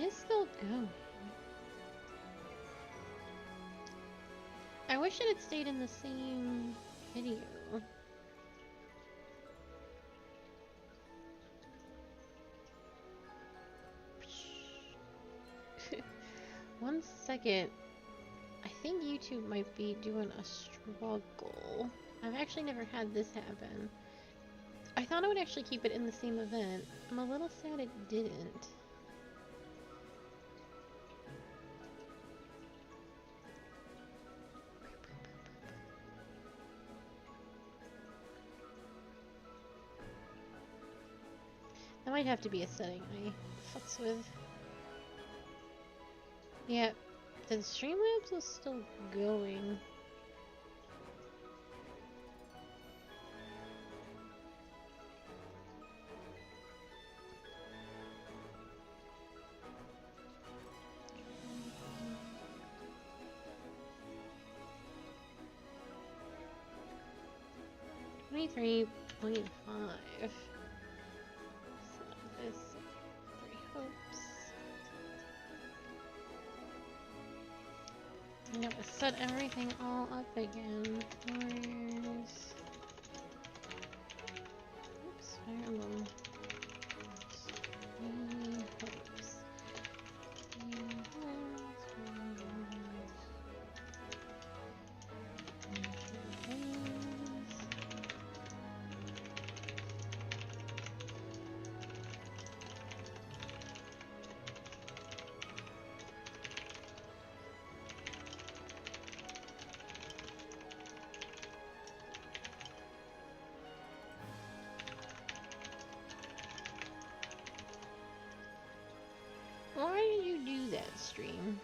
is still going. I wish it had stayed in the same video. One second. I think YouTube might be doing a struggle. I've actually never had this happen. I thought it would actually keep it in the same event. I'm a little sad it didn't. That might have to be a setting I fucks with. Yeah, the Streamlabs was still going. $23.5. This 3 hopes. I gotta set everything all up again. Warriors. Oops, Fire Emblem. 3 hopes. 3 hopes. Why did you do that, stream?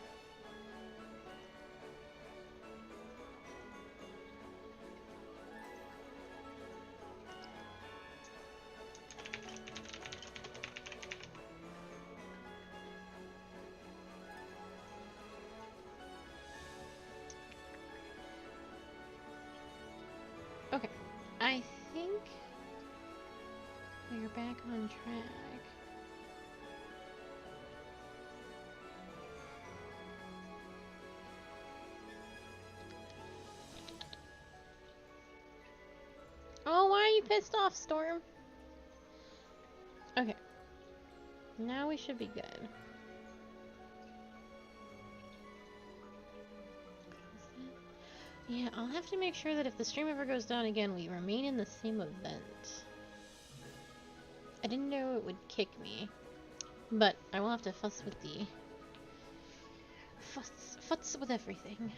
Okay, I think we're back on track. Oh, why are you pissed off, Storm? Okay. Now we should be good. Yeah, I'll have to make sure that if the stream ever goes down again, we remain in the same event. I didn't know it would kick me, but I will have to fuss with the... Fuss with everything.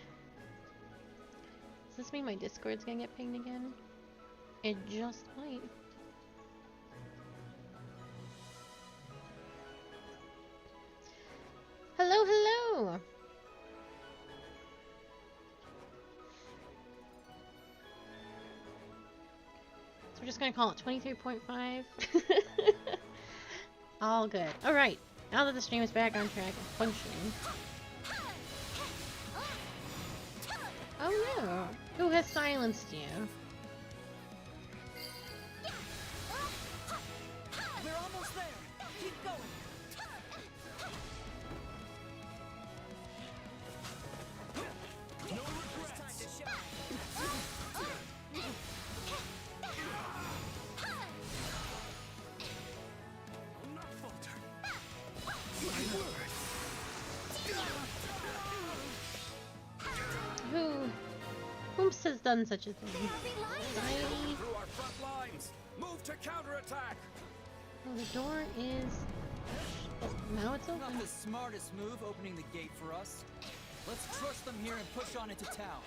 Does this mean my Discord's gonna get pinged again? It just might. Hello, hello! So we're just gonna call it 23.5. All good. Alright, now that the stream is back on track and functioning. Oh no! Who has silenced you? We're almost there. Keep going. No regrets. I'll not falter. My word. Whomst has done such a thing? Society? Through our front lines. Move to counterattack. Oh, the door is... Oh, now it's open. Not the smartest move opening the gate for us. Let's crush them here and push on into town.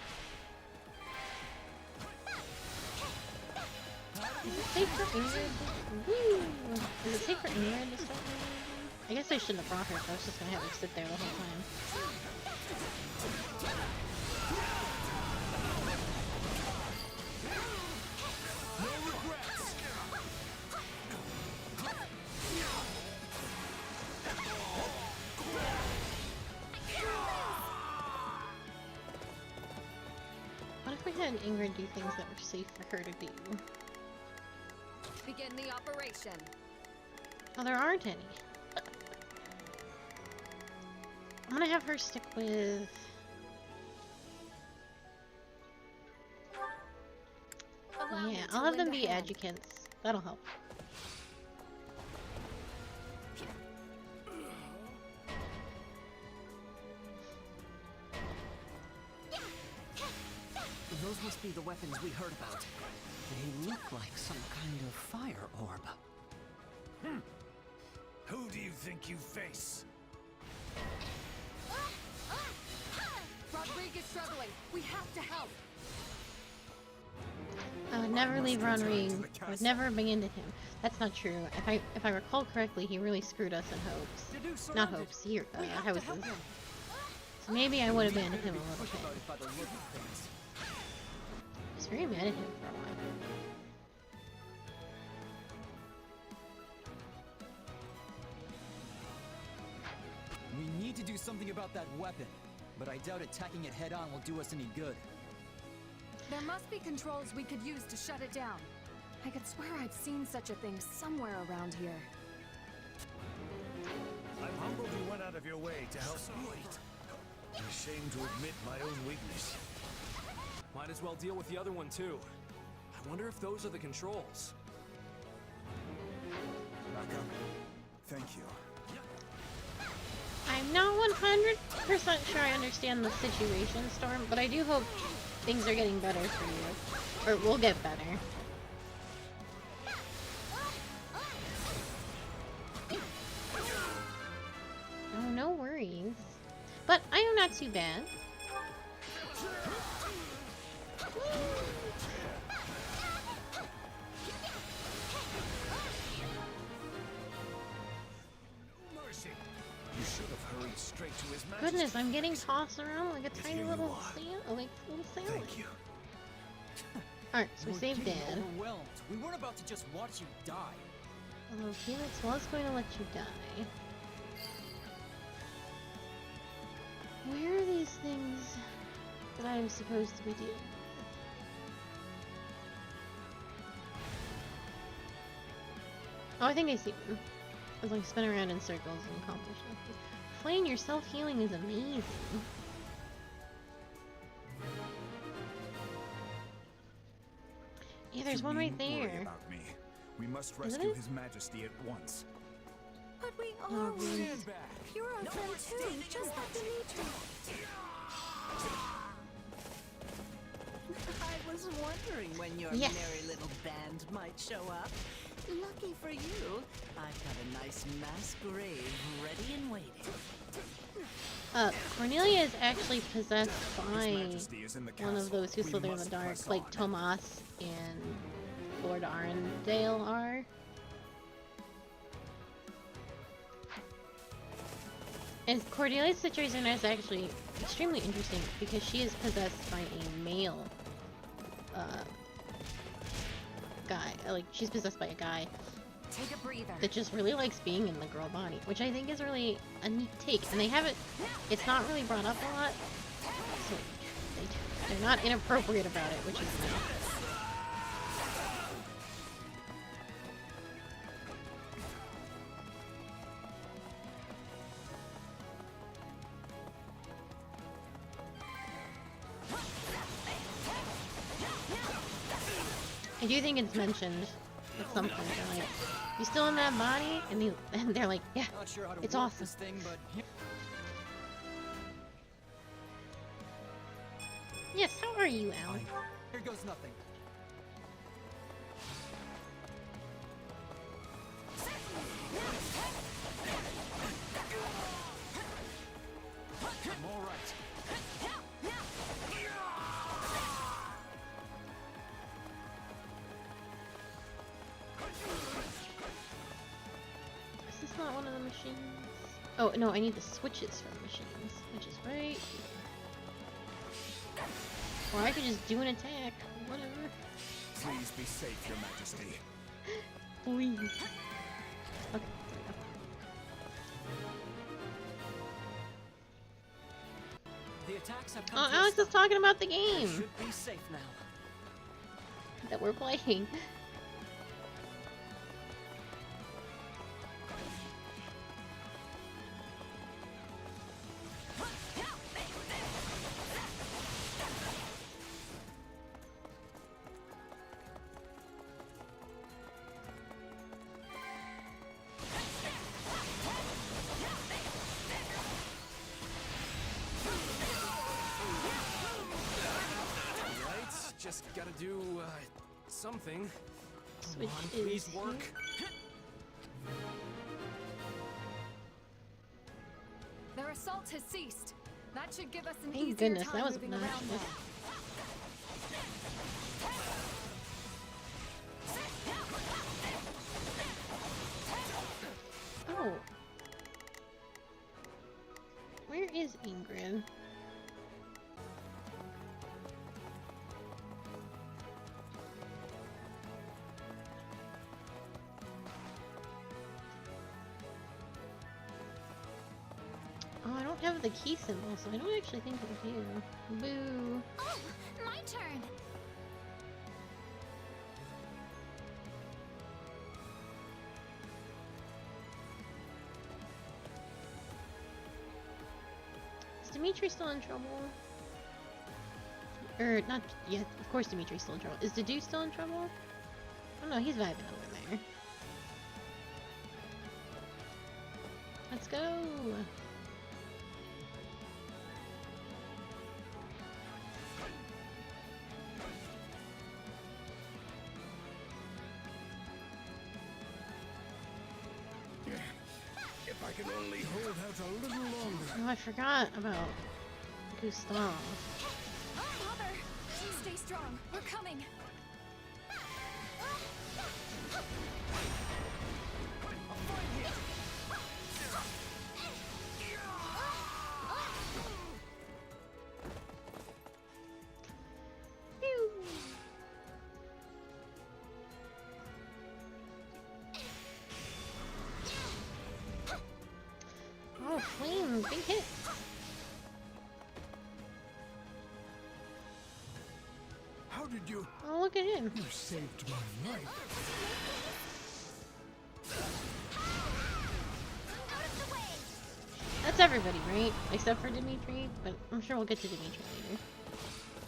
Is it safe for Ingrid? Woo! Is it safe for Ingrid to start moving? I guess I shouldn't have brought her if I was just gonna have her sit there the whole time. No regrets. What if we had Ingrid do things that were safe for her to do? Begin the operation. Oh, there aren't any. I'm gonna have her stick with... Allow me Yeah, to I'll have lend them a be hand. adjutants. That'll help. Those must be the weapons we heard about. They look like some kind of fire orb. Who do you think you face? Rodriguez struggling. We have to help. I would never leave return to Rodrigue. the I would castle. never abandon him. That's not true. If I recall correctly, he really screwed us in hopes. They do Not surrounded. hopes, here, We have to houses. help him. So maybe I would We're abandon gonna him a be little pushed about bit. it by the look of things. I was very mad at him for a while. We need to do something about that weapon, but I doubt attacking it head-on will do us any good. There must be controls we could use to shut it down. I could swear I've seen such a thing somewhere around here. I'm humbled you went out of your way to help me. I'm ashamed to admit my own weakness. Might as well deal with the other one too. I wonder if those are the controls. Back up. Thank you. I'm not 100% sure I understand the situation, Storm, but I do hope things are getting better for you. Or will get better. Oh, no worries. But I am not too bad. Mercy. You should have hurried straight to his majesty. Goodness, I'm getting tossed around like a tiny here you little are. little salad. Thank you. Alright, so we We're saved getting Dad. overwhelmed. We weren't about to just watch you die. Although Felix was going to let you die. Where are these things that I'm supposed to be doing? Oh, I think I see them. It's like spin around in circles and accomplish nothing. Playing your self-healing is amazing. Yeah, there's You one right needn't worry there. about me. We must Isn't rescue it? His Majesty at once. But we Oh, are really? Stand back. You're our friend too, just like Dimitri. I was wondering when your Yes. merry little band might show up. Lucky for you, I've got a nice masquerade ready and waiting. Cornelia is actually possessed His by Majesty is in the one castle. of those who We slither in the must dark, press like on. Tomas and Lord Arundel are. And Cordelia's situation is actually extremely interesting because she is possessed by a male guy. Like, she's possessed by a guy Take a breather. that just really likes being in the girl body, which I think is really a neat take. And they haven't, it's not really brought up a lot, so they're not inappropriate about it, which is nice. I do think it's mentioned at some point. They're like, "You still in that body?" And they're like, "Yeah, Not sure how to it's work awesome." this thing, but Yes. How are you, Alan? here goes nothing. I'm all right. Is this not one of the machines? Oh no, I need the switches for the machines, which is right here. Or I could just do an attack. Whatever. Please be safe, Your Majesty. Please. Okay, there we go. The attacks have come Oh, to a Alex is stop. talking about the We game should be safe now. that we're playing. gotta do, something. Switch Come on, is please work. Their assault has ceased. That should give us an Thank easier goodness, time that was moving around obnoxious. there. Oh. Where is Ingrid? Oh, I don't have the key symbol, so I don't actually think I do. Boo. Oh, my turn. Is Dimitri still in trouble? Not yet. Of course Dimitri's still in trouble. Is Dedu still in trouble? Oh no, he's vibing over there. Let's go! If I could only hold out a little longer. Oh, I forgot about Gustav. Mother, stay strong. We're coming. Pew. Oh, flame! Big hit! How did you? Oh, look at him! You saved my life. Out of the way. That's everybody, right? Except for Dimitri, but I'm sure we'll get to Dimitri later.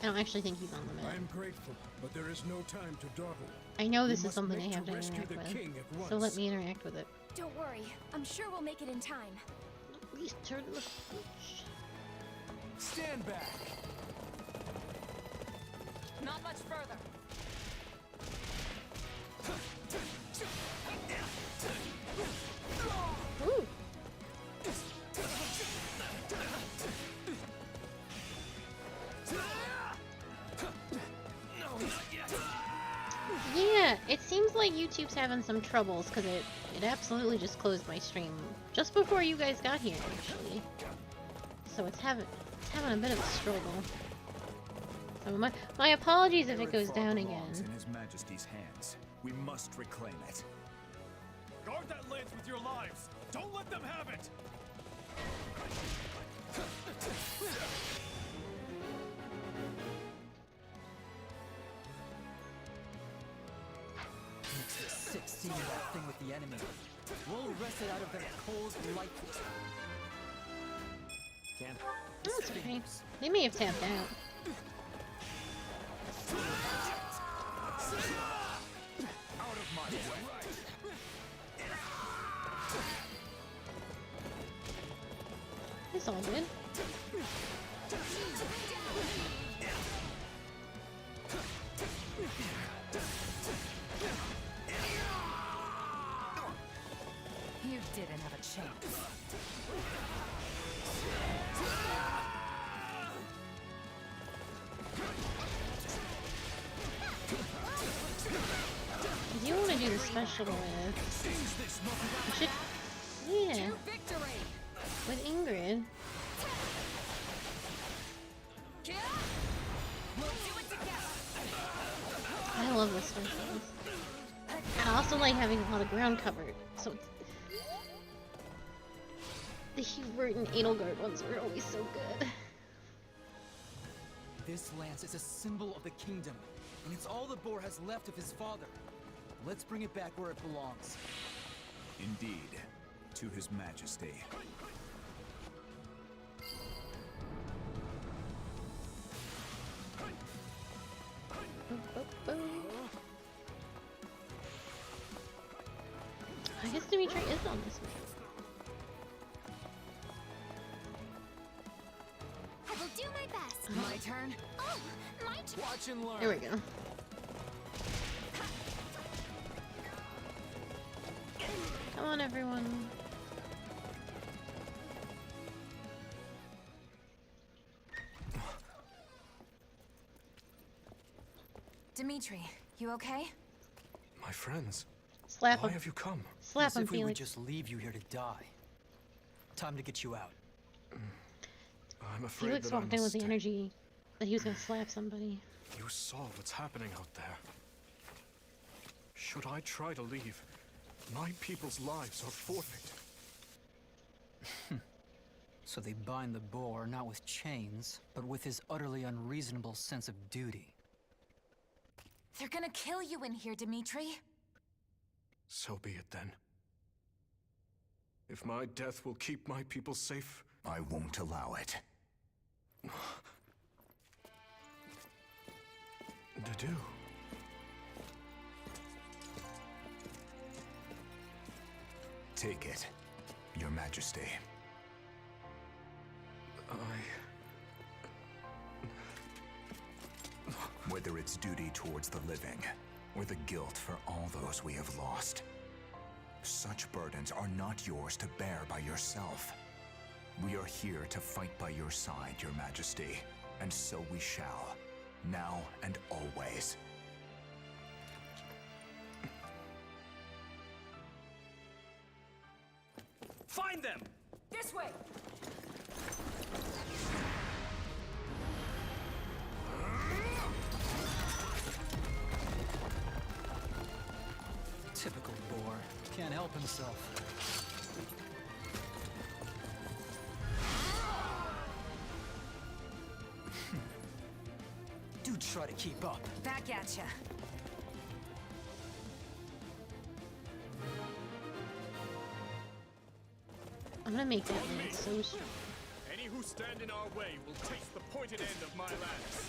I don't actually think he's on the map. I'm grateful, but there is no time to dawdle. I know We this is must something I make have to rescue interact the with, king at so let once. me interact with it. Don't worry. I'm sure we'll make it in time. Please turn the switch. Stand back. Not much further. Ooh! Yeah, it seems like YouTube's having some troubles because it absolutely just closed my stream just before you guys got here, actually. So it's having a bit of a struggle. So my apologies if it goes down again. In His Majesty's hands. We must reclaim it. Guard that lance with your lives. Don't let them have it. Makes me sick seeing that thing with the enemy. We'll wrest it out of their cold light. Can't. Oh, it's okay. They may have tapped out. Out of my way. It's all good. You didn't have a chance. If you want to do the special with, you should, yeah, To victory! with Ingrid. We'll do it together! I love the specials. I also like having a lot of ground covered, so it's, the Hubert and Edelgard ones were always so good. This lance is a symbol of the kingdom, and it's all the boar has left of his father. Let's bring it back where it belongs. Indeed. To His Majesty. I guess Dimitri is on this map. I will do my best. My turn? Oh, my turn. Watch and learn. There we go. Come on, everyone. Dimitri, you okay? My friends, Slap why him. have you come? Slap As him, if we would Felix. just leave you here to die. Time to get you out. I'm afraid Felix that I walked in with must the stay. energy that he was gonna slap somebody. You saw what's happening out there. Should I try to leave, my people's lives are forfeit. So they bind the boar not with chains, but with his utterly unreasonable sense of duty. They're gonna kill you in here, Dimitri. So be it then. If my death will keep my people safe, I won't allow it. Dedu. Take it, Your Majesty. Whether it's duty towards the living, or the guilt for all those we have lost, such burdens are not yours to bear by yourself. We are here to fight by your side, Your Majesty, and so we shall, now and always. Find them! This way! Typical boar. Can't help himself. Do try to keep up. Back at ya. I'm gonna make that man so strong. Any who stand in our way will taste the pointed end of my lance.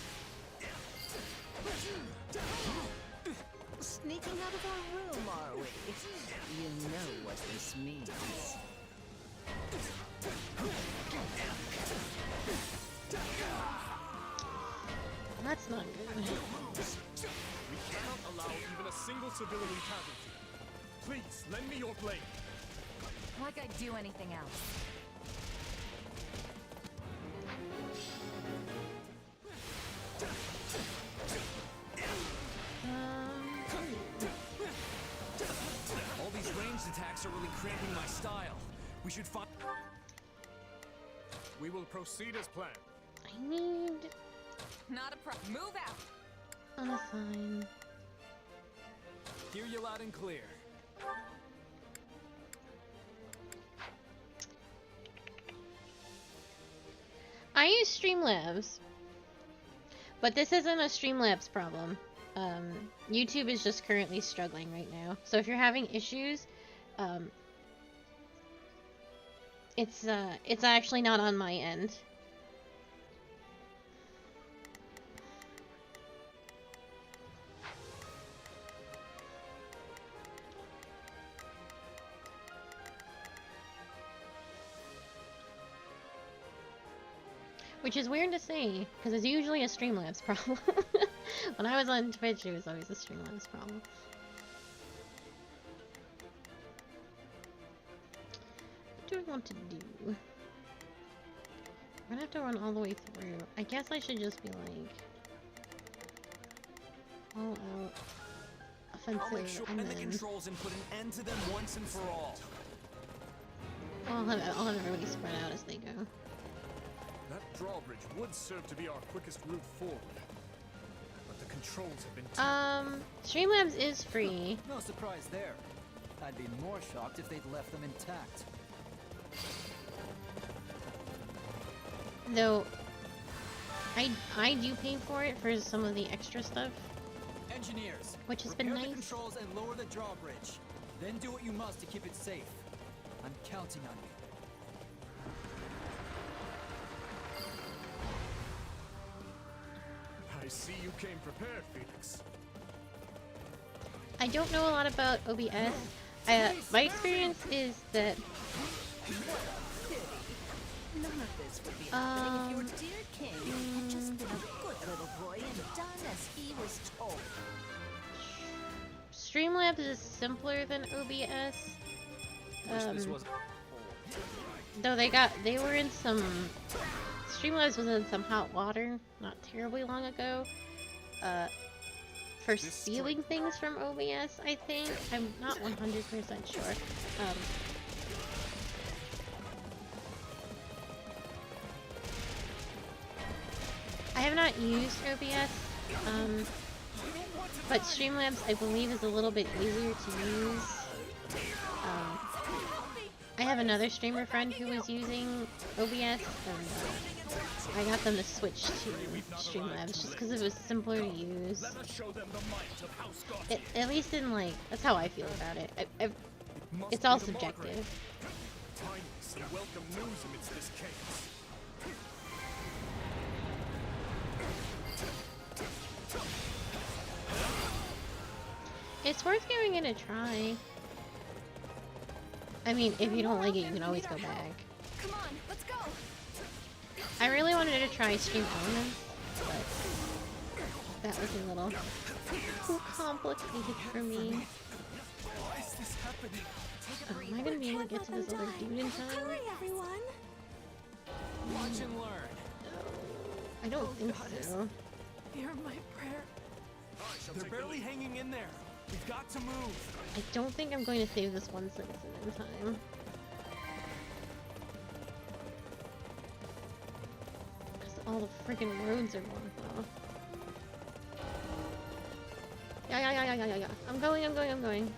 Sneaking out of our room, are we? You know what this means. That's not good. We cannot allow even a single civilian casualty. Please, lend me your blade. Like I'd do anything else. All these ranged attacks are really cramping my style. We should find... We will proceed as planned. I need Not a problem. Move out! a sign. Hear you loud and clear. I use Streamlabs, but this isn't a Streamlabs problem. YouTube is just currently struggling right now. So if you're having issues, it's actually not on my end. Which is weird to say, because it's usually a Streamlabs problem. When I was on Twitch, it was always a Streamlabs problem. What do I want to do? I'm gonna have to run all the way through. I guess I should just be like... all out. I'll make Offensive, sure and and the then... controls and put an end to them once and for all. I'll have everybody spread out as they go. That drawbridge would serve to be our quickest route forward. But the controls have been Streamlabs is free. No surprise there. I'd be more shocked if they'd left them intact. Though, I do pay for it for some of the extra stuff, Engineers, which has been repair the nice. controls and lower the drawbridge. Then do what you must to keep it safe. I'm counting on you. I see you came prepared, Felix. I don't know a lot about OBS. My experience is that None of this would be happening if your dear king had just been a good little boy and done as he was told. Streamlabs is simpler than OBS. Wish this was. Though they were in some Streamlabs was in some hot water not terribly long ago. For stealing things from OBS, I think. I'm not 100% sure. I have not used OBS, but Streamlabs I believe is a little bit easier to use. I have another streamer friend who was using OBS, and I got them to switch to Streamlabs just because it was simpler to use. At least in, like, that's how I feel about it. It's all subjective. It's worth giving it a try. I mean, if you don't like it, you can always go back. Come on, let's go. I really wanted to try Stream Elements, but that was a little too complicated for me. Why is this happening? Am I gonna be able to get to this other dude in time? Hurry, everyone. Watch and learn. I don't think so. Hear my prayer. They're barely hanging in there. We've got to move. I don't think I'm going to save this one citizen in time. Because all the freaking roads are blocked off. Yeah. I'm going. I'm coming.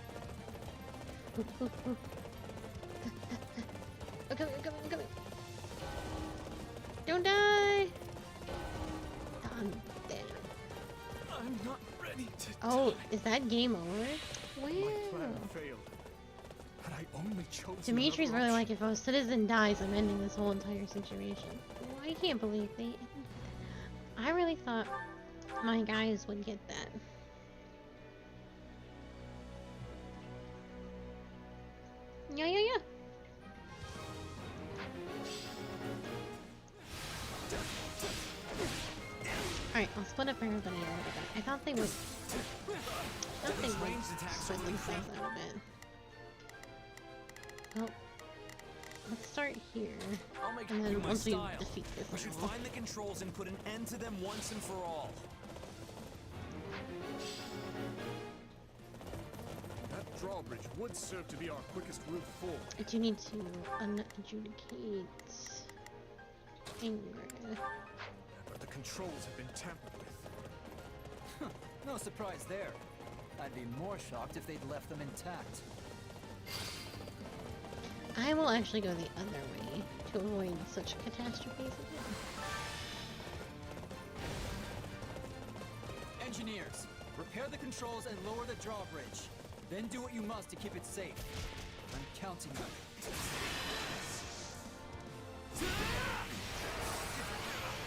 Don't die! I'm dead. I'm not ready to Oh, is that game over? Wow. My plan failed. Had I only chosen Dimitri's another really option. like, if a citizen dies, I'm ending this whole entire situation. Oh, I can't believe they... I really thought my guys would get that. Yeah. Alright, I'll split up everybody a little bit. I thought they would... split themselves out a bit. Well, let's start here. I'll make And it then my once we style. defeat this We should level. find the controls and put an end to them once and for all. That drawbridge would serve to be our quickest route forward. I do need to unadjudicate Ingrid. But the controls have been tampered with. No surprise there. I'd be more shocked if they'd left them intact. I will actually go the other way to avoid such catastrophes again. Engineers, repair the controls and lower the drawbridge. Then do what you must to keep it safe. I'm counting on you.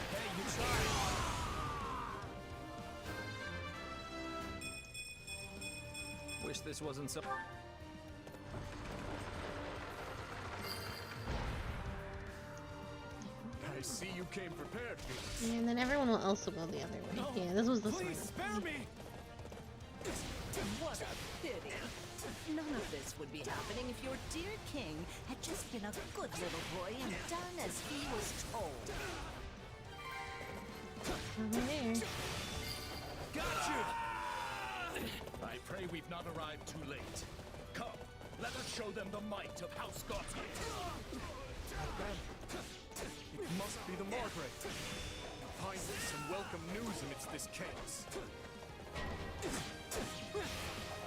Hey, you tried. Wish this wasn't so. I see you came prepared, Felix. And then everyone will also go the other way. Yeah, this was the Please smart spare me! What a pity. None of this would be happening if your dear king had just been a good little boy and done as he was told. Over there. Gotcha! I pray we've not arrived too late. Come, let us show them the might of House Gotham. It must be the Margrave. Find us and welcome news amidst this chaos.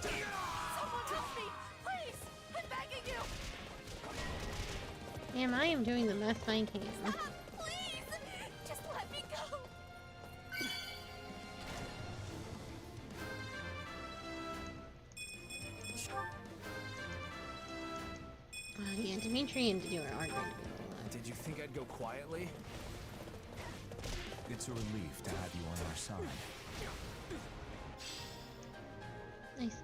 Someone help me! Please! I'm begging you! Damn, I am doing the best I can. Please! Just let me go! Yeah, Dimitri and Didu are going to be alive. Did you think I'd go quietly? It's a relief to have you on our side. Nice.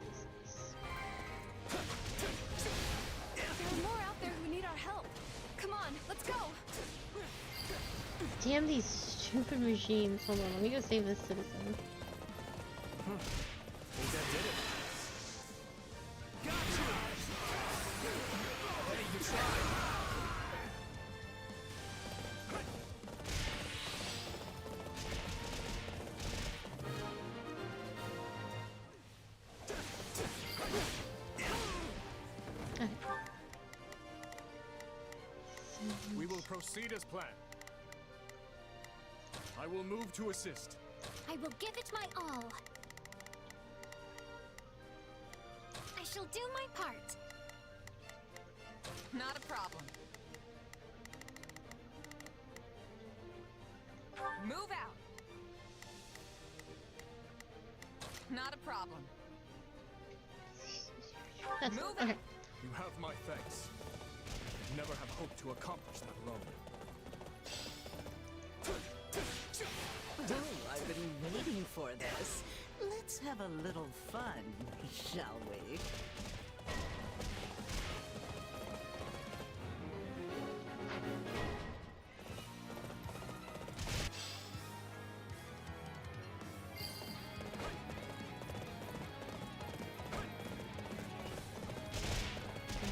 There are more out there who need our help. Come on, let's go! Damn these stupid machines. Hold on, let me go save this citizen. Think that did it. Gotcha! We will proceed as planned. I will move to assist. I will give it my all. I shall do my part. Not a problem. Move out. Not a problem. That's Move okay. out. You have my thanks. I'd never have hoped to accomplish that alone. Oh, I've been waiting for this. Let's have a little fun, shall we?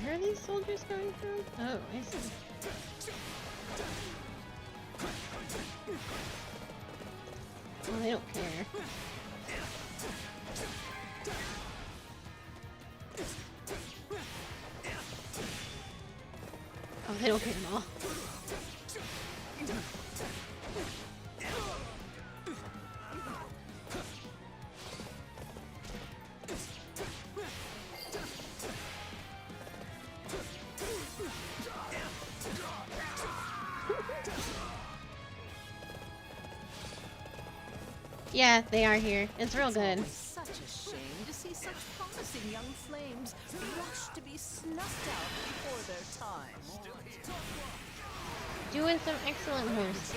Where are these soldiers coming from? Oh, I see. Oh, they don't care. Oh, they don't care at all. Yeah, they are here. It's real good. It's such a shame to see such promising young flames rush to be snuffed out before their time. Doing some excellent horse.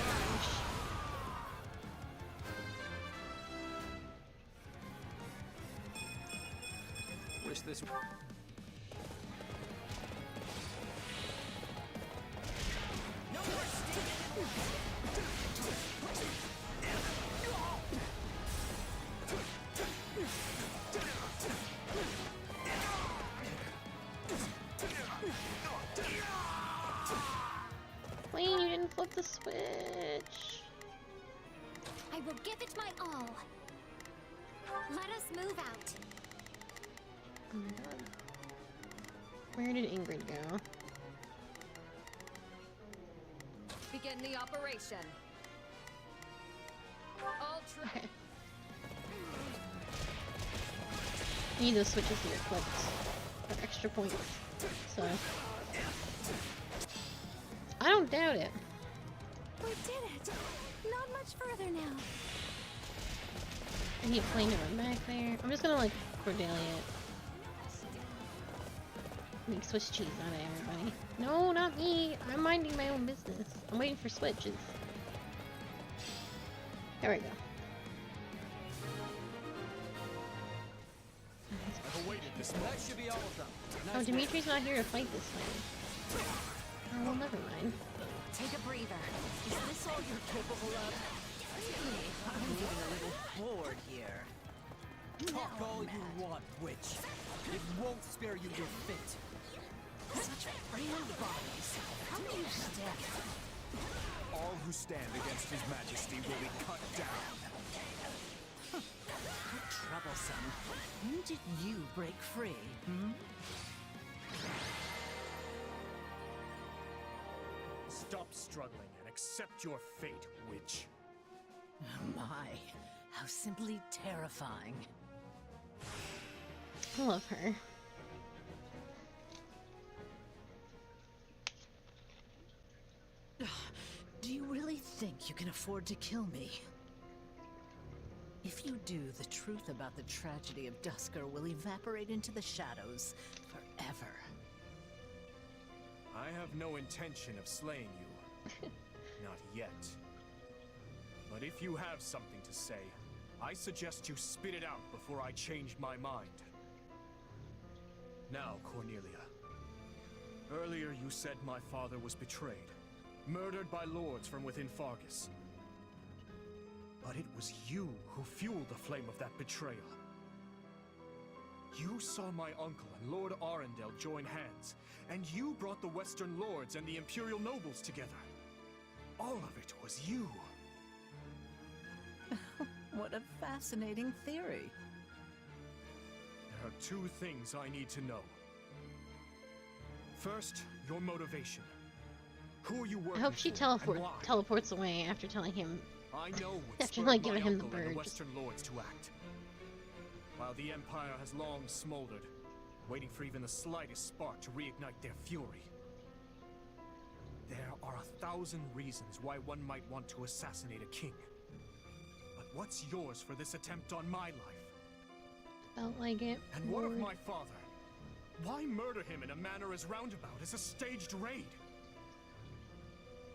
Wish this. Wayne, you didn't flip the switch. I will give it my all. Let us move out. Oh my god. Where did Ingrid go? Begin the operation. Okay. I need those switches to get flipped for extra points. So I don't doubt it. We did it. Not much further now. I need a plane to run back there. I'm just gonna like Cordelia it. Make Swiss cheese out of everybody. No, not me. I'm minding my own business. I'm waiting for switches. There we go. I've awaited this That moment. should be all of them. Oh, Nice Dimitri's not here to fight this time. Oh, well, never mind. Take a breather. Is this all you're capable of? I'm getting a little bored here. Talk all you want, witch. It won't spare you your fate. Such frail bodies. How can you stand? All who stand against His Majesty will be cut down. How troublesome. When did you break free, hmm? Stop struggling and accept your fate, witch. My, how simply terrifying. I love her. Do you really think you can afford to kill me? If you do, the truth about the tragedy of Dusker will evaporate into the shadows forever. I have no intention of slaying you. Not yet. But if you have something to say, I suggest you spit it out before I change my mind. Now, Cornelia. Earlier you said my father was betrayed, murdered by lords from within Fargus. But it was you who fueled the flame of that betrayal. You saw my uncle and Lord Arundel join hands, and you brought the Western lords and the Imperial nobles together. All of it was you. What a fascinating theory. There are two things I need to know. First, your motivation. Who are you I working hope she for, and why? teleports away after telling him. I know what After, spurred like, my giving him the uncle and bird. Western lords to act. While the Empire has long smoldered, waiting for even the slightest spark to reignite their fury. There are 1,000 reasons why one might want to assassinate a king. But what's yours for this attempt on my life? Felt like it. And what of Lord. my father? Why murder him in a manner as roundabout as a staged raid?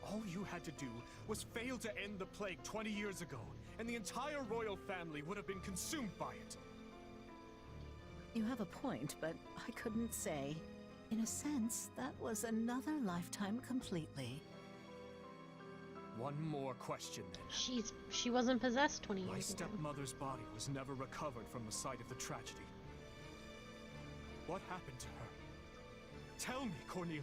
All you had to do was fail to end the plague 20 years ago, and the entire royal family would have been consumed by it. You have a point, but I couldn't say. In a sense, that was another lifetime completely. One more question then. She wasn't possessed 20 My years ago. stepmother's body was never recovered from the site of the tragedy. What happened to her? Tell me, Cornelia.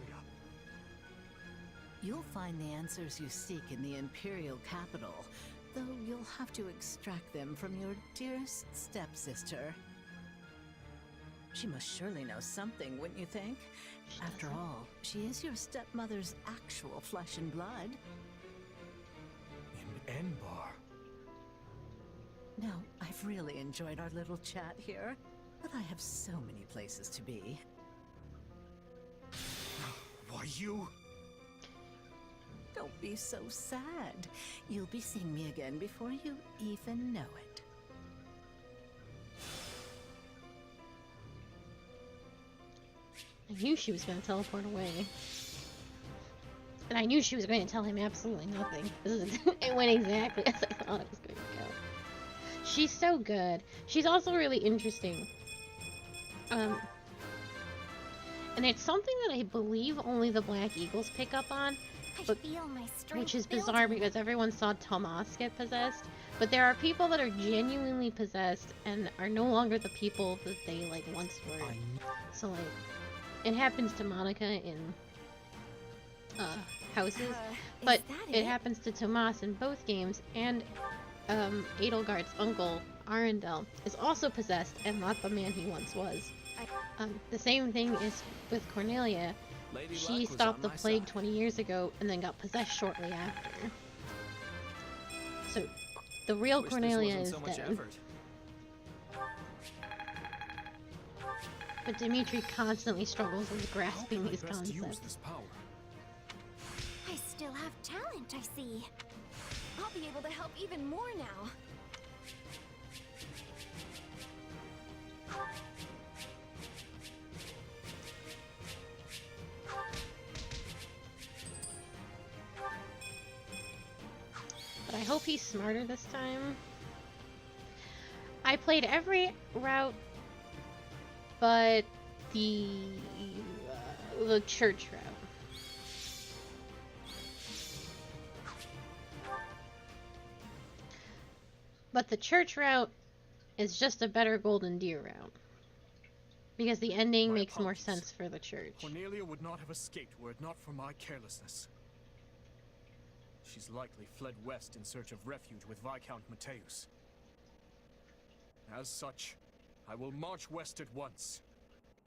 You'll find the answers you seek in the Imperial capital, though you'll have to extract them from your dearest stepsister. She must surely know something, wouldn't you think? After all, she is your stepmother's actual flesh and blood. In Enbar. Now, I've really enjoyed our little chat here, but I have so many places to be. Why, you? Don't be so sad. You'll be seeing me again before you even know it. I knew she was going to teleport away. And I knew she was going to tell him absolutely nothing. It went exactly as I thought it was going to go. She's so good. She's also really interesting. And it's something that I believe only the Black Eagles pick up on. But, which is bizarre because everyone saw Tomas get possessed. But there are people that are genuinely possessed and are no longer the people that they like once were. So like, it happens to Monica in houses, but it happens to Tomas in both games, and Edelgard's uncle, Arundel, is also possessed and not the man he once was. The same thing is with Cornelia. She stopped the plague 20 years ago and then got possessed shortly after. So, the real Cornelia is dead. But Dimitri constantly struggles with grasping these concepts. I still have talent, I see. I'll be able to help even more now. But I hope he's smarter this time. I played every route but the church route. But the church route is just a better Golden Deer route. Because the ending makes more sense for the church. Cornelia would not have escaped were it not for my carelessness. She's likely fled west in search of refuge with Viscount Mateus. As such, I will march west at once.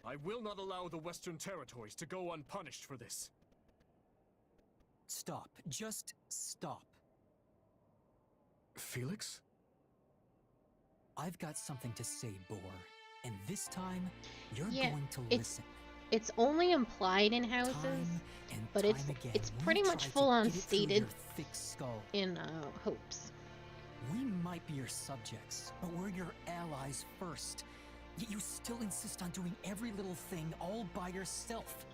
I will not allow the Western territories to go unpunished for this. Stop. Just stop. Felix? I've got something to say, Boar. And this time, you're Yeah, going to listen. It's only implied in houses, but it's pretty much full on stated in Hopes. We might be your subjects, but we're your allies first. Yet you still insist on doing every little thing all by yourself.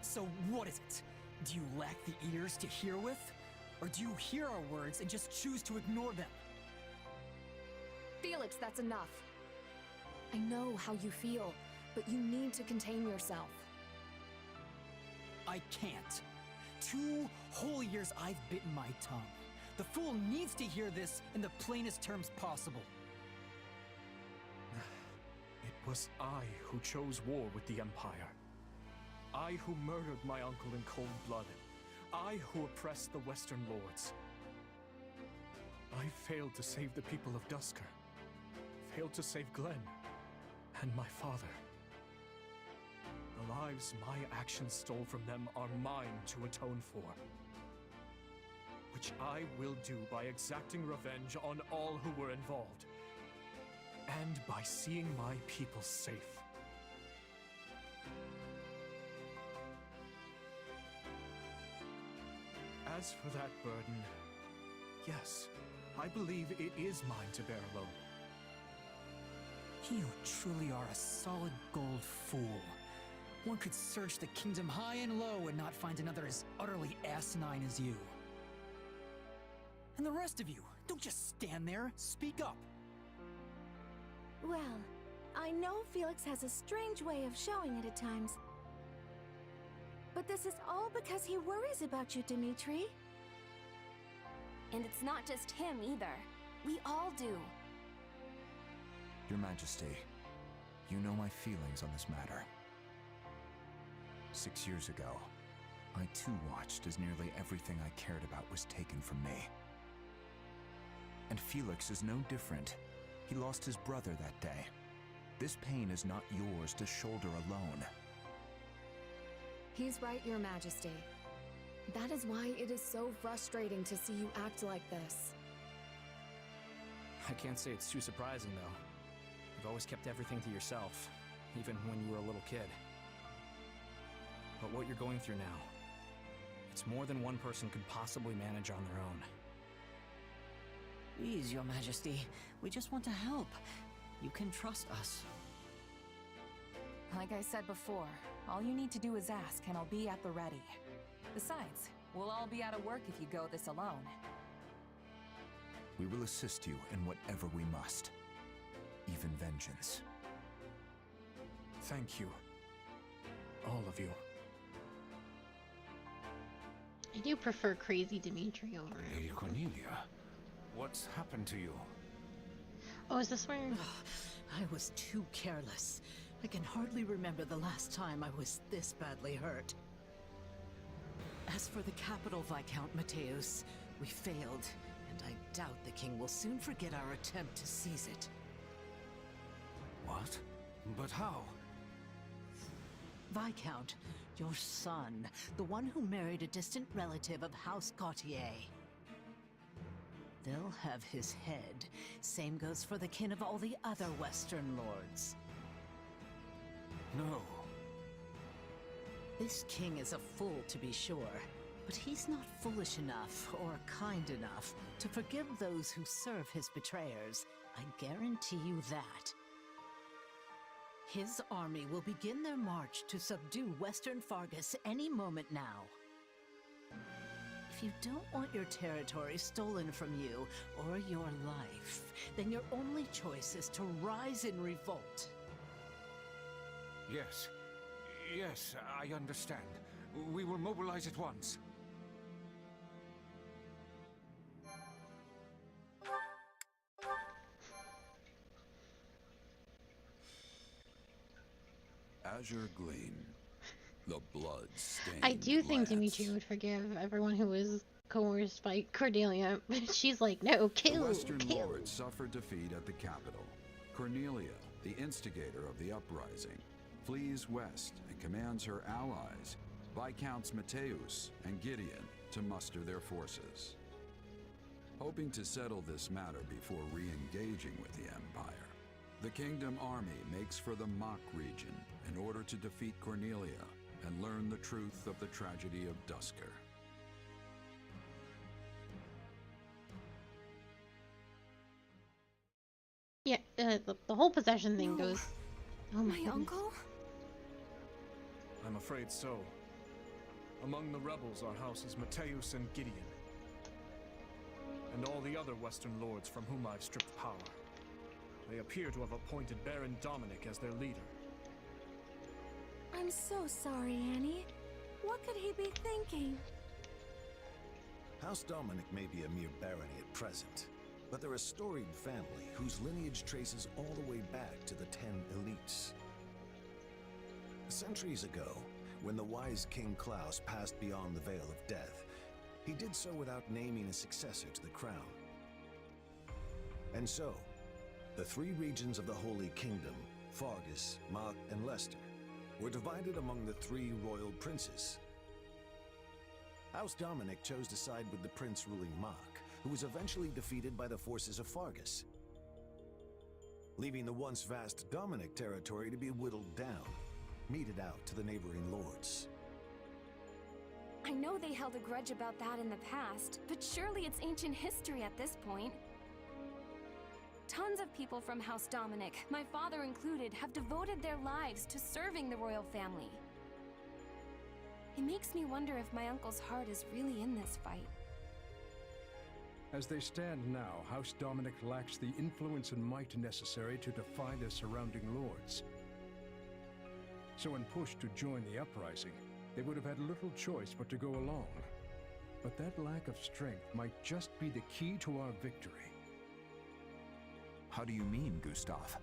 So what is it? Do you lack the ears to hear with? Or do you hear our words and just choose to ignore them? Felix, that's enough. I know how you feel, but you need to contain yourself. I can't. 2 whole years I've bitten my tongue. The fool needs to hear this in the plainest terms possible. It was I who chose war with the Empire. I who murdered my uncle in cold blood. I who oppressed the Western lords. I failed to save the people of Duscur. Failed to save Glenn and my father. The lives my actions stole from them are mine to atone for. Which I will do by exacting revenge on all who were involved. And by seeing my people safe. As for that burden, yes, I believe it is mine to bear alone. You truly are a solid gold fool. One could search the kingdom high and low and not find another as utterly asinine as you. And the rest of you, don't just stand there, speak up. Well, I know Felix has a strange way of showing it at times. But this is all because he worries about you, Dimitri. And it's not just him either. We all do. Your Majesty, you know my feelings on this matter. 6 years ago, I too watched as nearly everything I cared about was taken from me. And Felix is no different. He lost his brother that day. This pain is not yours to shoulder alone. He's right, Your Majesty. That is why it is so frustrating to see you act like this. I can't say it's too surprising, though. You've always kept everything to yourself, even when you were a little kid. But what you're going through now, it's more than one person could possibly manage on their own. Please, Your Majesty. We just want to help. You can trust us. Like I said before, all you need to do is ask, and I'll be at the ready. Besides, we'll all be out of work if you go this alone. We will assist you in whatever we must. Even vengeance. Thank you. All of you. I do prefer crazy Dimitri over him. Lady Cornelia, what's happened to you? Oh, is this where... I was too careless. I can hardly remember the last time I was this badly hurt. As for the capital, Viscount Mateus, we failed, and I doubt the king will soon forget our attempt to seize it. What? But how? Viscount, your son, the one who married a distant relative of House Gautier. They'll have his head. Same goes for the kin of all the other Western lords. No. This king is a fool, to be sure, but he's not foolish enough or kind enough to forgive those who serve his betrayers. I guarantee you that. His army will begin their march to subdue Western Fargus any moment now. If you don't want your territory stolen from you or your life, then your only choice is to rise in revolt. Yes. Yes, I understand. We will mobilize at once. Azure Gleam. The blood stained I do think lance. Dimitri would forgive everyone who was coerced by Cordelia, but she's like, no, The kill, Western kill. Lords suffered defeat at the capital. Cornelia, the instigator of the uprising, flees west and commands her allies, Viscounts Mateus and Gideon, to muster their forces. Hoping to settle this matter before re-engaging with the Empire, the Kingdom Army makes for the Mach region in order to defeat Cornelia and learn the truth of the tragedy of Dusker. Yeah, the whole possession thing goes... Oh my goodness. uncle? I'm afraid so. Among the rebels are houses Mateus and Gideon, and all the other Western lords from whom I've stripped power. They appear to have appointed Baron Dominic as their leader. I'm so sorry, Annie. What could he be thinking? House Dominic may be a mere barony at present, but they're a storied family whose lineage traces all the way back to the 10 elites. Centuries ago, when the wise King Klaus passed beyond the Veil of Death, he did so without naming a successor to the crown. And so, the three regions of the Holy Kingdom, Fargus, Mach, and Leicester, were divided among the 3 royal princes. House Dominic chose to side with the prince ruling Mach, who was eventually defeated by the forces of Fargus, leaving the once vast Dominic territory to be whittled down, meted out to the neighboring lords. I know they held a grudge about that in the past, but surely it's ancient history at this point. Tons of people from House Dominic, my father included, have devoted their lives to serving the royal family. It makes me wonder if my uncle's heart is really in this fight. As they stand now, House Dominic lacks the influence and might necessary to defy their surrounding lords. So when pushed to join the uprising, they would have had little choice but to go along. But that lack of strength might just be the key to our victory. How do you mean, Gustav?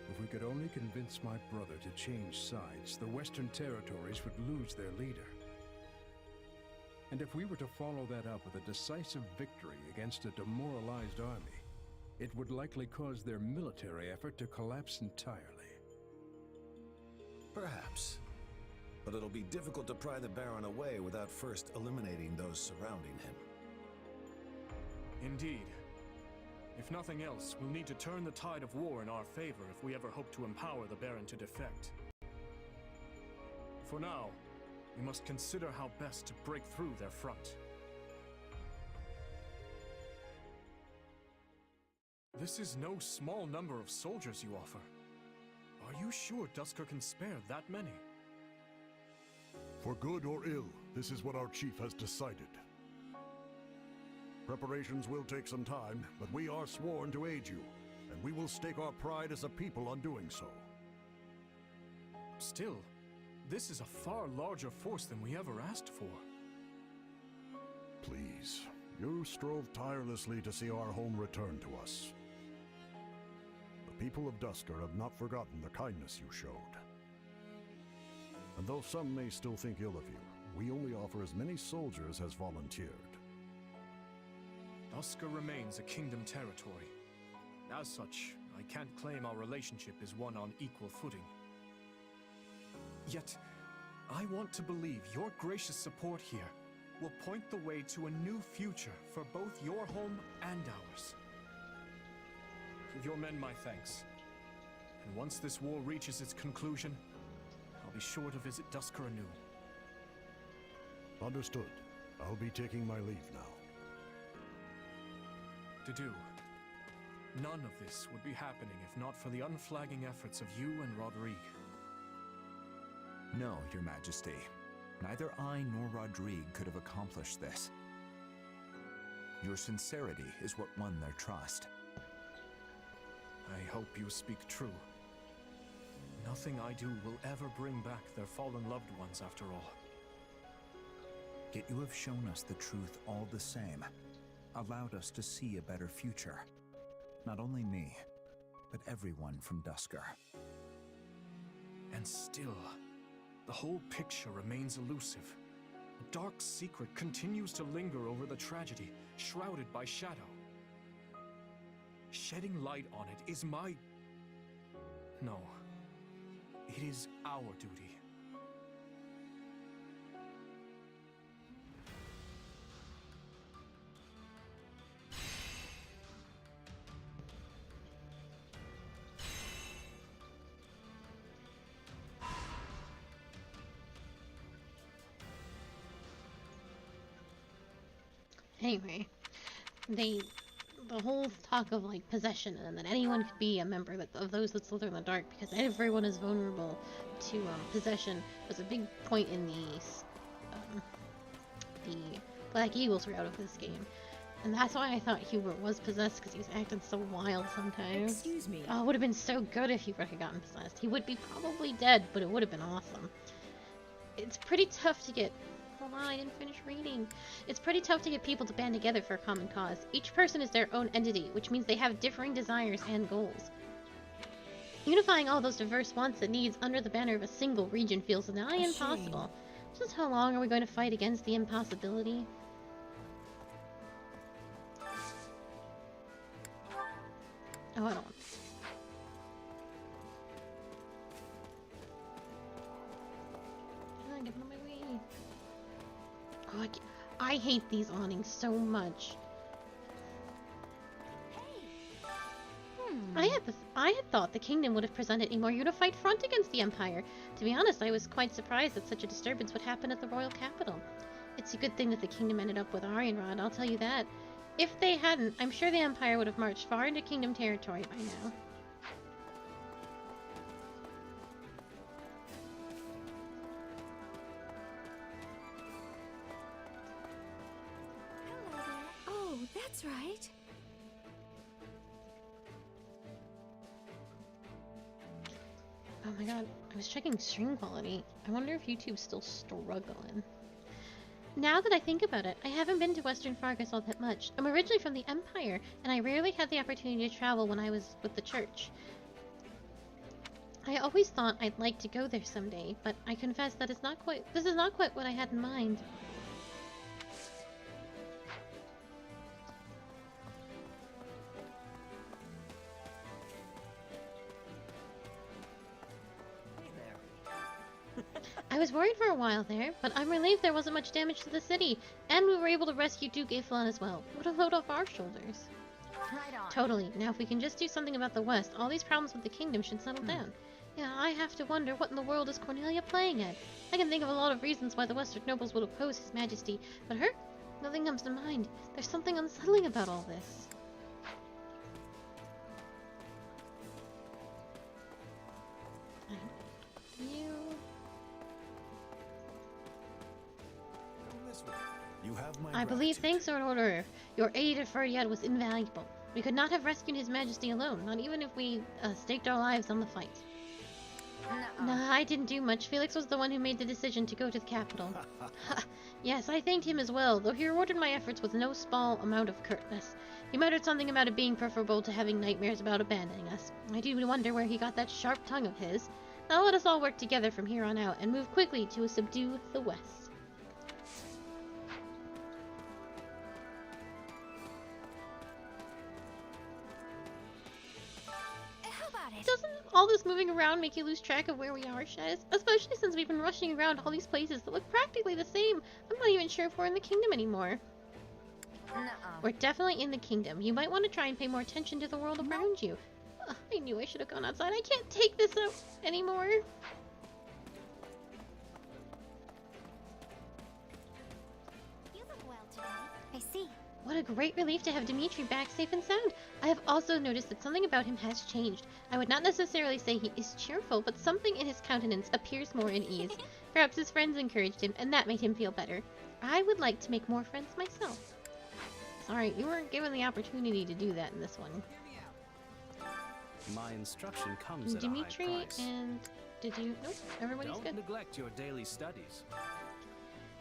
If we could only convince my brother to change sides, the Western territories would lose their leader. And if we were to follow that up with a decisive victory against a demoralized army, it would likely cause their military effort to collapse entirely. Perhaps. But it'll be difficult to pry the Baron away without first eliminating those surrounding him. Indeed. If nothing else, we'll need to turn the tide of war in our favor if we ever hope to empower the Baron to defect. For now, we must consider how best to break through their front. This is no small number of soldiers you offer. Are you sure Duscur can spare that many? For good or ill, this is what our chief has decided. Preparations will take some time, but we are sworn to aid you, and we will stake our pride as a people on doing so. Still, this is a far larger force than we ever asked for. Please, you strove tirelessly to see our home return to us. The people of Duscur have not forgotten the kindness you showed. And though some may still think ill of you, we only offer as many soldiers as volunteered. Duscur remains a kingdom territory. As such, I can't claim our relationship is one on equal footing. Yet, I want to believe your gracious support here will point the way to a new future for both your home and ours. Give your men my thanks. And once this war reaches its conclusion, I'll be sure to visit Duscur anew. Understood. I'll be taking my leave now. Dedu, none of this would be happening if not for the unflagging efforts of you and Rodrigue. No, Your Majesty. Neither I nor Rodrigue could have accomplished this. Your sincerity is what won their trust. I hope you speak true. Nothing I do will ever bring back their fallen loved ones after all. Yet you have shown us the truth all the same. Allowed us to see a better future. Not only me, but everyone from Duscur. And still, the whole picture remains elusive. A dark secret continues to linger over the tragedy, shrouded by shadow. Shedding light on it is my... No. It is our duty. Anyway, the whole talk of like possession and that anyone could be a member of those that slither in the dark because everyone is vulnerable to possession was a big point in the Black Eagles route of this game. And that's why I thought Hubert was possessed, because he was acting so wild sometimes. Excuse me. Oh, it would have been so good if Hubert had gotten possessed. He would be probably dead, but it would have been awesome. It's pretty tough to get... Hold on, I didn't finish reading. It's pretty tough to get people to band together for a common cause. Each person is their own entity, which means they have differing desires and goals. Unifying all those diverse wants and needs under the banner of a single region feels nigh impossible. Just how long are we going to fight against the impossibility? Oh, I don't want this. Get out of my way. Oh, I hate these awnings so much. I had thought the kingdom would have presented a more unified front against the Empire. To be honest, I was quite surprised that such a disturbance would happen at the royal capital. It's a good thing that the kingdom ended up with Arianrod, I'll tell you that. If they hadn't, I'm sure the Empire would have marched far into kingdom territory by now. Hello there. Oh, that's right. Oh my god, I was checking stream quality. I wonder if YouTube's still struggling. Now that I think about it, I haven't been to Western Fargus all that much. I'm originally from the Empire, and I rarely had the opportunity to travel when I was with the church. I always thought I'd like to go there someday, but I confess that this is not quite what I had in mind. I was worried for a while there, but I'm relieved there wasn't much damage to the city, and we were able to rescue Duke Iflon as well. What a load off our shoulders. Right on. Totally. Now if we can just do something about the West, all these problems with the kingdom should settle down. Yeah, I have to wonder what in the world is Cornelia playing at. I can think of a lot of reasons why the Western nobles would oppose His Majesty, but her? Nothing comes to mind. There's something unsettling about all this. I believe, thanks, Lord Orderer. Your aid at Ferdiad was invaluable. We could not have rescued His Majesty alone, not even if we staked our lives on the fight. Nah, I didn't do much. Felix was the one who made the decision to go to the capital. Yes, I thanked him as well, though he rewarded my efforts with no small amount of curtness. He muttered something about it being preferable to having nightmares about abandoning us. I do wonder where he got that sharp tongue of his. Now let us all work together from here on out and move quickly to subdue the West. Doesn't all this moving around make you lose track of where we are, Shez? Especially since we've been rushing around all these places that look practically the same. I'm not even sure if we're in the kingdom anymore. We're definitely in the kingdom. You might want to try and pay more attention to the world around you. Ugh, I knew I should have gone outside. I can't take this out anymore. You look well today. I see. What a great relief to have Dimitri back safe and sound. I have also noticed that something about him has changed. I would not necessarily say he is cheerful, but something in his countenance appears more at ease. Perhaps his friends encouraged him, and that made him feel better. I would like to make more friends myself. Sorry, you weren't given the opportunity to do that in this one. My instruction comes at Dimitri a high price. And did you? Nope, everybody's Don't good. neglect your daily studies.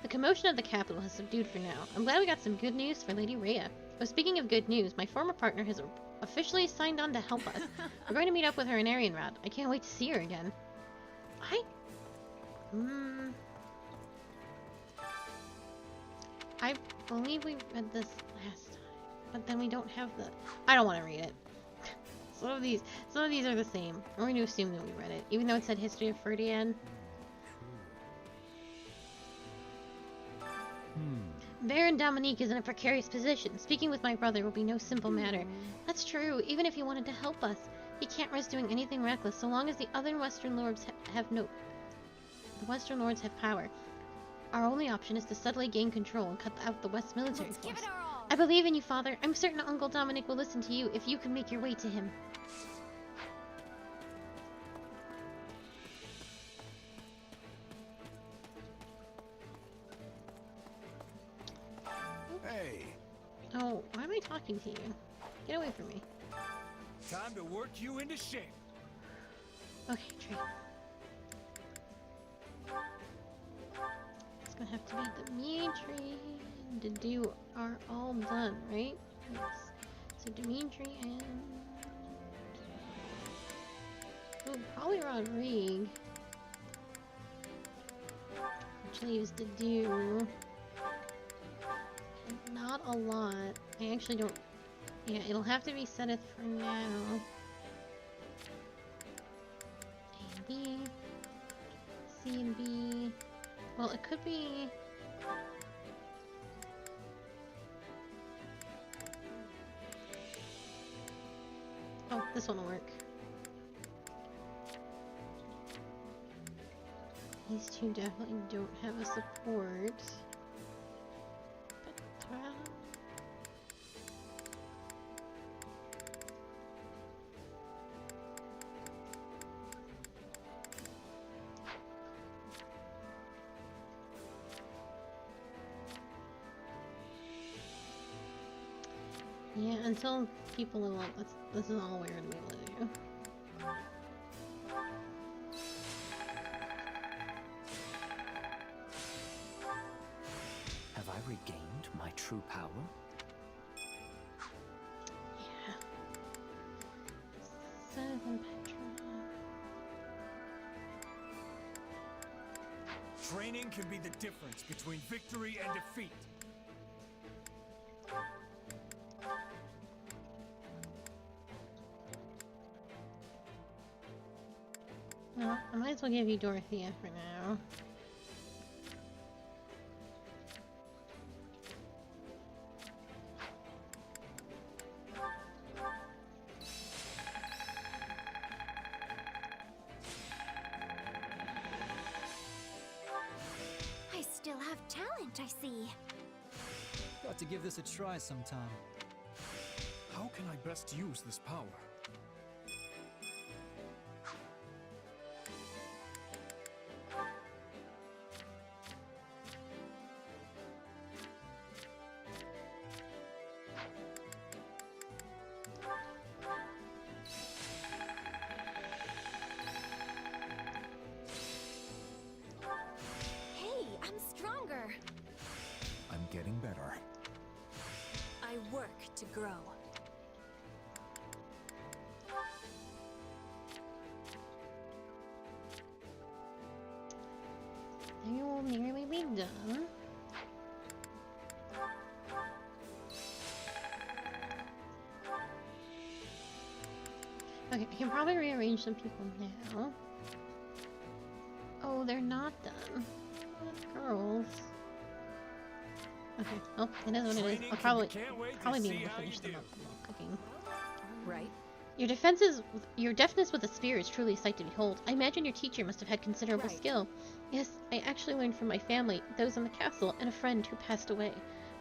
The commotion of the capital has subdued for now. I'm glad we got some good news for Lady Rhea. Oh, speaking of good news, my former partner has officially signed on to help us. We're going to meet up with her in Arianrod. I can't wait to see her again. I believe we read this last time, but then we don't have the... I don't want to read it. Some of these are the same. We're going to assume that we read it, even though it said History of Ferdiad. Baron Dominique is in a precarious position. Speaking with my brother will be no simple matter. That's true, even if he wanted to help us. He can't risk doing anything reckless so long as the other Western Lords The Western Lords have power. Our only option is to subtly gain control and cut out the West military force. I believe in you, Father. I'm certain Uncle Dominic will listen to you if you can make your way to him. Hey! Oh, why am I talking to you? Get away from me. Time to work you into shape. Okay, trade. It's gonna have to be Dimitri and Dedu are all done, right? Yes. So Dimitri and... oh, probably Rodrigue. Which leaves Dedu. Not a lot. I actually don't... yeah, it'll have to be Sedith for now. A and B. C and B. Well, it could be... Oh, this one will work. These two definitely don't have a support. But, yeah, until people level up, this is all we're gonna be able to do. Have I regained my true power? Yeah. 7 Petra. Training can be the difference between victory and defeat. No, I might as well give you Dorothea for now. I still have talent, I see. Got to give this a try sometime. How can I best use this power? Hey, I'm stronger. I'm getting better. I work to grow. They will nearly be done. Okay, I can probably rearrange some people now. Oh, they're not done. Girls. Okay, well, it is what it is. I'll probably be able to finish them up while cooking. Right. Your deftness with a spear is truly a sight to behold. I imagine your teacher must have had considerable skill. Yes, I actually learned from my family, those in the castle, and a friend who passed away.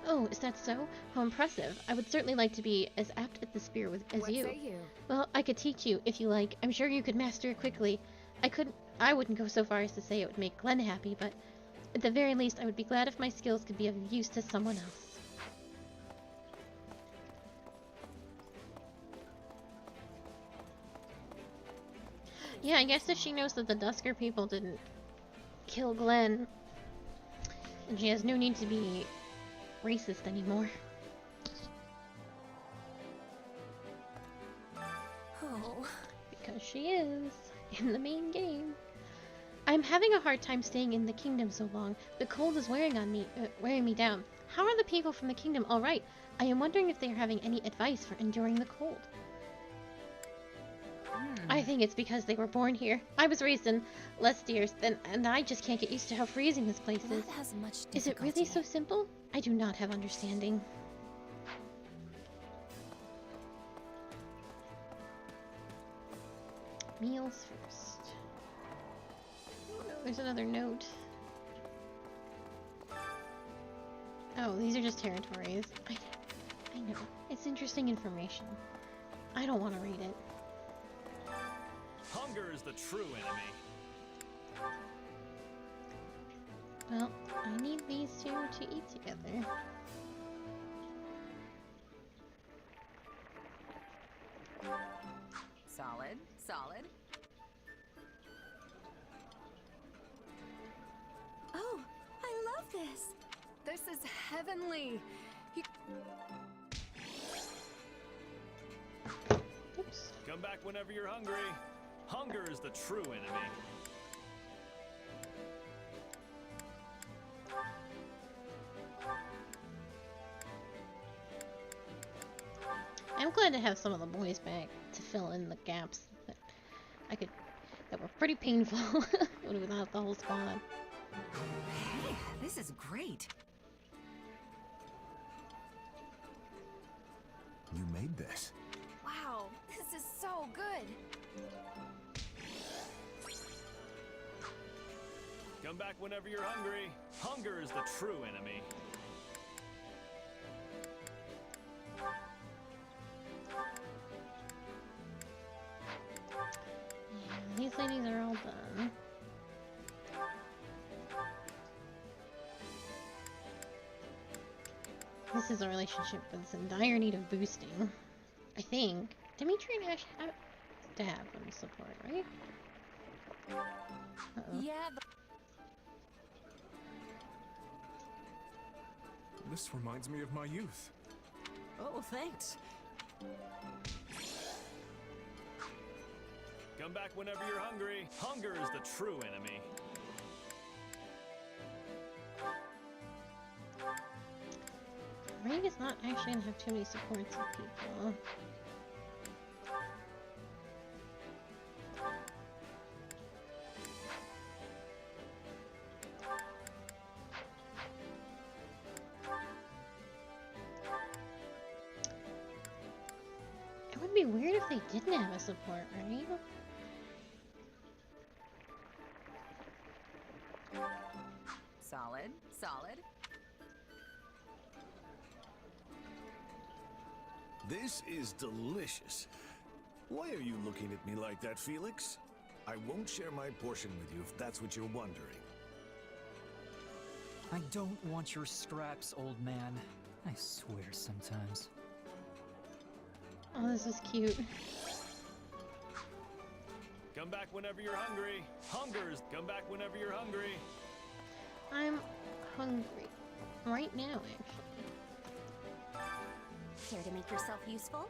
Oh, is that so? How impressive. I would certainly like to be as apt at the spear as you. What say you? Well, I could teach you, if you like. I'm sure you could master it quickly. I wouldn't go so far as to say it would make Glenn happy, but at the very least, I would be glad if my skills could be of use to someone else. Yeah, I guess if she knows that the Dusker people didn't kill Glenn, then she has no need to be racist anymore. Oh. Because she is, in the main game. I'm having a hard time staying in the kingdom so long. The cold is wearing me down. How are the people from the kingdom all right? I am wondering if they are having any advice for enduring the cold. I think it's because they were born here. I was raised in Lestiers, and I just can't get used to how freezing this place is. Has much Is it really so simple? I do not have understanding. Meals first. Oh no, there's another note. Oh, these are just territories. I know. It's interesting information. I don't want to read it. Hunger is the true enemy. Well, I need these two to eat together. Solid, solid. Oh, I love this. This is heavenly. Oops. Come back whenever you're hungry. Hunger is the true enemy. I'm glad to have some of the boys back to fill in the gaps that were pretty painful without the whole squad. This is great. You made this. Wow, this is so good. Come back whenever you're hungry. Hunger is the true enemy. Yeah, these ladies are all done. This is a relationship that's in dire need of boosting. I think. Dimitri and Ash have to have one support, right? Uh-oh. Yeah, This reminds me of my youth. Oh, thanks. Come back whenever you're hungry. Hunger is the true enemy. Rig is not actually gonna have too many supports of people. It would be weird if they didn't have a support, right? Solid, solid. This is delicious. Why are you looking at me like that, Felix? I won't share my portion with you if that's what you're wondering. I don't want your scraps, old man. I swear sometimes. Oh, this is cute. Come back whenever you're hungry. Come back whenever you're hungry. I'm hungry. Right now, actually. Care to make yourself useful?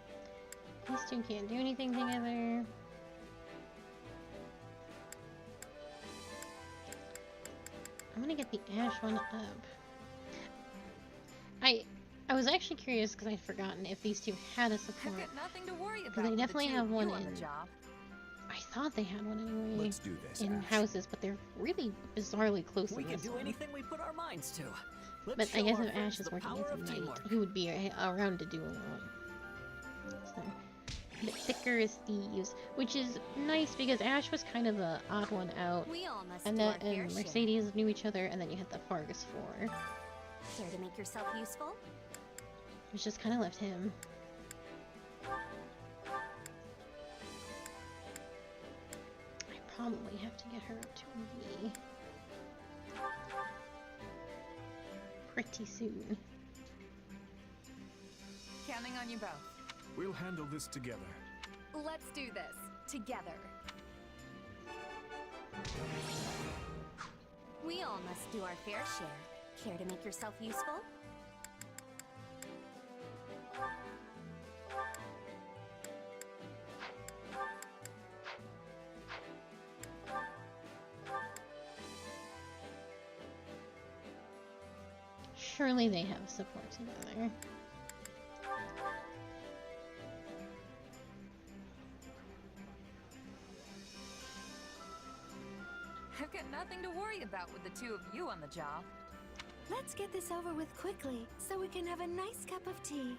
These two can't do anything together. I'm gonna get the Ash one up. I was actually curious because I'd forgotten if these two had a support. I've got nothing to worry about. Because they definitely have one on in. the job. I thought they had one anyway. Let's do this, in Ash. houses, but they're really bizarrely close. We in can this do one. anything we put our minds to. Let's But I show guess our if friends Ash is the working power as a of knight, teamwork. he would be around to do a lot. So, a bit thicker as thieves, which is nice because Ash was kind of the odd one out. We all must And do our that fair and share. Mercedes knew each other, and then you had the Fargus Four, Care to make yourself useful? which just kind of left him. I probably have to get her up to a V pretty soon. Counting on you both. We'll handle this together. let's do this together. We all must do our fair share. Care to make yourself useful? Surely they have support together. I've got nothing to worry about with the two of you on the job. Let's get this over with quickly, so we can have a nice cup of tea.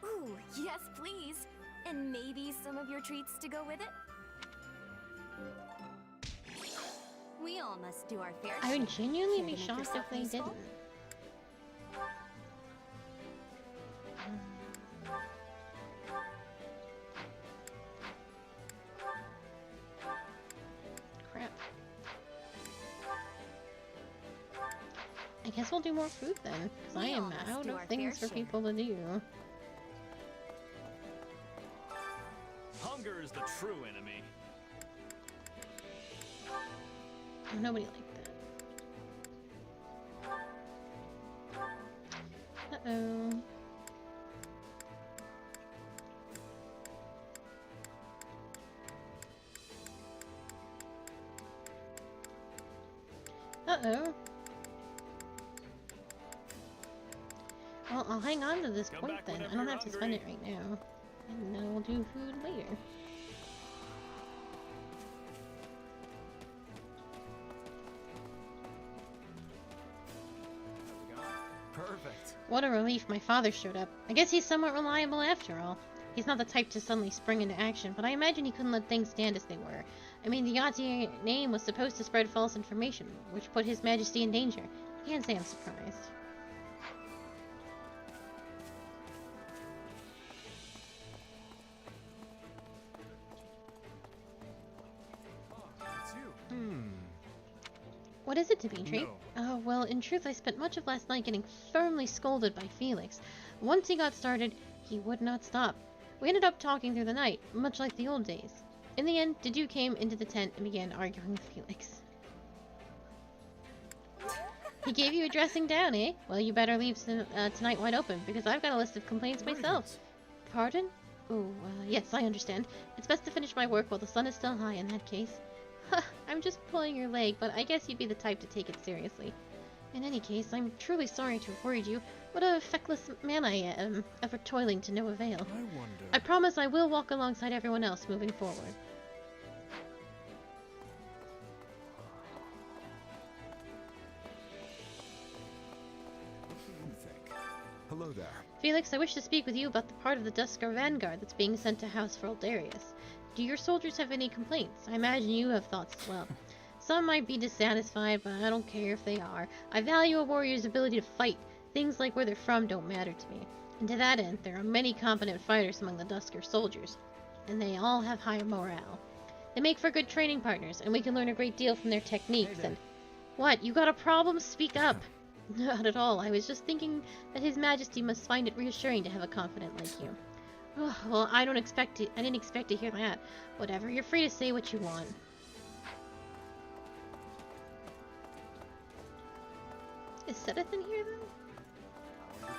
Ooh, yes, please. And maybe some of your treats to go with it? We all must do our fair share. I would genuinely Care be to make shocked yourself if they useful? didn't. Crap. I guess we'll do more food then, because I We all am must out do of our things fair for share. people to do. Hunger is the true enemy. Oh, nobody liked that. Uh-oh. Uh-oh. Well, I'll hang on to this Come point back then. I whenever don't you're have to spend it hungry. right now. And then we'll do food later. Perfect. What a relief my father showed up. I guess he's somewhat reliable after all. He's not the type to suddenly spring into action, but I imagine he couldn't let things stand as they were. I mean, the Yati name was supposed to spread false information, which put His Majesty in danger. Can't say I'm surprised. What is it, Dimitri? No. Oh, well, in truth, I spent much of last night getting firmly scolded by Felix. Once he got started, he would not stop. We ended up talking through the night, much like the old days. In the end, Dedu came into the tent and began arguing with Felix. He gave you a dressing down, eh? Well, you better leave tonight wide open, because I've got a list of complaints myself. Pardon? Oh, yes, I understand. It's best to finish my work while the sun is still high in that case. I'm just pulling your leg, but I guess you'd be the type to take it seriously. In any case, I'm truly sorry to have worried you. What a feckless man I am, ever toiling to no avail. I wonder... I promise I will walk alongside everyone else moving forward. What do you think? Hello there. Felix, I wish to speak with you about the part of the Dusker Vanguard that's being sent to House Darius. Do your soldiers have any complaints? I imagine you have thoughts as well. Some might be dissatisfied, but I don't care if they are. I value a warrior's ability to fight. Things like where they're from don't matter to me. And to that end, there are many competent fighters among the Dusker soldiers, and they all have high morale. They make for good training partners, and we can learn a great deal from their techniques, and... What? You got a problem? Speak up! Not at all. I was just thinking that His Majesty must find it reassuring to have a confidant like you. Oh, well, I didn't expect to hear that. Whatever, you're free to say what you want. Is Sedith in here, then?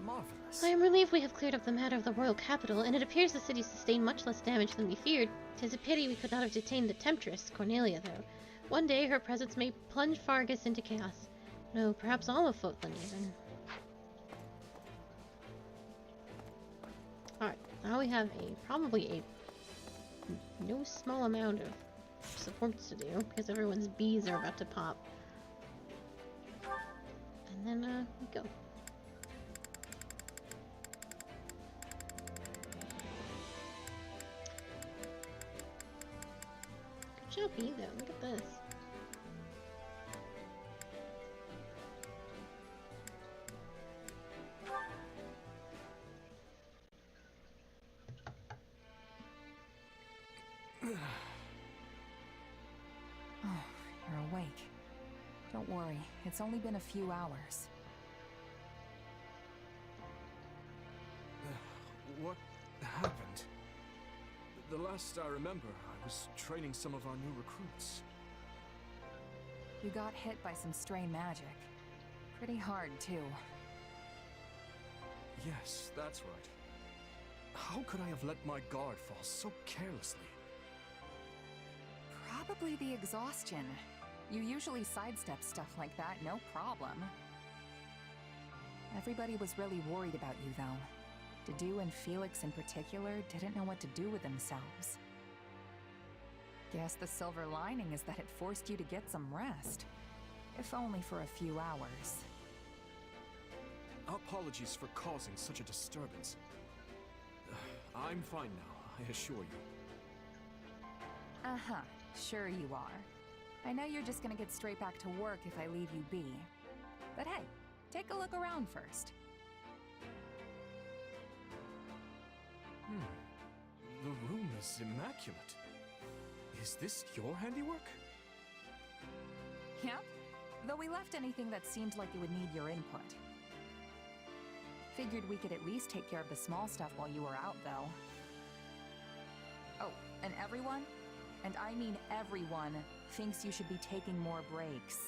Marvelous. I am relieved we have cleared up the matter of the royal capital, and it appears the city sustained much less damage than we feared. 'Tis a pity we could not have detained the temptress, Cornelia, though. One day her presence may plunge Fargus into chaos. No, perhaps all of Fotland, even. Alright, now we have probably a no small amount of supports to do, because everyone's bees are about to pop. And then, we go. Good job, bee, though. Look at this. Oh, you're awake. Don't worry, it's only been a few hours. What happened? The last I remember, I was training some of our new recruits. You got hit by some stray magic. Pretty hard, too. Yes, that's right. How could I have let my guard fall so carelessly? Probably the exhaustion. You usually sidestep stuff like that, no problem. Everybody was really worried about you, though. Dedu and Felix in particular didn't know what to do with themselves. Guess the silver lining is that it forced you to get some rest. If only for a few hours. Apologies for causing such a disturbance. I'm fine now, I assure you. Uh-huh, sure you are. I know you're just gonna get straight back to work if I leave you be. But hey, take a look around first. The room is immaculate. Is this your handiwork? Yep, though we left anything that seemed like it would need your input. Figured we could at least take care of the small stuff while you were out, though. Oh, and everyone, and I mean everyone, thinks you should be taking more breaks.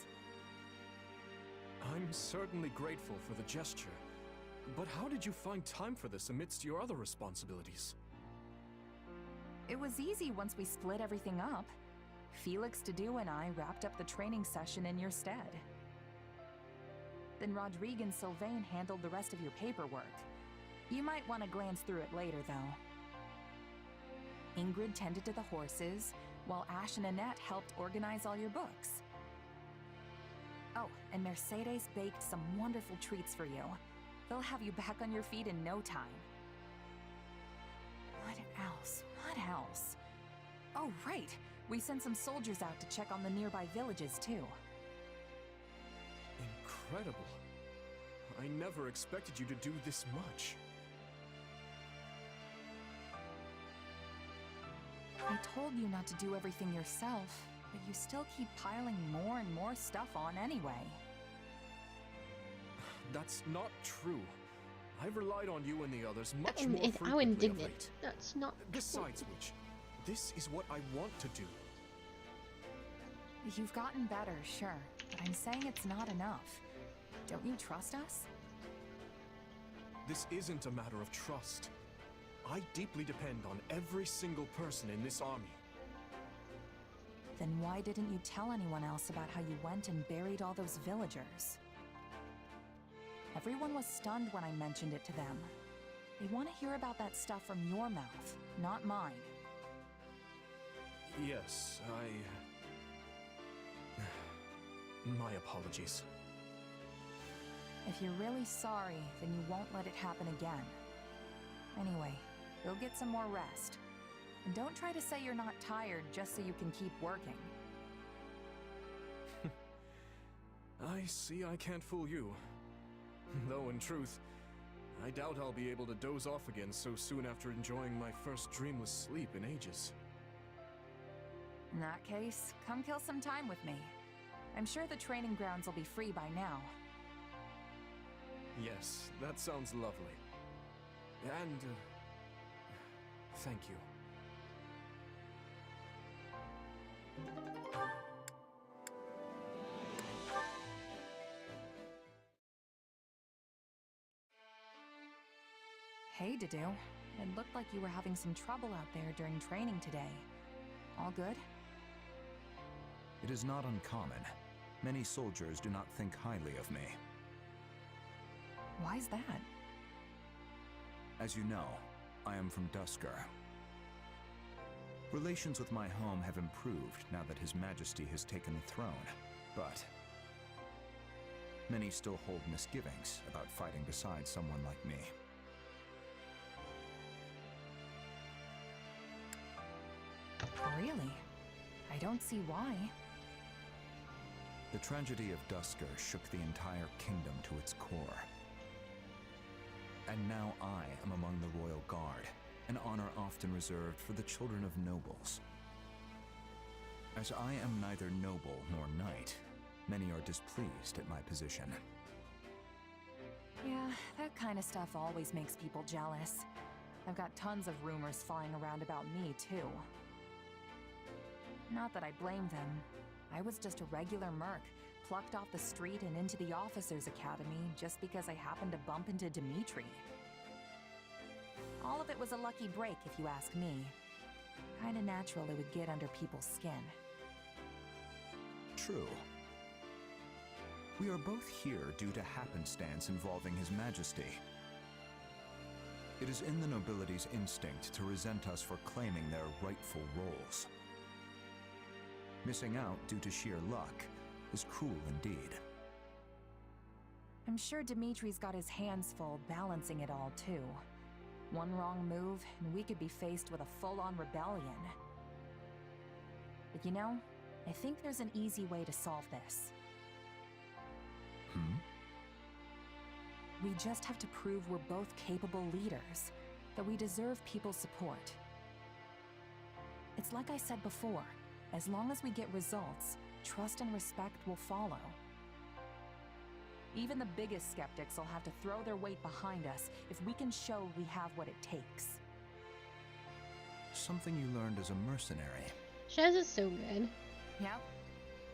I'm certainly grateful for the gesture, but how did you find time for this amidst your other responsibilities? It was easy once we split everything up. Felix, Dedu, and I wrapped up the training session in your stead. Then Rodrigue and Sylvain handled the rest of your paperwork. You might want to glance through it later, though. Ingrid tended to the horses, while Ash and Annette helped organize all your books. Oh, and Mercedes baked some wonderful treats for you. They'll have you back on your feet in no time. What else? What else? Oh, right! We sent some soldiers out to check on the nearby villages, too. Incredible. I never expected you to do this much. I told you not to do everything yourself, but you still keep piling more and more stuff on anyway. That's not true. I've relied on you and the others much I'm more frequently of indignant. late. That's not Besides which, this is what I want to do. You've gotten better, sure, but I'm saying it's not enough. Don't you trust us? This isn't a matter of trust. I deeply depend on every single person in this army. Then why didn't you tell anyone else about how you went and buried all those villagers? Everyone was stunned when I mentioned it to them. They want to hear about that stuff from your mouth, not mine. Yes, My apologies. If you're really sorry, then you won't let it happen again. Anyway, go get some more rest. And don't try to say you're not tired just so you can keep working. I see I can't fool you. Though in truth, I doubt I'll be able to doze off again so soon after enjoying my first dreamless sleep in ages. In that case, come kill some time with me. I'm sure the training grounds will be free by now. Yes, that sounds lovely. And, thank you. Hey, Dedu. It looked like you were having some trouble out there during training today. All good? It is not uncommon. Many soldiers do not think highly of me. Why's that? As you know, I am from Duscur. Relations with my home have improved now that His Majesty has taken the throne, but many still hold misgivings about fighting beside someone like me. Really? I don't see why. The tragedy of Duscur shook the entire kingdom to its core. And now I am among the Royal Guard, an honor often reserved for the children of nobles. As I am neither noble nor knight, many are displeased at my position. Yeah, that kind of stuff always makes people jealous. I've got tons of rumors flying around about me, too. Not that I blame them. I was just a regular merc, plucked off the street and into the officers' academy just because I happened to bump into Dimitri. All of it was a lucky break, if you ask me. Kinda natural it would get under people's skin. True. We are both here due to happenstance involving His Majesty. It is in the nobility's instinct to resent us for claiming their rightful roles. Missing out due to sheer luck is cruel indeed. I'm sure Dimitri's got his hands full balancing it all, too. One wrong move, and we could be faced with a full-on rebellion. But you know, I think there's an easy way to solve this. We just have to prove we're both capable leaders, that we deserve people's support. It's like I said before, as long as we get results, trust and respect will follow. Even the biggest skeptics will have to throw their weight behind us if we can show we have what it takes. Something you learned as a mercenary. Shez is so good. Yep.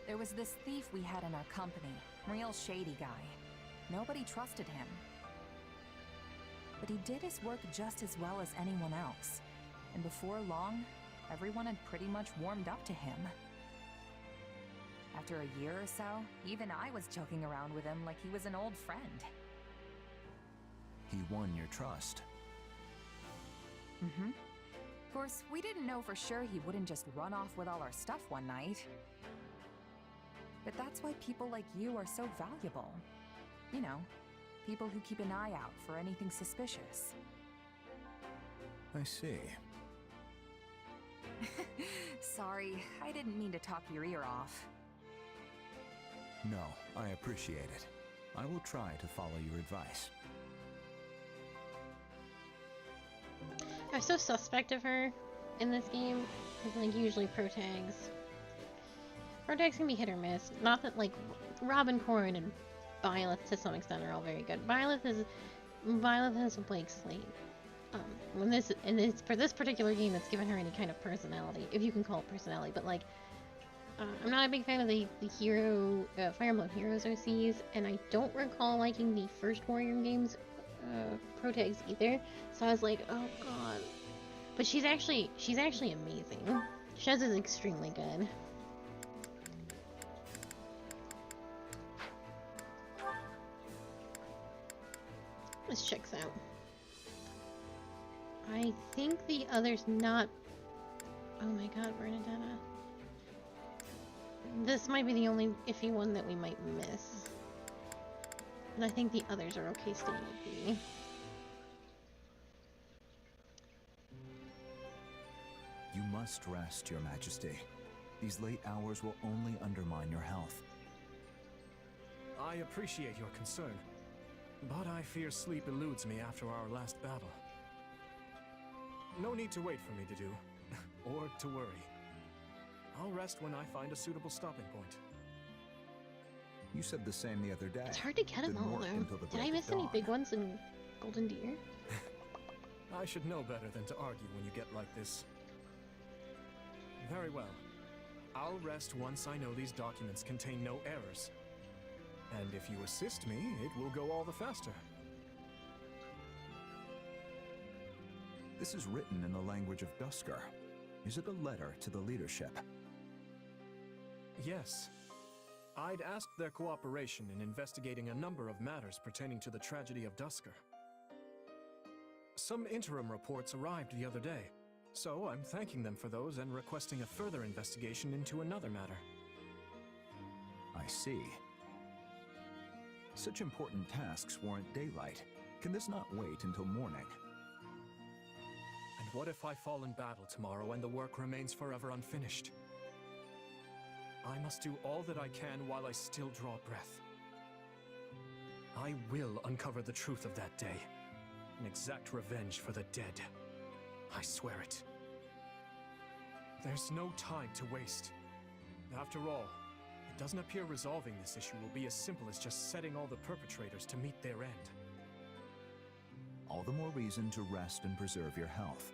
There was this thief we had in our company, real shady guy. Nobody trusted him. But he did his work just as well as anyone else. And before long, everyone had pretty much warmed up to him. After a year or so, even I was joking around with him like he was an old friend. He won your trust. Mm-hmm. Of course, we didn't know for sure he wouldn't just run off with all our stuff one night. But that's why people like you are so valuable. You know, people who keep an eye out for anything suspicious. I see. Sorry, I didn't mean to talk your ear off. No, I appreciate it. I will try to follow your advice. I'm so suspect of her in this game. Like, usually protags. Protags can be hit or miss. Not that, like, Robin, Corrin, and Byleth to some extent are all very good. Byleth has a blank slate. For this particular game, it's given her any kind of personality, if you can call it personality. But like, I'm not a big fan of the hero Fire Emblem Heroes OCs, and I don't recall liking the first Warrior games protags either. So I was like, oh god. But she's actually amazing. Shez is extremely good. This checks out. I think the other's not... Oh my god, Bernadetta. This might be the only iffy one that we might miss. And I think the others are okay staying with B. You must rest, Your Majesty. These late hours will only undermine your health. I appreciate your concern, but I fear sleep eludes me after our last battle. No need to wait for me to do, or to worry. I'll rest when I find a suitable stopping point. You said the same the other day. It's hard to get them all, though. Did I miss any big ones in Golden Deer? I should know better than to argue when you get like this. Very well. I'll rest once I know these documents contain no errors. And if you assist me, it will go all the faster. This is written in the language of Duscur. Is it a letter to the leadership? Yes. I'd asked their cooperation in investigating a number of matters pertaining to the tragedy of Duscur. Some interim reports arrived the other day, so I'm thanking them for those and requesting a further investigation into another matter. I see. Such important tasks warrant daylight. Can this not wait until morning? And what if I fall in battle tomorrow and the work remains forever unfinished? I must do all that I can while I still draw breath. I will uncover the truth of that day and exact revenge for the dead. I swear it. There's no time to waste. After all, it doesn't appear resolving this issue will be as simple as just setting all the perpetrators to meet their end. All the more reason to rest and preserve your health.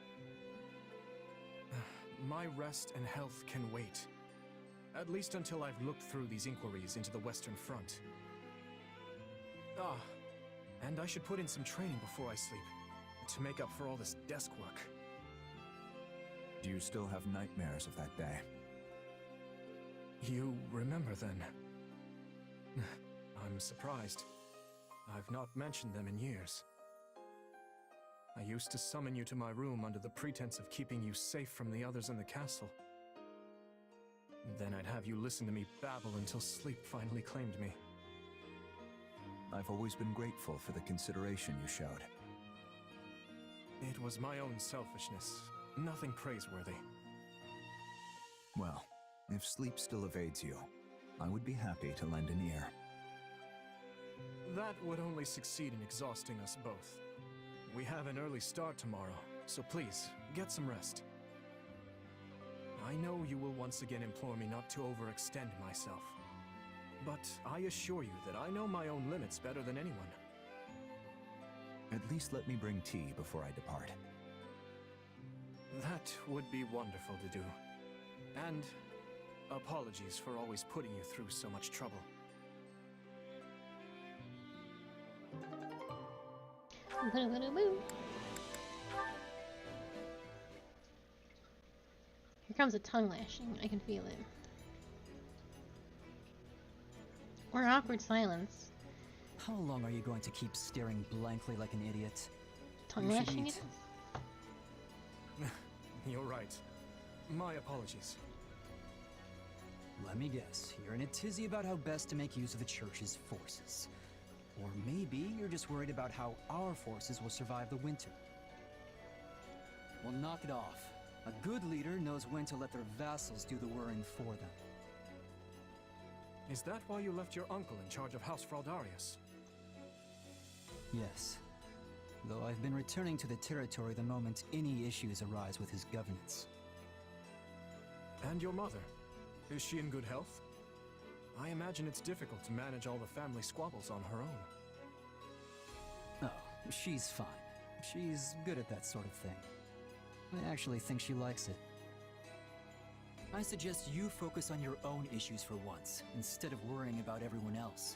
My rest and health can wait. At least until I've looked through these inquiries into the Western Front. And I should put in some training before I sleep, to make up for all this desk work. Do you still have nightmares of that day? You remember then? I'm surprised. I've not mentioned them in years. I used to summon you to my room under the pretense of keeping you safe from the others in the castle. Then I'd have you listen to me babble until sleep finally claimed me. I've always been grateful for the consideration you showed. It was my own selfishness, nothing praiseworthy. Well, if sleep still evades you, I would be happy to lend an ear. That would only succeed in exhausting us both. We have an early start tomorrow, so please, get some rest. I know you will once again implore me not to overextend myself. But I assure you that I know my own limits better than anyone. At least let me bring tea before I depart. That would be wonderful to do. And apologies for always putting you through so much trouble. Here comes a tongue lashing. I can feel it. Or awkward silence. How long are you going to keep staring blankly like an idiot? Tongue lashing it? You're right. My apologies. Let me guess, you're in a tizzy about how best to make use of the Church's forces. Or maybe you're just worried about how our forces will survive the winter. Well, knock it off. A good leader knows when to let their vassals do the worrying for them. Is that why you left your uncle in charge of House Fraldarius? Yes. Though I've been returning to the territory the moment any issues arise with his governance. And your mother? Is she in good health? I imagine it's difficult to manage all the family squabbles on her own. Oh, she's fine. She's good at that sort of thing. I actually think she likes it. I suggest you focus on your own issues for once, instead of worrying about everyone else.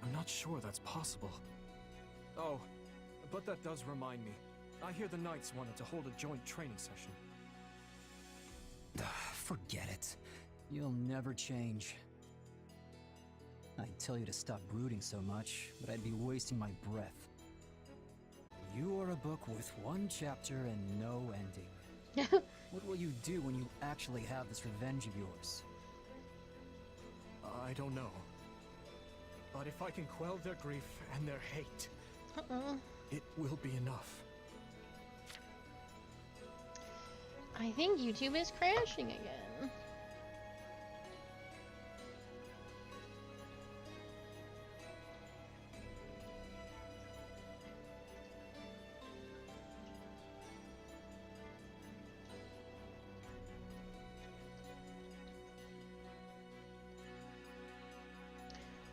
I'm not sure that's possible. Oh, but that does remind me. I hear the Knights wanted to hold a joint training session. Forget it. You'll never change. I'd tell you to stop brooding so much, but I'd be wasting my breath. You are a book with one chapter and no ending. What will you do when you actually have this revenge of yours? I don't know. But if I can quell their grief and their hate, it will be enough. I think YouTube is crashing again.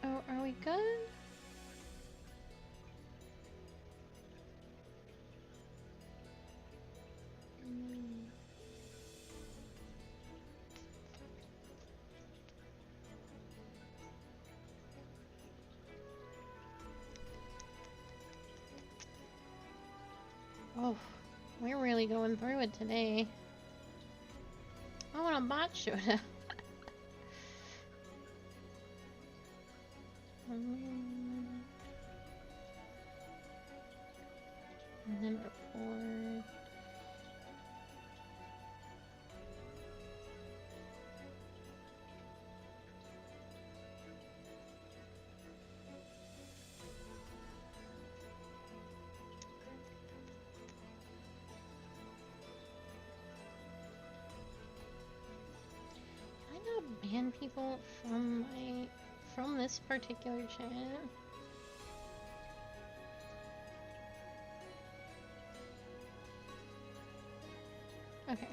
Oh, are we good? Oh, we're really going through it today. Oh, and a bot showed up. And then report. Can I not ban people from this particular chat? Okay.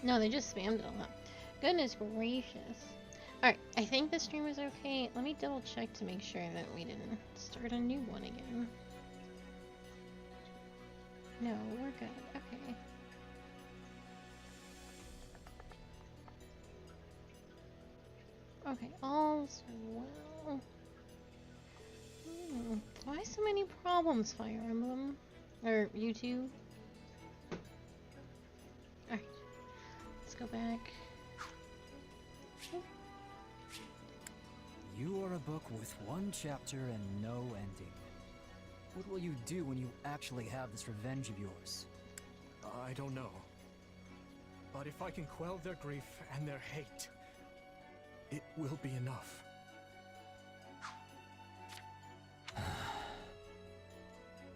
No, they just spammed it a lot. Goodness gracious. Alright, I think the stream is okay. Let me double check to make sure that we didn't start a new one again. No, we're good. Okay. Okay, all's well. Why so many problems, Fire Emblem? Or YouTube? Alright. Let's go back. You are a book with one chapter and no ending. What will you do when you actually have this revenge of yours? I don't know. But if I can quell their grief and their hate, it will be enough.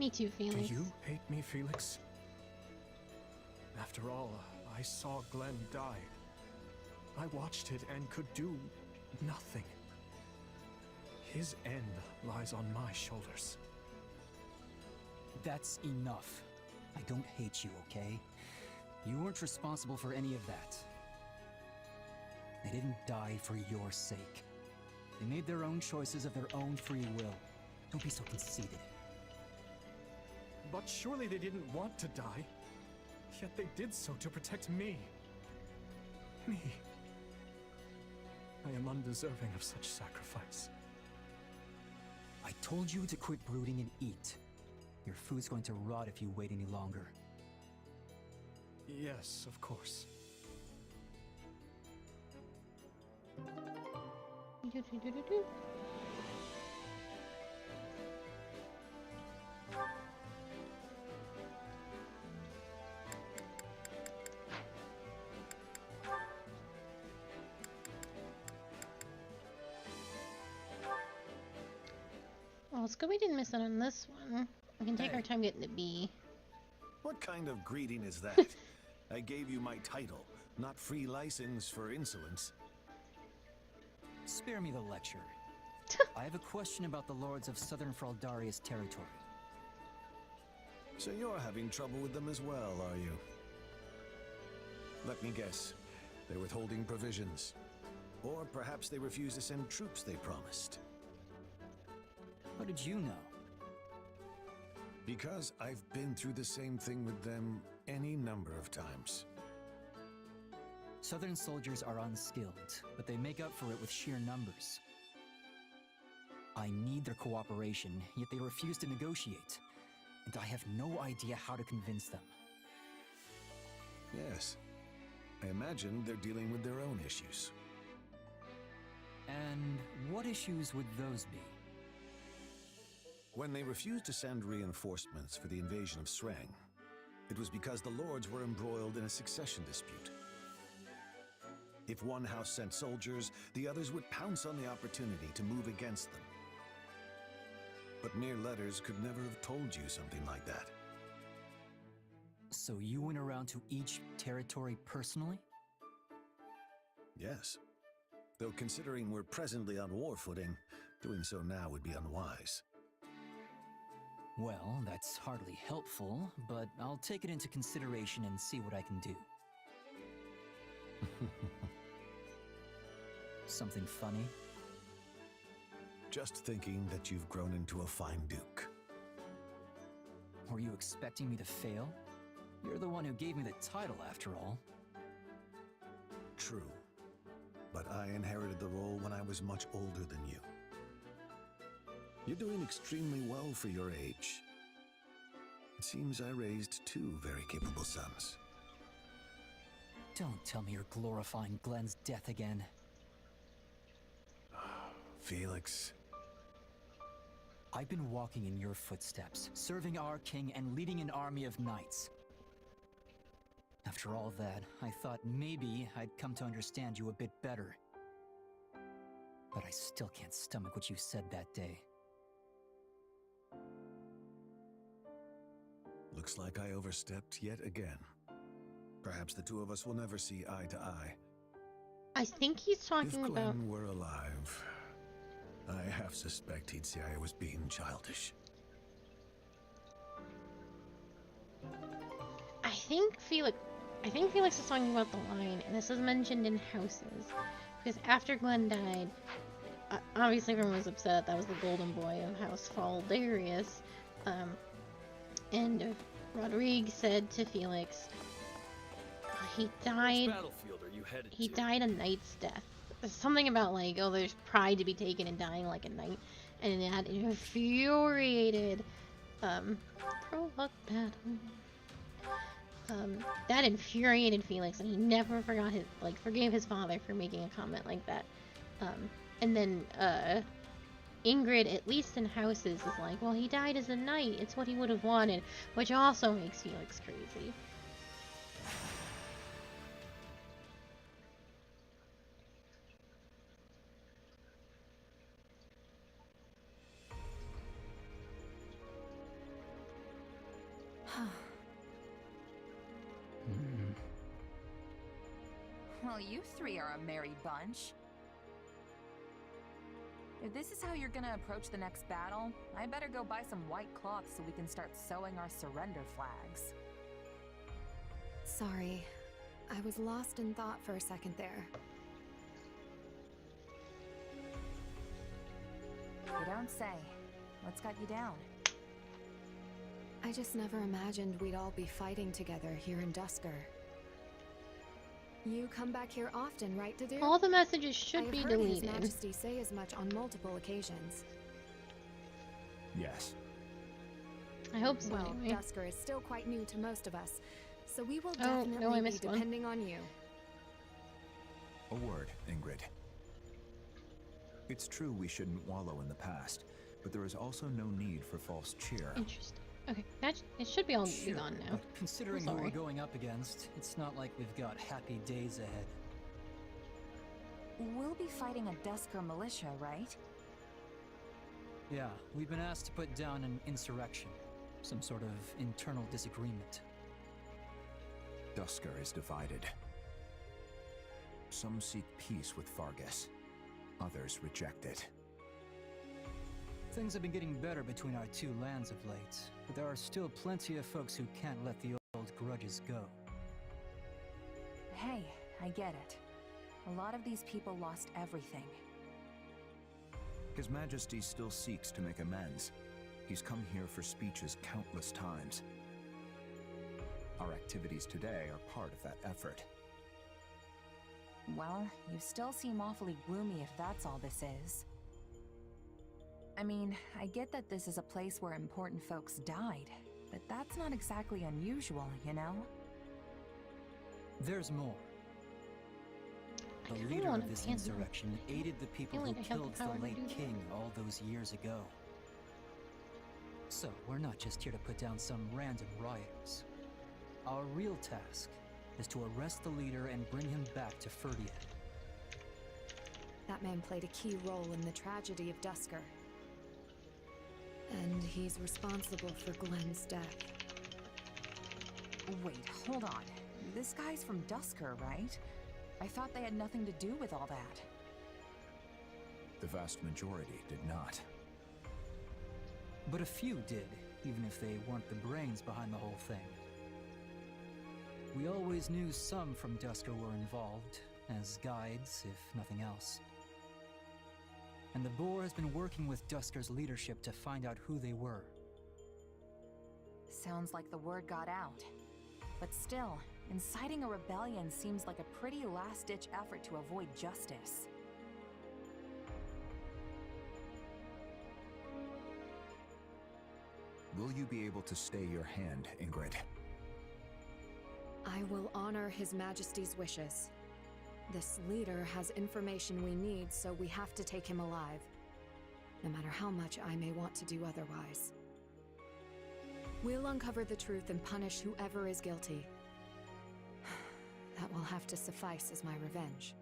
Me too, Felix. Do you hate me, Felix? After all, I saw Glenn die. I watched it and could do nothing. His end lies on my shoulders. That's enough. I don't hate you, okay? You weren't responsible for any of that. They didn't die for your sake. They made their own choices of their own free will. Don't be so conceited. But surely they didn't want to die. Yet they did so to protect me. Me. I am undeserving of such sacrifice. I told you to quit brooding and eat. Your food's going to rot if you wait any longer. Yes, of course. Let's go. We didn't miss it on this one. We can take our time getting to B. What kind of greeting is that? I gave you my title, not free license for insolence. Spare me the lecture. I have a question about the lords of Southern Fraldaria's territory. So you're having trouble with them as well, are you? Let me guess. They're withholding provisions. Or perhaps they refuse to send troops they promised. How did you know? Because I've been through the same thing with them any number of times. Southern soldiers are unskilled, but they make up for it with sheer numbers. I need their cooperation, yet they refuse to negotiate. And I have no idea how to convince them. Yes. I imagine they're dealing with their own issues. And what issues would those be? When they refused to send reinforcements for the invasion of Sreng, it was because the lords were embroiled in a succession dispute. If one house sent soldiers, the others would pounce on the opportunity to move against them. But mere letters could never have told you something like that. So you went around to each territory personally? Yes. Though considering we're presently on war footing, doing so now would be unwise. Well, that's hardly helpful, but I'll take it into consideration and see what I can do. Something funny? Just thinking that you've grown into a fine duke. Were you expecting me to fail? You're the one who gave me the title, after all. True. But I inherited the role when I was much older than you. You're doing extremely well for your age. It seems I raised two very capable sons. Don't tell me you're glorifying Glenn's death again. Felix. I've been walking in your footsteps, serving our king and leading an army of knights. After all that, I thought maybe I'd come to understand you a bit better. But I still can't stomach what you said that day. Looks like I overstepped yet again. Perhaps the two of us will never see eye to eye. I think he's talking if Glenn about... were alive, I half suspect he'd say I was being childish. I think Felix is talking about the line, and this is mentioned in houses. Because after Glenn died, obviously everyone was upset. That was the golden boy of House Fraldarius. And Rodrigue said to Felix, he died. Which battlefield are you headed he to? died a knight's death. There's something about like, oh, there's pride to be taken in dying like a knight, and that infuriated prologue battle. That infuriated Felix, and he never forgave his father for making a comment like that. And then Ingrid, at least in houses, is like, well, he died as a knight. It's what he would have wanted, which also makes Felix crazy. Well, you three are a merry bunch. If this is how you're gonna approach the next battle, I better go buy some white cloth so we can start sewing our surrender flags. Sorry. I was lost in thought for a second there. You don't say. What's got you down? I just never imagined we'd all be fighting together here in Dusker. You come back here often, right, Dudu? All the messages should be I've heard His deleted. Majesty say as much on multiple occasions. Yes. I hope so. Well, anyway. Dusker is still quite new to most of us, so we will Oh, no, I definitely be missed one. depending on you. A word, Ingrid. It's true we shouldn't wallow in the past, but there is also no need for false cheer. Interesting. Okay, it should be all be gone now. But considering who sorry. we're going up against, it's not like we've got happy days ahead. We'll be fighting a Dusker militia, right? Yeah, we've been asked to put down an insurrection. Some sort of internal disagreement. Dusker is divided. Some seek peace with Fargus. Others reject it. Things have been getting better between our two lands of late, but there are still plenty of folks who can't let the old grudges go. Hey, I get it. A lot of these people lost everything. His Majesty still seeks to make amends. He's come here for speeches countless times. Our activities today are part of that effort. Well, you still seem awfully gloomy if that's all this is. I mean, I get that this is a place where important folks died, but that's not exactly unusual, you know? There's more. The leader of this insurrection aided the people who killed the late king all those years ago. So, we're not just here to put down some random rioters. Our real task is to arrest the leader and bring him back to Ferdia. That man played a key role in the tragedy of Dusker. And he's responsible for Glenn's death. Wait, hold on. This guy's from Dusker, right? I thought they had nothing to do with all that. The vast majority did not. But a few did, even if they weren't the brains behind the whole thing. We always knew some from Dusker were involved, as guides, if nothing else. And the Boar has been working with Dusker's leadership to find out who they were. Sounds like the word got out. But still, inciting a rebellion seems like a pretty last-ditch effort to avoid justice. Will you be able to stay your hand, Ingrid? I will honor His Majesty's wishes. This leader has information we need, so we have to take him alive. No matter how much I may want to do otherwise. We'll uncover the truth and punish whoever is guilty. That will have to suffice as my revenge.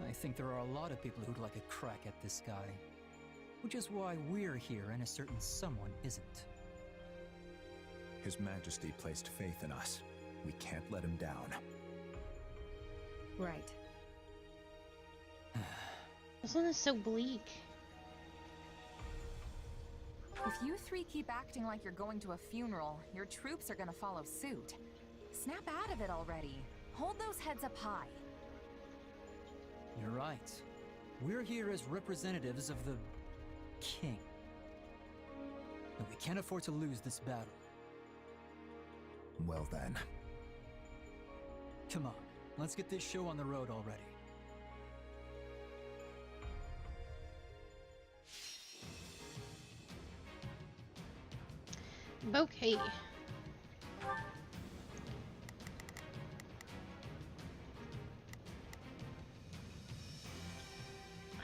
I think there are a lot of people who'd like a crack at this guy. Which is why we're here and a certain someone isn't. His Majesty placed faith in us. We can't let him down. Right. This one is so bleak. If you three keep acting like you're going to a funeral, your troops are gonna follow suit. Snap out of it already. Hold those heads up high. You're right. We're here as representatives of the king. And we can't afford to lose this battle. Well then. Come on, let's get this show on the road already. Okay.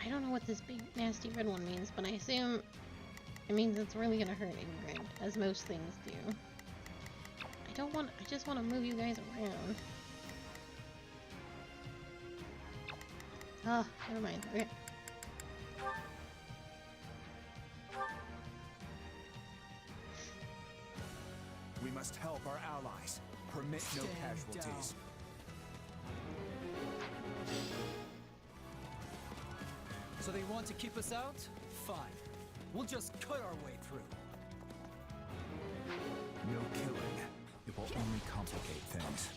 I don't know what this big nasty red one means, but I assume it means it's really gonna hurt Ingrid, as most things do. I just want to move you guys around. Ah, never mind. Okay. We must help our allies. Permit no casualties. So they want to keep us out? Fine. We'll just cut our way through. No killing. It will only complicate things.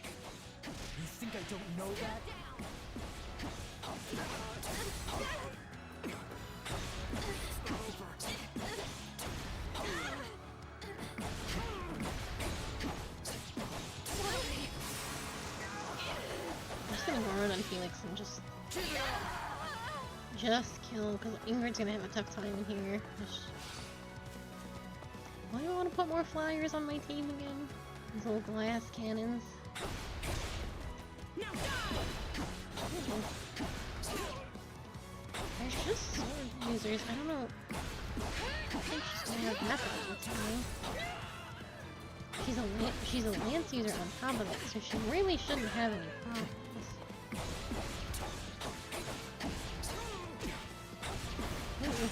You think I don't know that? I'm just gonna go around on Felix and just kill, because Ingrid's gonna have a tough time in here. Why do I want to put more flyers on my team again? These little glass cannons. There's just sword users. I don't know. I think she's gonna have weapons with me. She's a lance user on top of it, so she really shouldn't have any problems. Ooh.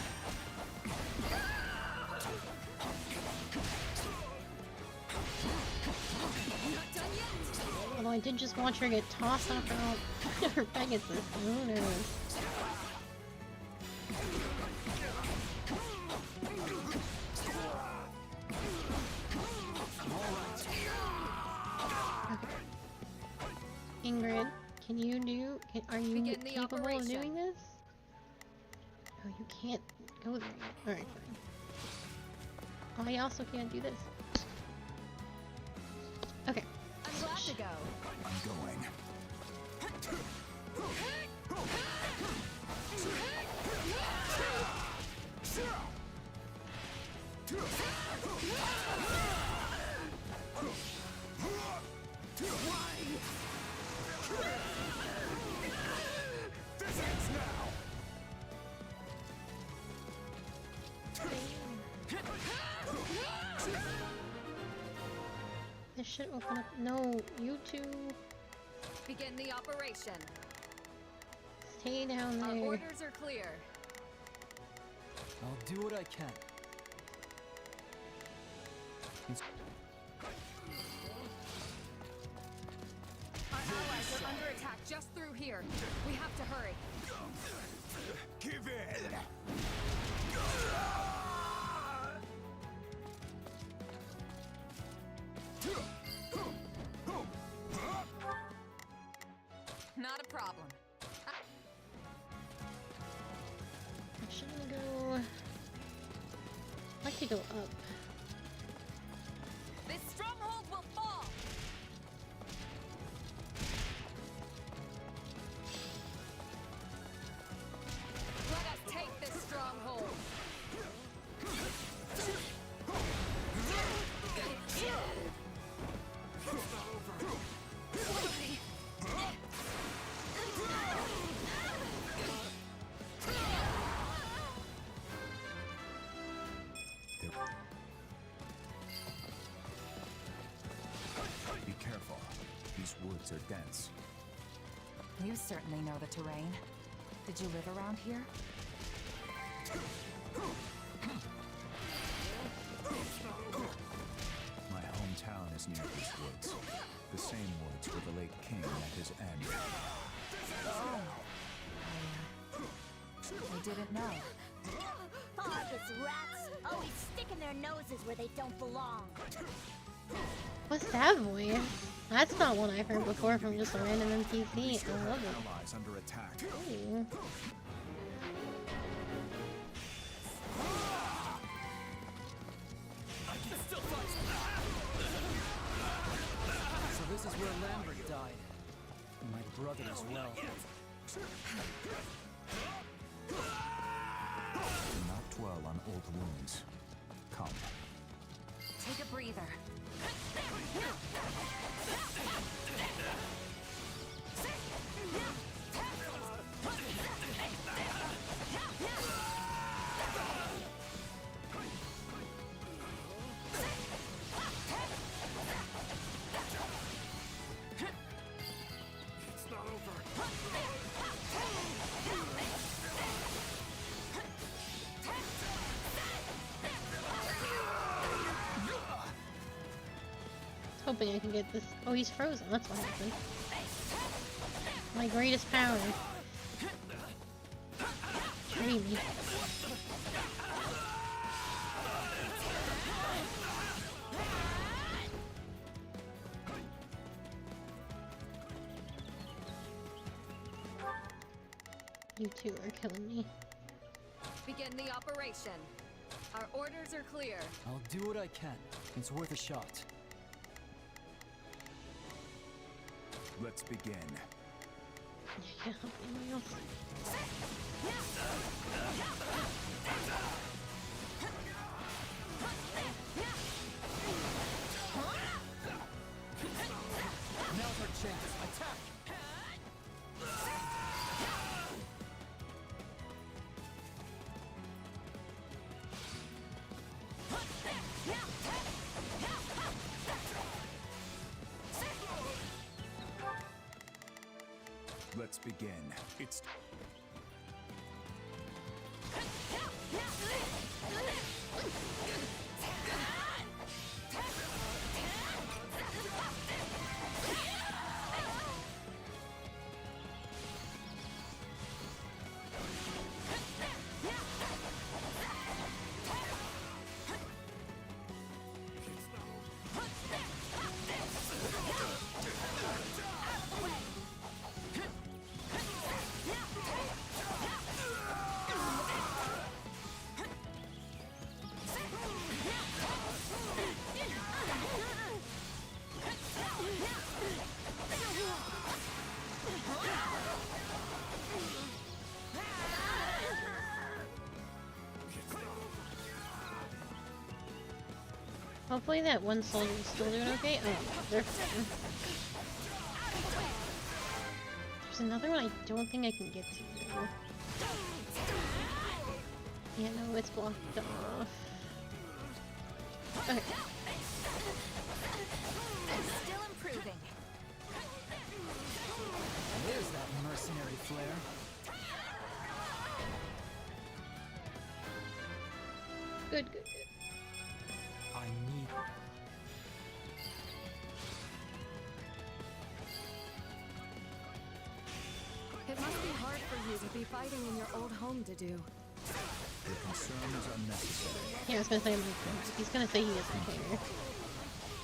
did just watch her get tossed off her Pegasus, so who knows? Ingrid, can you do? Are you capable of doing this? Oh, you can't go there yet. Alright, fine. I also can't do this. Okay. I'm glad to go. I'm going. This should open up. No, you two. Begin the operation. Stay down there. Our orders are clear. I'll do what I can. Our allies are under attack just through here. We have to hurry. Give in! Not a problem. Should I go? I'd like to go up. This stronghold will fall. Let us take this stronghold. Be careful. These woods are dense. You certainly know the terrain. Did you live around here? My hometown is near these woods. The same woods where the late king met his end. Oh. I didn't know. Fargus rats! Always sticking their noses where they don't belong. What's that voice? That's not one I've heard before from just a random NPC. I love it. Allies under attack. Ooh. So this is where Lambert died. And my brother as well. Do not dwell on old wounds. Come. Take a breather. It's not over. Hoping I can get this. Oh, he's frozen. That's what happened. My greatest power. Free me. You two are killing me. Begin the operation. Our orders are clear. I'll do what I can. It's worth a shot. Let's begin. I can't help anyone else. Now's our chance. Attack! Let's begin. It's... Hopefully that one soldier is still doing okay. Oh, they're fine. There's another one I don't think I can get to though. Yeah, no, it's blocked off. Okay. Still improving. There's that mercenary flare. Good, good, good. I need... It must be hard for you to be fighting in your old home to do. Your concern is unnecessary. Yeah, I was gonna say, he's gonna say he doesn't care.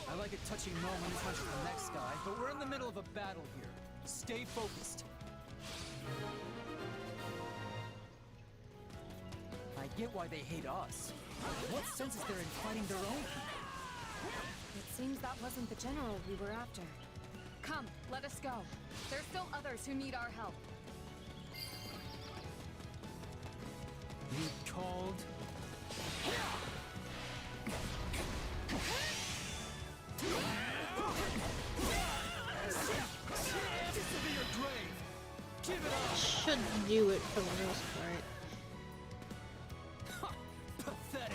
I like a touchy moment as much as the next guy, but we're in the middle of a battle here. Stay focused. I get why they hate us. What sense is there in fighting their own people? It seems that wasn't the general we were after. Come, let us go. There's still others who need our help. You called? Should do it for the most part. Pathetic.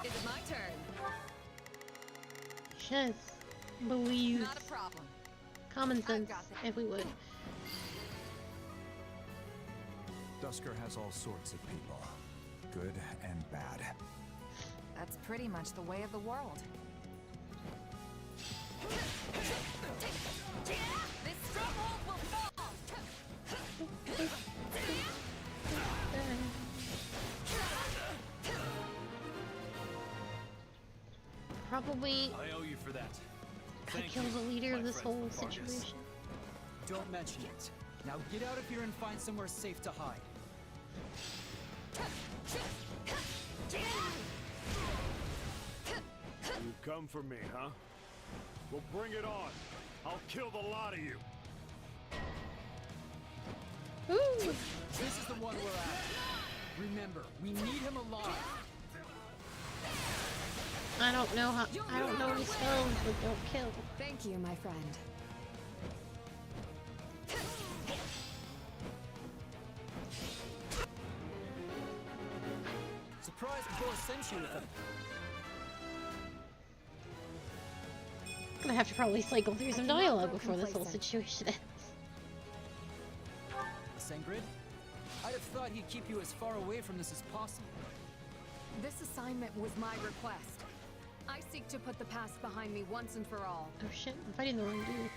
Is it my turn? Just believe. Not a problem. Common sense, if we would. Dusker has all sorts of people, good and bad. That's pretty much the way of the world. This stronghold will fall! Probably I owe you for that. could kill the leader of this whole situation. Don't mention it. Now get out of here and find somewhere safe to hide. You come for me, huh? Well, bring it on. I'll kill the lot of you. Ooh. This is the one we're after. Remember, we need him alive. I don't know how. I don't know any spells that don't kill. Thank you, my friend. Surprised Boris sent you with him. I'm gonna have to probably cycle through some dialogue before this whole situation ends. Sengrid? I'd have thought he'd keep you as far away from this as possible. This assignment was my request. I seek to put the past behind me once and for all. Oh shit, I'm fighting the wrong dude.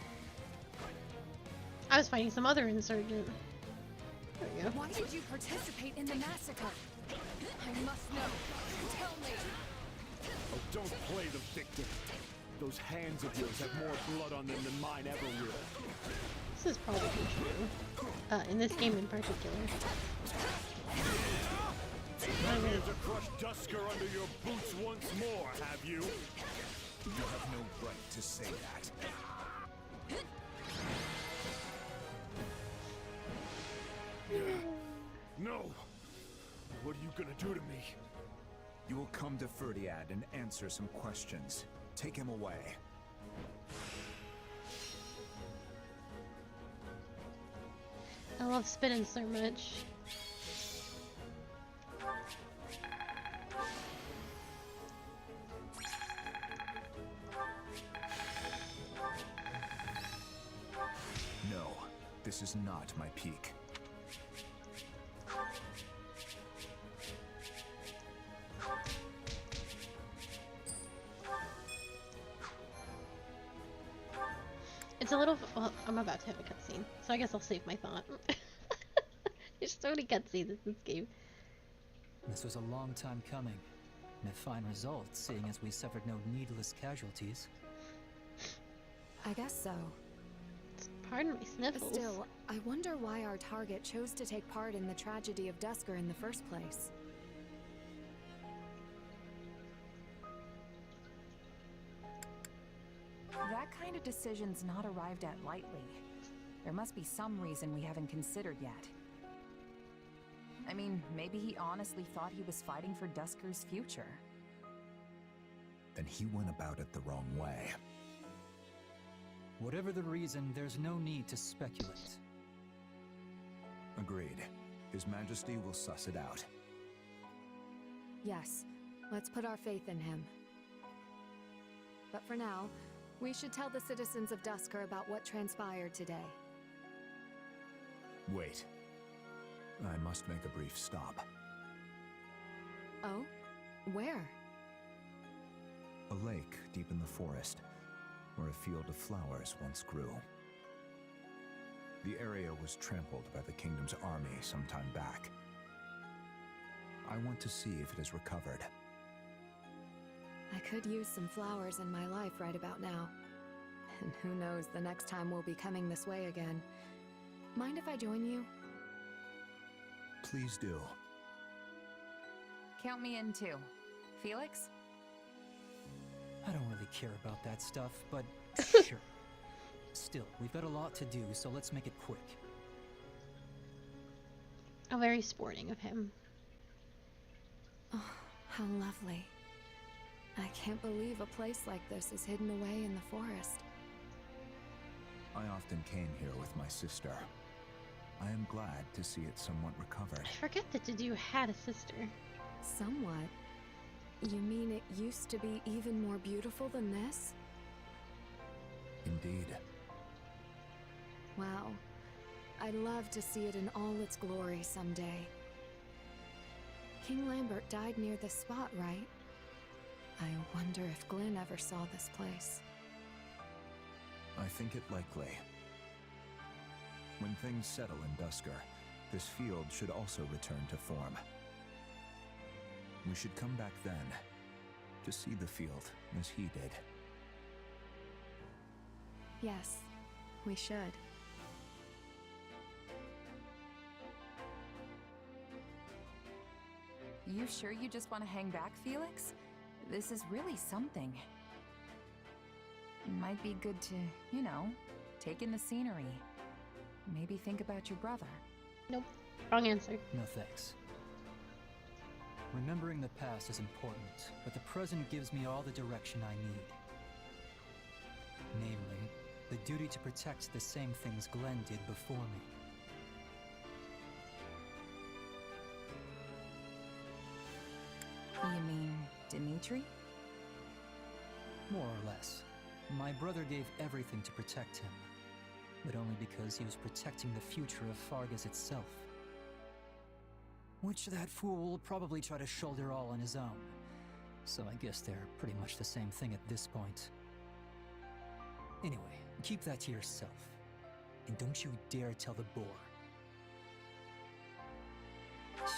I was fighting some other insurgent. There we go. Why did you participate in the massacre? I must know. Tell me. Oh, don't play the victim. Those hands of yours have more blood on them than mine ever will. This is probably true. In this game in particular. You're here to crush Dusker under your boots once more, have you? You have no right to say that. No! What are you gonna do to me? You will come to Ferdiad and answer some questions. Take him away. I love spinning so much. No, this is not my peak. It's a little. Well, I'm about to have a cutscene, so I guess I'll save my thought. There's so many cutscenes in this game. This was a long time coming, and a fine result, seeing as we suffered no needless casualties. I guess so. It's Pardon my sniffles. Still, I wonder why our target chose to take part in the tragedy of Dusker in the first place. That kind of decision's not arrived at lightly. There must be some reason we haven't considered yet. I mean, maybe he honestly thought he was fighting for Dusker's future. Then he went about it the wrong way. Whatever the reason, there's no need to speculate. Agreed. His Majesty will suss it out. Yes, let's put our faith in him. But for now, we should tell the citizens of Dusker about what transpired today. Wait. I must make a brief stop. Oh? Where? A lake deep in the forest, where a field of flowers once grew. The area was trampled by the kingdom's army some time back. I want to see if it is recovered. I could use some flowers in my life right about now. And who knows the next time we'll be coming this way again. Mind if I join you? Please do. Count me in too. Felix? I don't really care about that stuff, but sure. Still, we've got a lot to do, so let's make it quick. How very sporting of him. Oh, how lovely. I can't believe a place like this is hidden away in the forest. I often came here with my sister. I am glad to see it somewhat recovered. I forget that Dudu had a sister. Somewhat? You mean it used to be even more beautiful than this? Indeed. Wow. I'd love to see it in all its glory someday. King Lambert died near this spot, right? I wonder if Glenn ever saw this place. I think it likely. When things settle in Dusker, this field should also return to form. We should come back then, to see the field as he did. Yes, we should. You sure you just want to hang back, Felix? This is really something. Might be good to, you know, take in the scenery. Maybe think about your brother. Nope. Wrong answer. No thanks. Remembering the past is important, but the present gives me all the direction I need. Namely, the duty to protect the same things Glenn did before me. You mean Dimitri? More or less. My brother gave everything to protect him, but only because he was protecting the future of Fargus itself. Which that fool will probably try to shoulder all on his own. So I guess they're pretty much the same thing at this point. Anyway, keep that to yourself. And don't you dare tell the boar.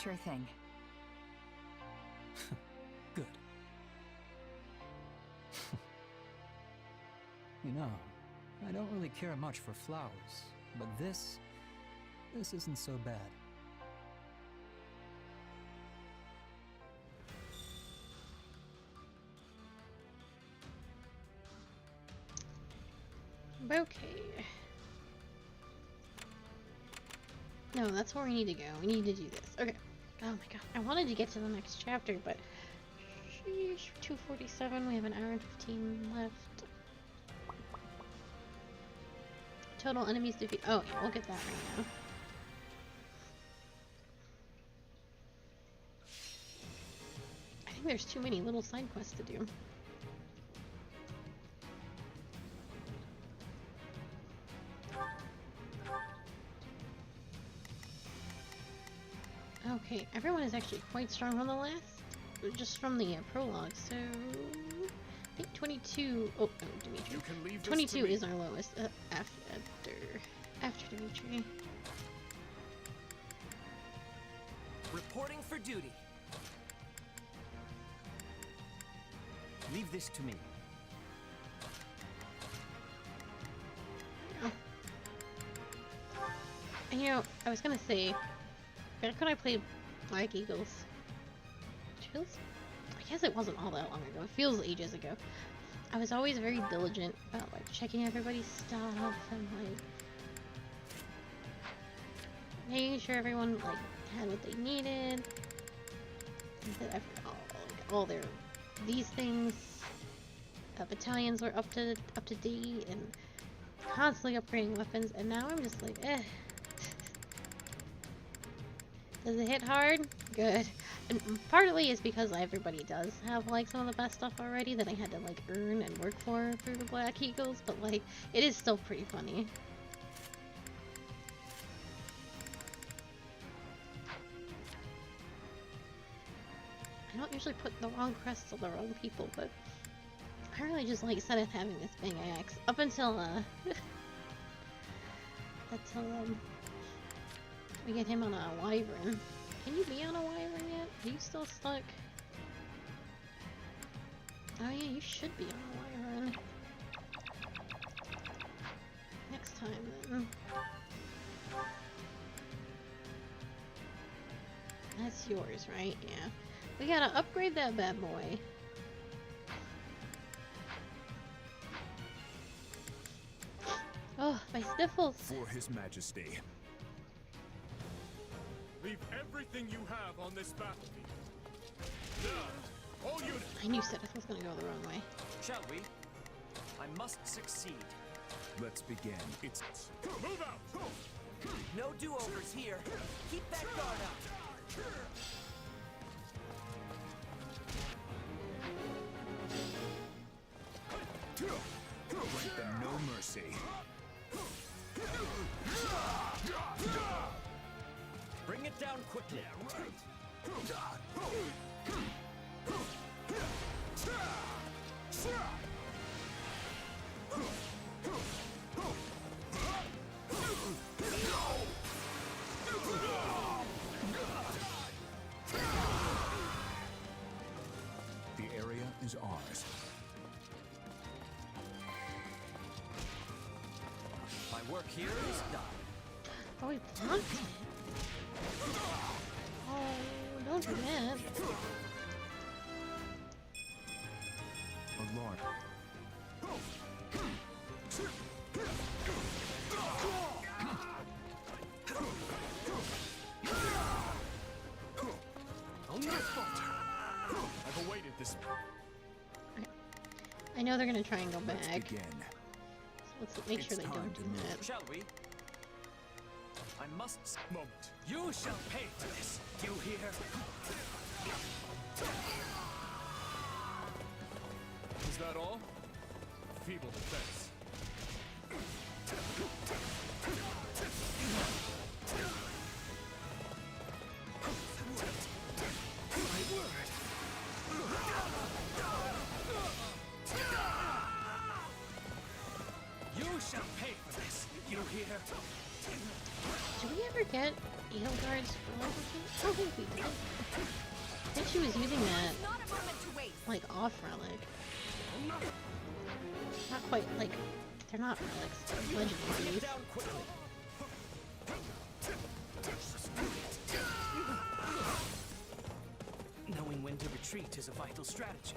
Sure thing. Good. You know, I don't really care much for flowers, but this isn't so bad. Okay. No, that's where we need to go. We need to do this. Okay. Oh my god. I wanted to get to the next chapter, but... Sheesh, 2:47. We have an hour and 15 left. Total enemies defeat. Oh, yeah, we'll get that right now. I think there's too many little side quests to do. Okay, everyone is actually quite strong on the last, just from the prologue, so I think 22, oh, no, Dimitri, 22 is our lowest, after Dimitri. Reporting for duty. Leave this to me. Oh. You know, I was gonna say, back when I played Black Eagles, which feels, I guess it wasn't all that long ago, it feels ages ago, I was always very diligent about, like, checking everybody's stuff and, like, making sure everyone, like, had what they needed, and that all their, these things, battalions were up to date, and constantly upgrading weapons, and now I'm just like, eh. Does it hit hard? Good. And partly it's because everybody does have, like, some of the best stuff already that I had to, like, earn and work for through the Black Eagles, but, like, it is still pretty funny. I don't usually put the wrong crests on the wrong people, but I really just like Seth having this bang axe up until we get him on a wyvern. Can you be on a wyvern yet? Are you still stuck? Oh yeah, you should be on a wyvern. Next time then. That's yours, right? Yeah. We gotta upgrade that bad boy. Oh, my sniffles. For His Majesty. Leave everything you have on this battlefield. Now, all units. I knew Seth was gonna go the wrong way. Shall we? I must succeed. Let's begin. It's move out. No do-overs here. Keep that guard up. Grant them no mercy. Bring it down quickly. The area is ours. My work here is done. Oh, he blocked it. Oh, don't do that. Alarm. I'll not falter. I've awaited this. I know they're gonna try and go back. Let's begin. So let's make sure they don't do that. Shall we? I must. Moment. You shall pay for this. You hear? Is that all? Feeble defense. My word. You shall pay for this. You hear? Did we ever get Edelgard's relic? I don't think we did. I think she was using that, like, off relic. Not quite, like, they're not relics, they're legendaries. Knowing when to retreat is a vital strategy.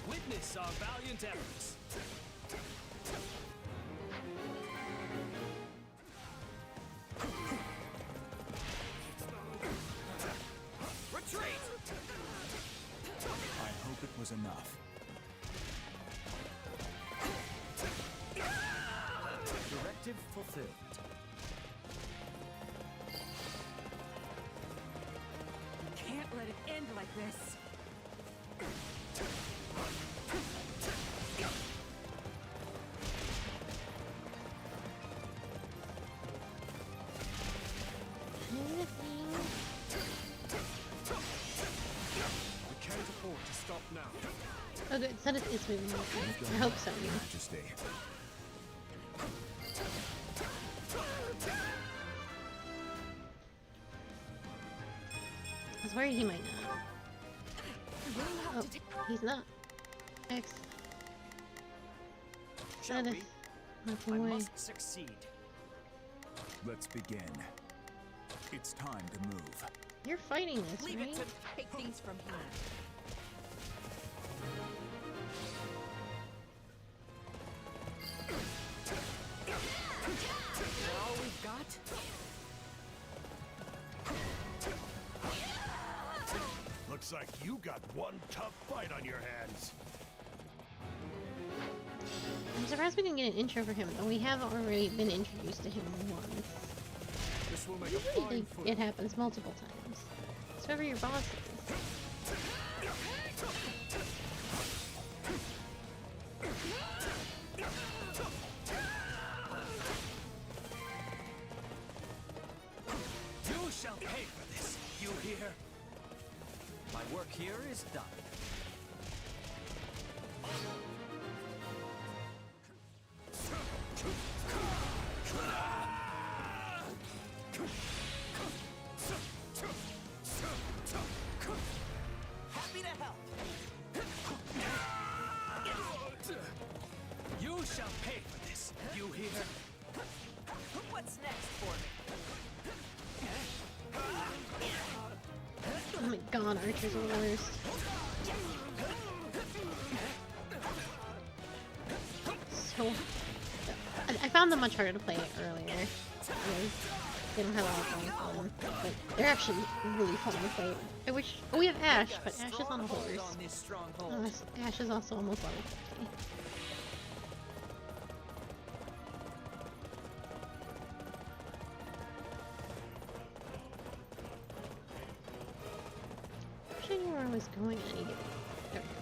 Witness our valiant efforts. Retreat! I hope it was enough. Directive fulfilled. Can't let it end like this. We can't afford to stop now. Oh good, Zenith is moving. I hope so. Majesty. I was worried he might not. Oh, he's not. Excellent. Shall we? I away. must succeed. Let's begin. It's time to move. You're fighting this, Leave right? it to take things from here. All we've got? Looks like you got one tough fight on your hands. I'm surprised we didn't get an intro for him, though we have already been introduced to him once. This will make a Usually fine foot. it happens multiple times. It's whoever your boss is. You shall pay for this. You hear? My work here is done. Happy to help. You shall pay for this. You hear? What's next for me? Oh my god, archers are the worst. So... I found them much harder to play earlier. They don't have a lot of going for them. But they're actually really fun to play. I wish... Oh, we have Ash, but Ash is on a horse. Ash is also almost level 50. I wish I knew where I was going at any given. There we go.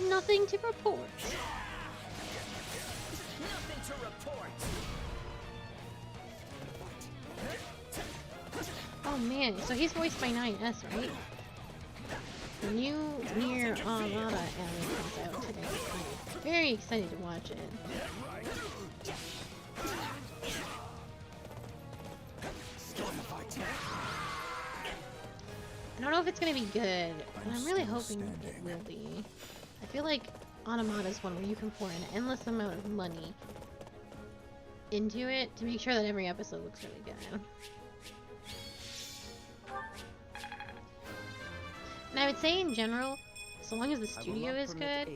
Nothing to report. Nothing to report. Oh man, so he's voiced by 9S, right? The new Nier Automata anime comes out today. I'm very excited to watch it. I don't know if it's gonna be good, but I'm really hoping it will be. I feel like Automata is one where you can pour an endless amount of money into it to make sure that every episode looks really good. And I would say in general, so long as the studio is good,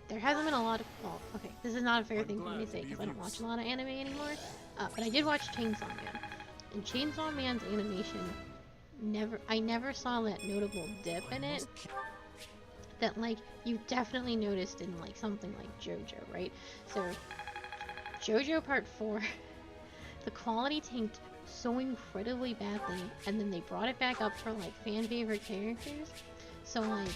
there hasn't been a lot of... Well, okay, this is not a fair thing for me to say because I don't watch a lot of anime anymore, but I did watch Chainsaw Man. And Chainsaw Man's animation, I never saw that notable dip in it that, like, you definitely noticed in, like, something like JoJo, right? So, JoJo Part 4, the quality tanked so incredibly badly, and then they brought it back up for, like, fan-favorite characters. So, like,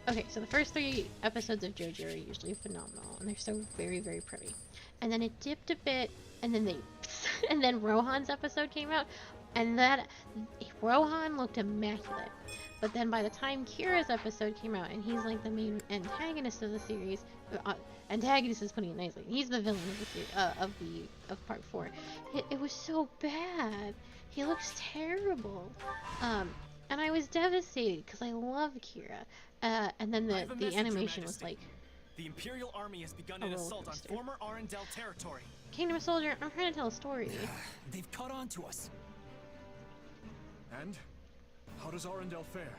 okay, so the first 3 episodes of JoJo are usually phenomenal, and they're so very, very pretty. And then it dipped a bit, and then and then Rohan's episode came out, and that Rohan looked immaculate. But then by the time Kira's episode came out, and he's like the main antagonist of the series, antagonist is putting it nicely. He's the villain of the series, of part 4. It was so bad. He looks terrible. And I was devastated because I love Kira. And then the animation was like the Imperial Army has begun an assault on former Arendelle territory. Kingdom Soldier, I'm trying to tell a story. They've caught on to us. And? How does Arendelle fare?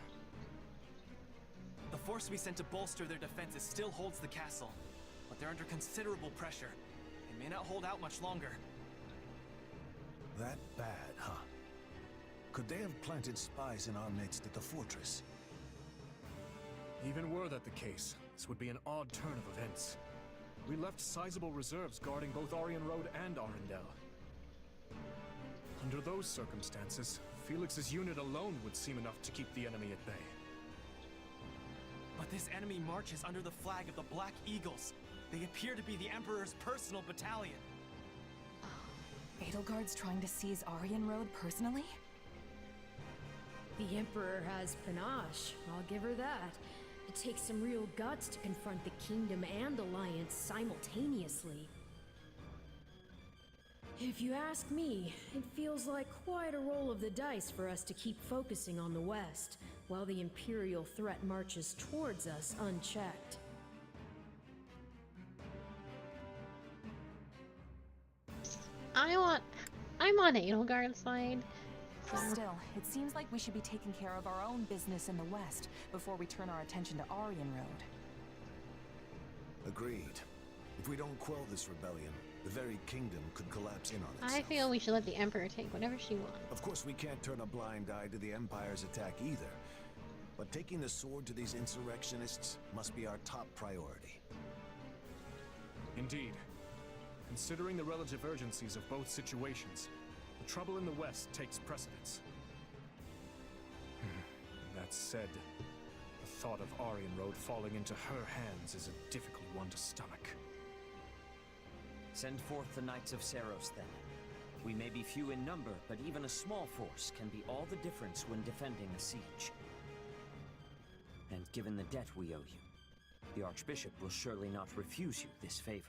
The force we sent to bolster their defenses still holds the castle, but they're under considerable pressure. They may not hold out much longer. That bad, huh? Could they have planted spies in our midst at the fortress? Even were that the case, this would be an odd turn of events. We left sizable reserves guarding both Aryan Road and Arendelle. Under those circumstances, Felix's unit alone would seem enough to keep the enemy at bay. But this enemy marches under the flag of the Black Eagles. They appear to be the Emperor's personal battalion. Edelgard's trying to seize Aryan Road personally? The Emperor has panache, I'll give her that. It takes some real guts to confront the Kingdom and Alliance simultaneously. If you ask me, it feels like quite a roll of the dice for us to keep focusing on the West, while the Imperial threat marches towards us unchecked. I'm on Edelgard's side. So. Still, it seems like we should be taking care of our own business in the West before we turn our attention to Aryan Road. Agreed. If we don't quell this rebellion, the very kingdom could collapse in on itself. I feel we should let the Emperor take whatever she wants. Of course, we can't turn a blind eye to the Empire's attack either. But taking the sword to these insurrectionists must be our top priority. Indeed. Considering the relative urgencies of both situations, the trouble in the West takes precedence. That said, the thought of Aryan Road falling into her hands is a difficult one to stomach. Send forth the Knights of Saros, then. We may be few in number, but even a small force can be all the difference when defending a siege. And given the debt we owe you, the Archbishop will surely not refuse you this favor.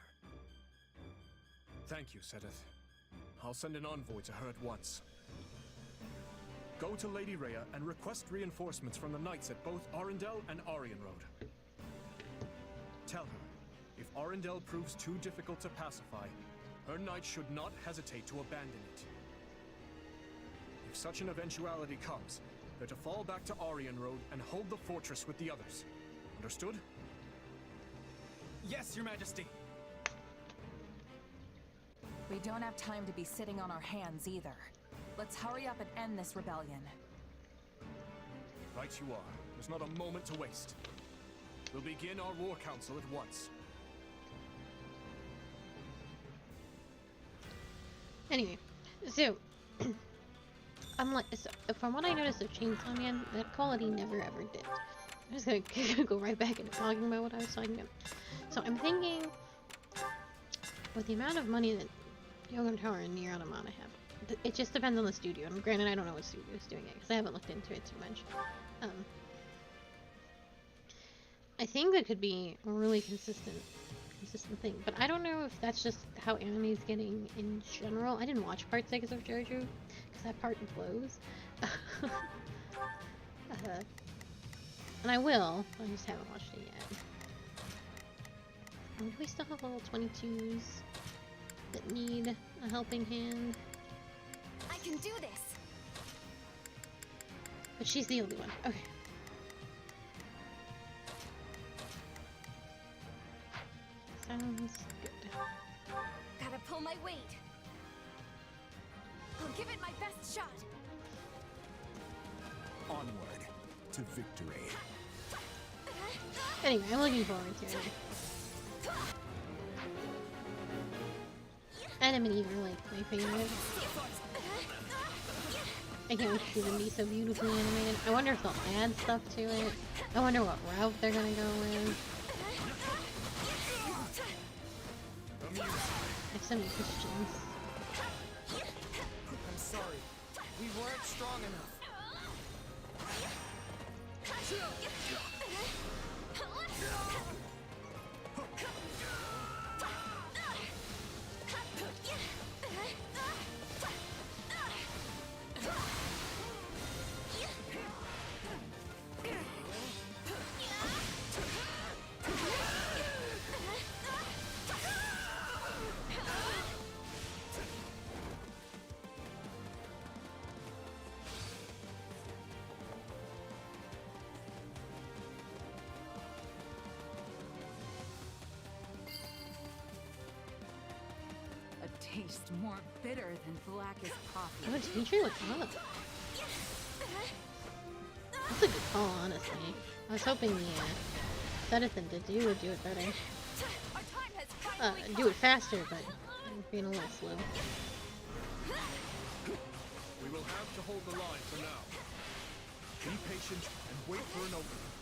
Thank you, Sedith. I'll send an envoy to her at once. Go to Lady Rhea and request reinforcements from the knights at both Arundel and Aryan Road. Tell her, if Arundel proves too difficult to pacify, her knights should not hesitate to abandon it. If such an eventuality comes, they're to fall back to Aryan Road and hold the fortress with the others. Understood? Yes, Your Majesty. We don't have time to be sitting on our hands either. Let's hurry up and end this rebellion. Right you are. There's not a moment to waste. We'll begin our war council at once. Anyway, so from what I noticed of Chainsaw Man, that quality never ever dipped. I'm just gonna go right back into talking about what I was talking about. So I'm thinking, with the amount of money that Yogan Tower and Nier Automata have, it just depends on the studio. And granted, I don't know what studio is doing it because I haven't looked into it too much. I think that could be a really consistent thing, but I don't know if that's just how anime is getting in general. I didn't watch part 6 of JoJo because that part blows. And I will, I just haven't watched it yet. Do we still have level 22s that need a helping hand? I can do this. But she's the only one. Okay. Sounds good. Gotta pull my weight. I'll give it my best shot. Onward to victory. Anyway, I'm looking forward to it. Adam and Eve are like my favorite. I can't wait to see them be so beautifully animated. I wonder if they'll add stuff to it. I wonder what route they're gonna go with. I have so many questions. I'm sorry. We weren't strong enough. Taste more bitter than blackest coffee. Oh, Dimitri looks up. That's a good call, honestly. I was hoping the Sedithan to do would do it better. Do it faster, but I'm being a little slow. We will have to hold the line for now. Be patient and wait for an opening.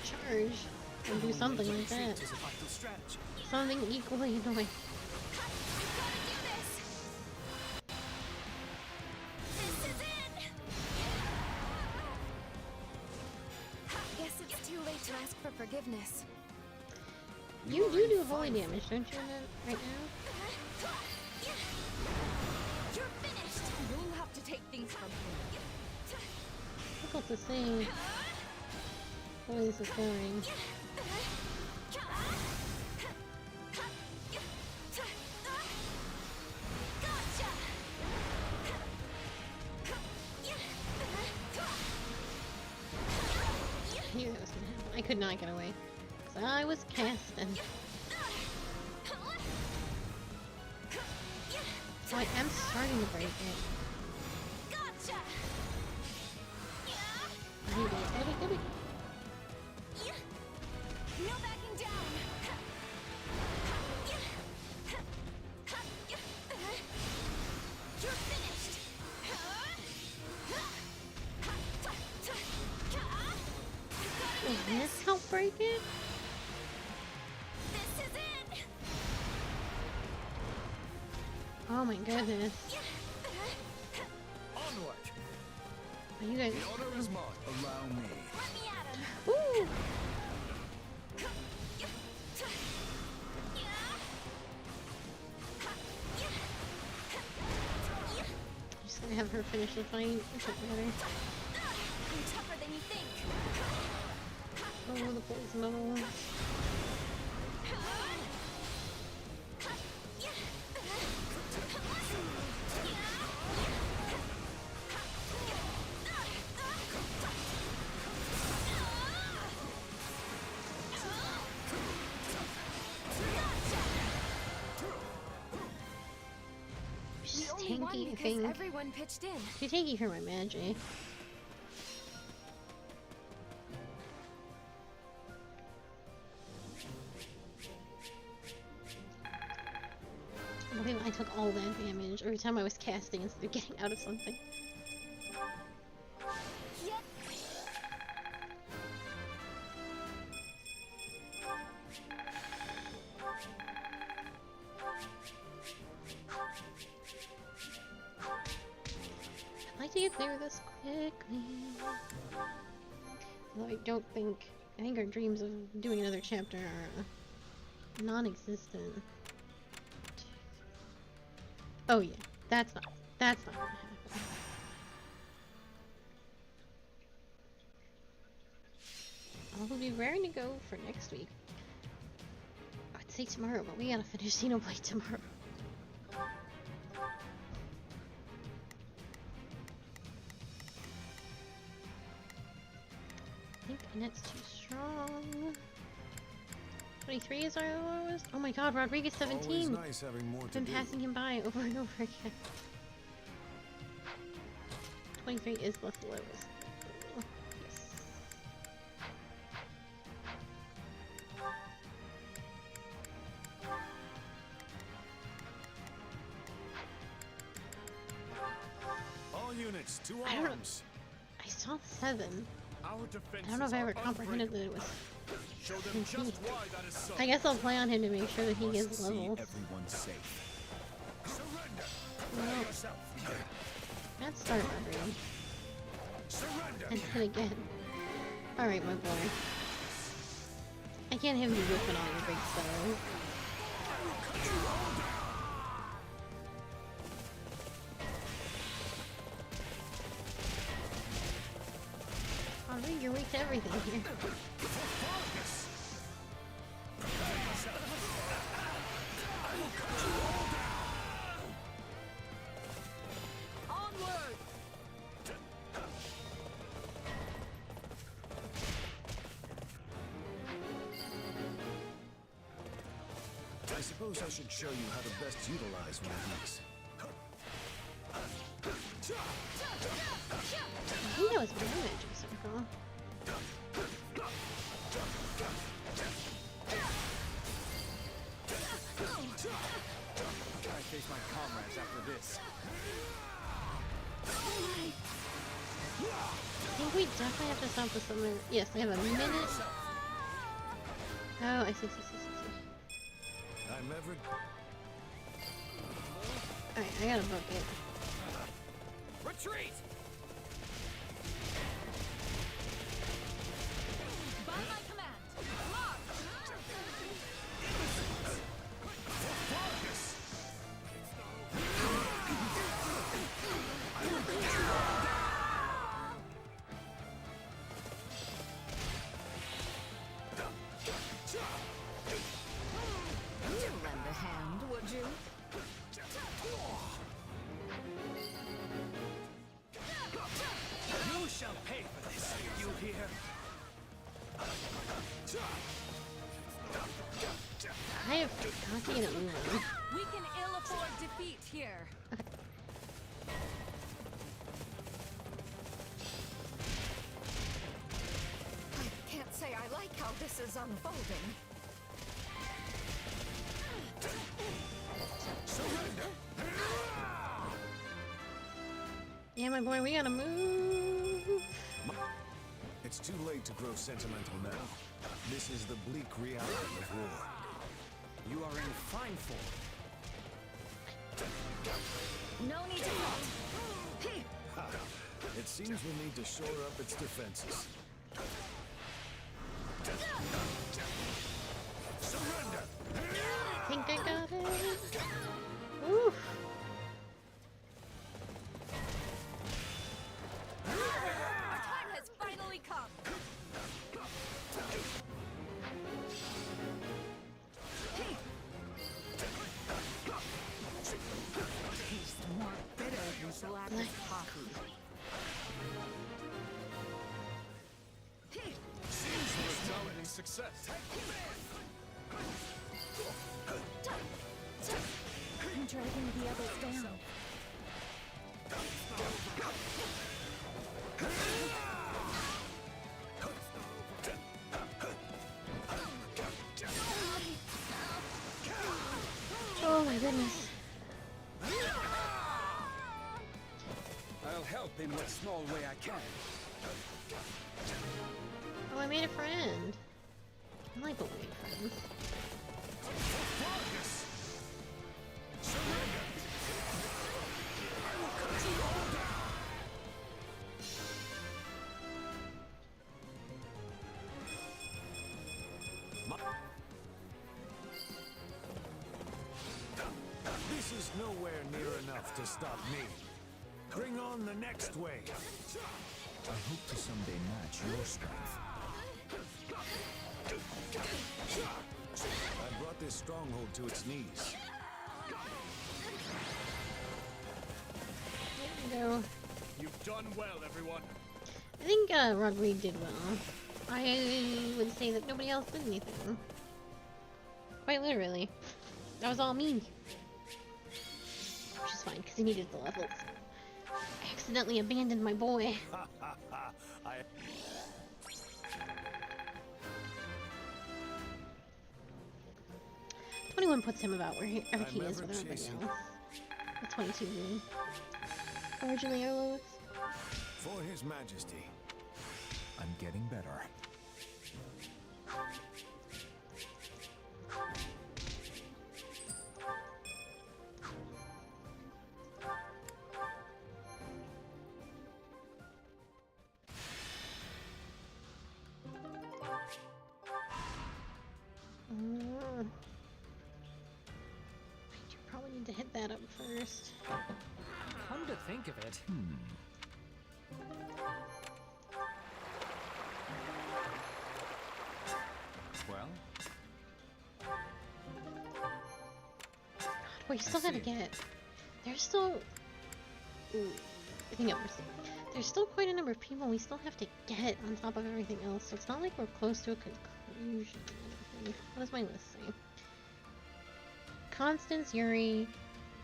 Charge. do something like that. Something equally annoying. Guess it's too late to ask for forgiveness. You do holy damage, don't you, right now? You're finished. You'll have to take things from here. Difficult to see. The way this is going. I knew that was gonna happen. I could not get away. So I was casting. So I am starting to break it. Get me. No backing down. You're finished. Will this help break it? This is it. Oh my goodness. Onward. Are you guys? The order is mine. Allow me. Let me at him. Woo! Just gonna have her finish the fight. It doesn't matter. I'm tougher than you think. Oh, the poison bubbles. She's tanky, I think. Everyone pitched in. She's tanky for my magic. I believe I took all that damage every time I was casting instead of getting out of something. Yep. 'd like to get through this quickly. Although I don't think... I think our dreams of doing another chapter are non-existent. Oh yeah, that's not gonna happen. I'll be raring to go for next week. I'd say tomorrow, but we gotta finish Xenoblade tomorrow. I think Annette's too strong. 23 is our lowest. Oh my god, Rodriguez 17. Always nice having more I've to been do. passing him by over and over again. 23 is the lowest. Yes. All units to I don't know. arms. I saw 7. Our I don't know if I ever comprehended that it was. Show them just why that is so. I guess I'll play on him to make sure that he gets levels. Everyone's safe. Surrender. Well, Yourself. let's start Rodriguez. Surrender. And then again. Alright, my boy. I can't have you whipping all your big stuff. I think you're weak to everything here. Onward. I suppose I should show you how to best utilize one of these. I think that was my magic circle. I face my comrades after this. I think we definitely have to stop the summoner. Yes, I have a minute. Oh, I see. I'm ever... Alright, I gotta book it. Retreat! By my command, march! Lend a hand, would you? You shall pay for this, you hear? I have cocky and moving. We can ill afford defeat here. I can't say I like how this is unfolding. Yeah, my boy, we gotta move. It's too late to grow sentimental now. This is the bleak reality of war. You are in fine form. No need to halt. Ha! It seems we need to shore up its defenses. Surrender! I think I got it. Oof. Our time has finally come. Taste more bitter than black as coffee. Seems we're astounding success. I'm dragging the others down. Oh my goodness. I'll help in what small way I can. Oh, I made a friend. I like when we make friends. This is nowhere near enough to stop me. Bring on the next wave. I hope to someday match your strength. I brought this stronghold to its knees. There we go. You've done well, everyone. I think Rodrigue did well. I would say that nobody else did anything. Quite literally. That was all me. Which is fine, because he needed the levels. I accidentally abandoned my boy. 21 puts him about wherever he is with everybody else. The 22 really. Originally our lowest. For His Majesty. I'm getting better. You probably need to hit that up first. Come to think of it. Well? Wait, you still gotta get. There's still. Ooh, I think there's still quite a number of people we still have to get on top of everything else, so it's not like we're close to a conclusion. What does my list say? Constance, Yuri,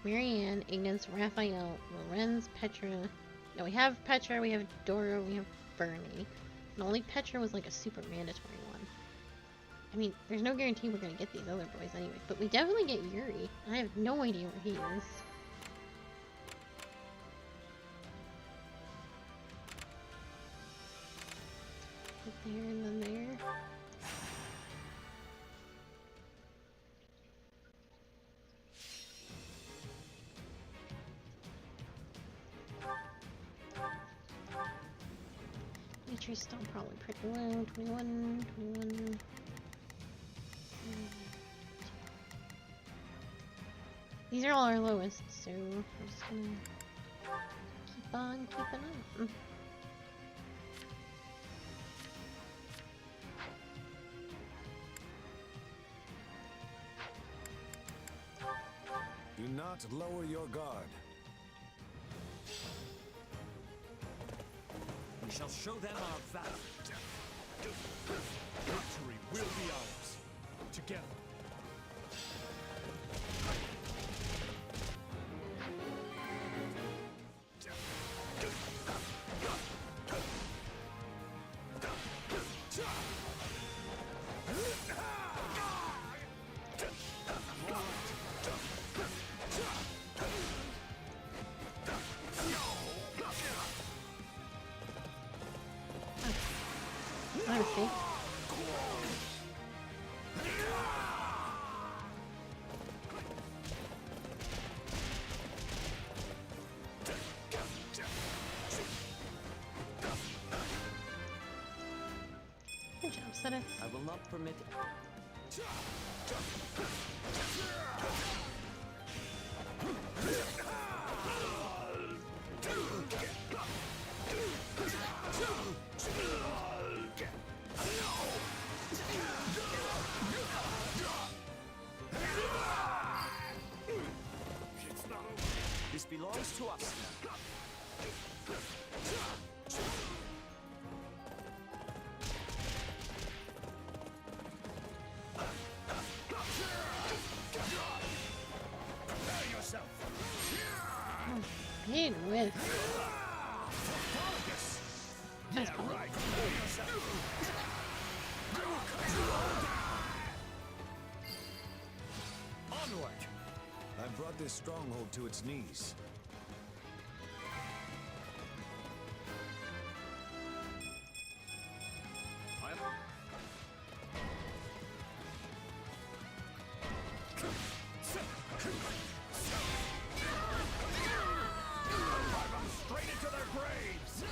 Marianne, Ignis, Raphael, Lorenz, Petra. No, we have Petra, we have Dora, we have Bernie. And only Petra was like a super mandatory one. I mean, there's no guarantee we're gonna get these other boys anyway, but we definitely get Yuri. I have no idea where he is. There and then there. Dimitri's still probably pretty low. 21, 21. These are all our lowest, so I'm just gonna keep on keeping on. Do not lower your guard. We shall show them our valor. Victory will be ours. Together. Honestly. Good job, Seta. I will not permit it. This belongs to us now. Prepare yourself. Big whiff. Yeah, right. Prepare yourself. Onward! I've brought this stronghold to its knees. Straight into their graves.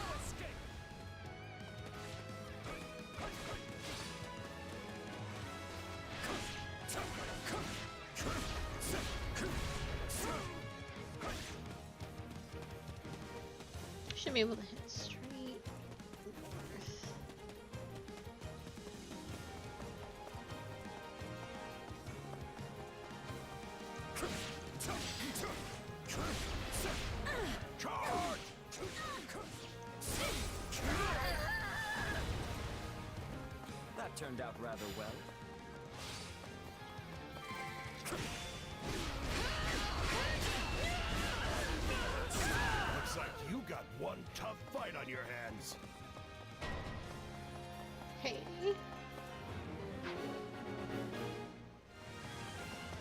Should be able to hit straight north. That turned out rather well. Looks like you got one tough fight on your hands. Hey.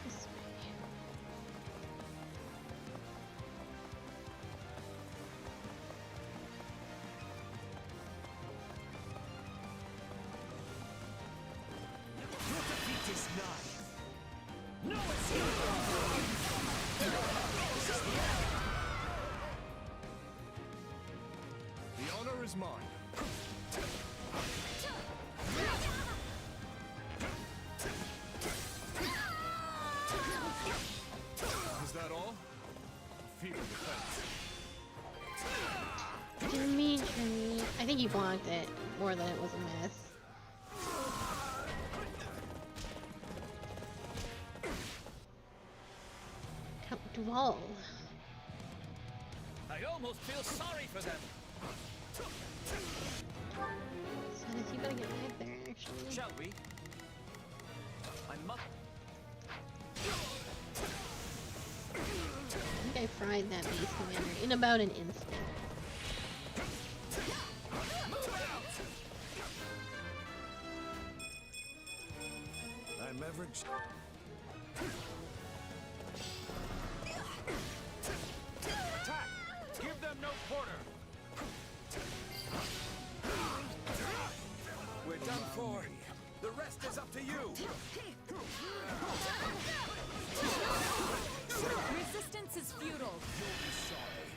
This way. Your defeat is nigh. No escape. The honor is mine. Is that all? Feel the defense. Dimitri. I think you blocked it more than it was a mess. Count Duval. I almost feel sorry for them. Seta, you gotta get back there, actually. Shall we? I must. I think I fried that base commander in about an instant. I'm ever... Attack! Give them no quarter. We're done for. The rest is up to you. Resistance is futile. You'll be sorry.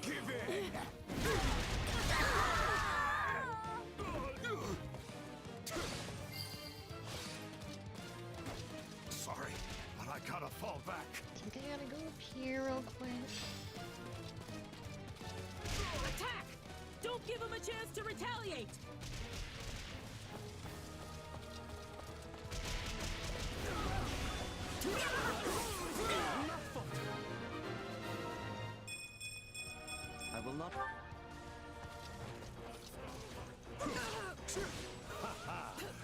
Give in. a chance to retaliate! I will not...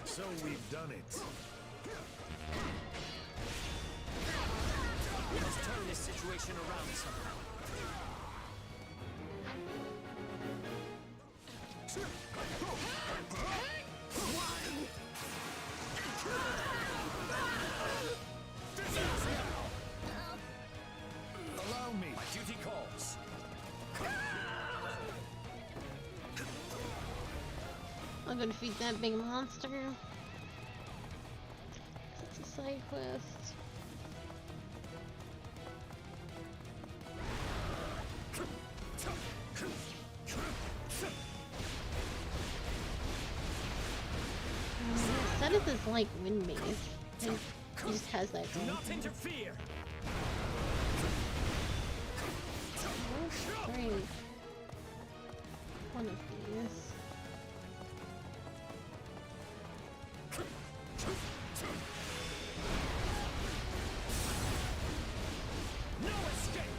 So we've done it. We must turn this situation around somehow. Allow me. My duty calls. I'm gonna defeat that big monster. It's a side quest. Zenith is like wind maze. And he just has that Do going. not interfere. Oh, great. One of these. No escape.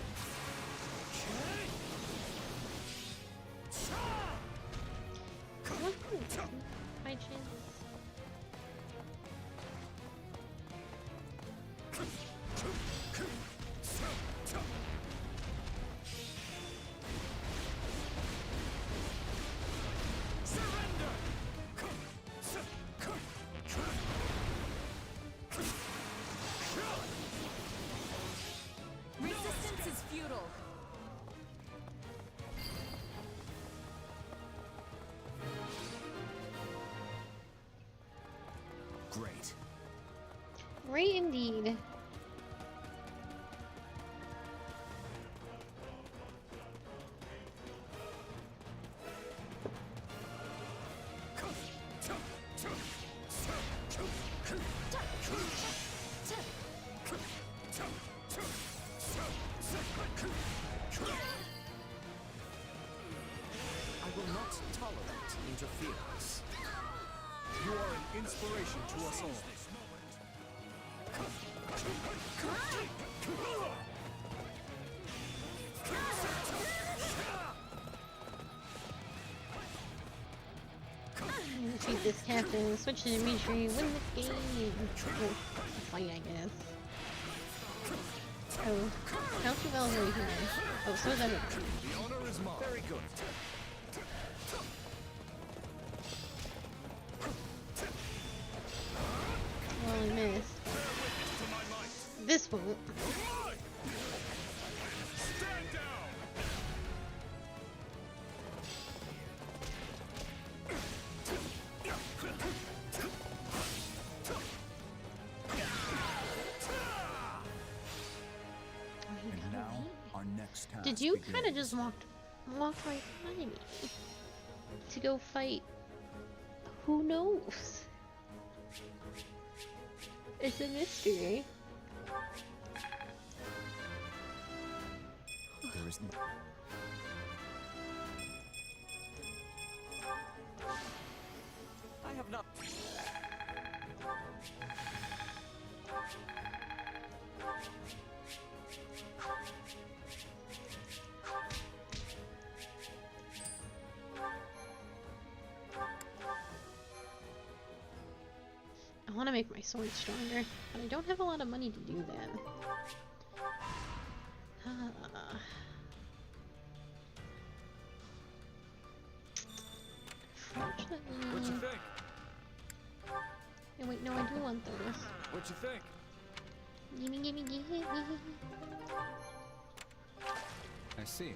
By chance. Resistance is futile. Great. Great indeed. I will not tolerate interference. You are an inspiration to us all. Defeat this captain, switch to Dimitri, win the game. Oh, fight, I guess. Oh, Council Bell's right here. Oh, so is everyone. The honor is mine. Very good. Well, I missed. This won't. Stand down. And now, our next task Did you kind of begins. just walk right by me to go fight? Who knows? It's a mystery. There is I have not... I want to make my sword stronger, but I don't have a lot of money to do that. Fortunately... What you think? Yeah, wait, no, I do want those. What you think? Gimme, gimme, gimme. I see.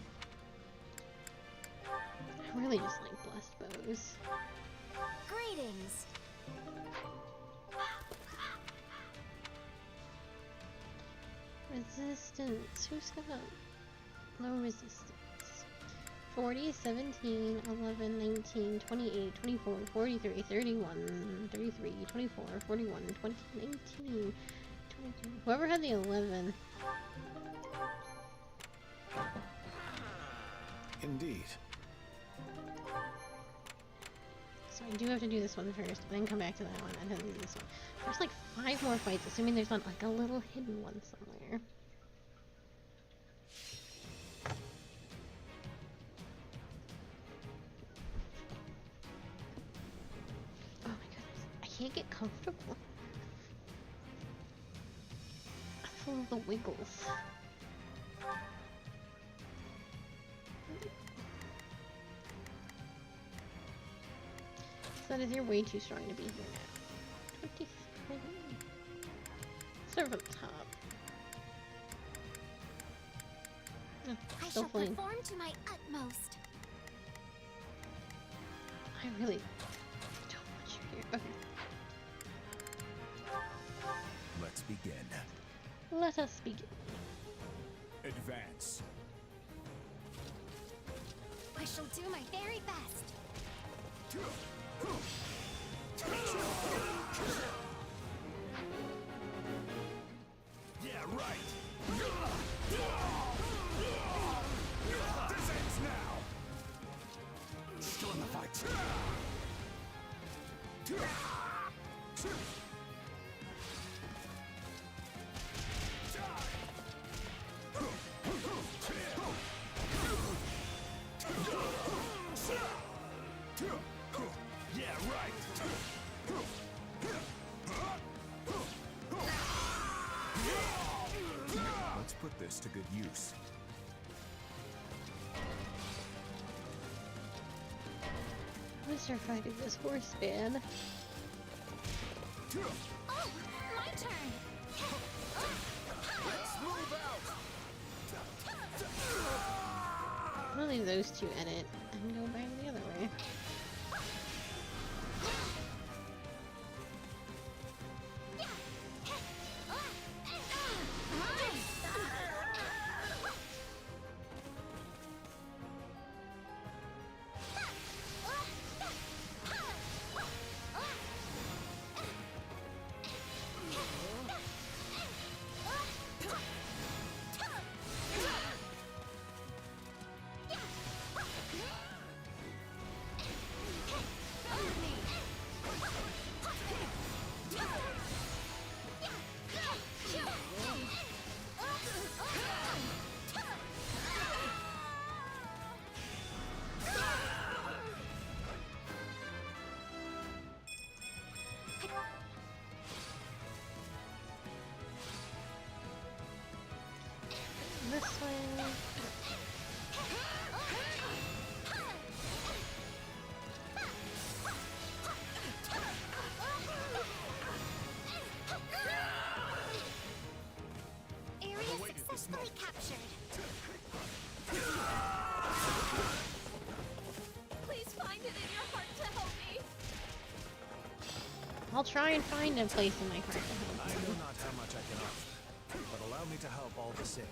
I really just like blessed bows. Greetings. Resistance. Who's got low resistance? 40, 17, 11, 19, 28, 24, 43, 31, 33, 24, 41, 20, 19, 22. Whoever had the 11. Indeed. So I do have to do this one first, and then come back to that one, and then do this one. There's like 5 more fights, assuming there's not like a little hidden one somewhere. Oh my goodness, I can't get comfortable. I'm full of the wiggles. That is, you're way too strong to be here now. 23. Start from the top. Oh, I still shall playing. perform to my utmost. I really don't want you here. Okay. Let's begin. Let us begin. Advance. I shall do my very best. Yeah, right. This ends now. Still in the fight. Yeah, right. Let's put this to good use. Let's start fighting this horse man. Oh, my turn. Let's move out. I'm gonna leave those two in it and go back the other way. This way. Area successfully captured. Please find it in your heart to help me. I'll try and find a place in my heart to help I you. know not how much I can offer, but allow me to help all the same.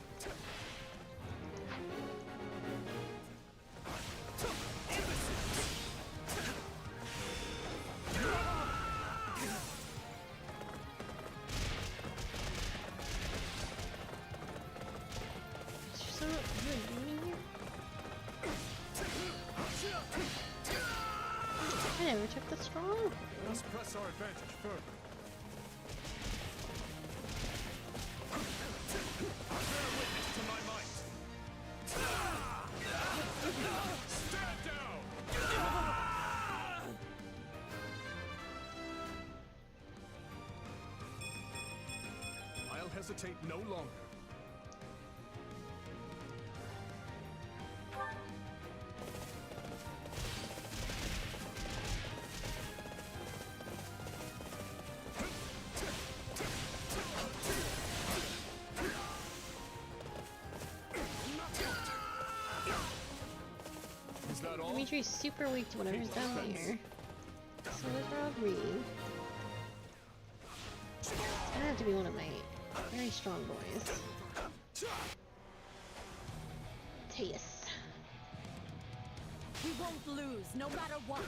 Is there something you're doing here? I never took the strong. Let's press our advantage further. Bear witness to my might. Stand down. I'll hesitate no longer. Is that all? Dimitri's super weak to whatever's down there. So is Rodri. It's gonna have to be one of my very strong boys. Teus. We won't lose, no matter what.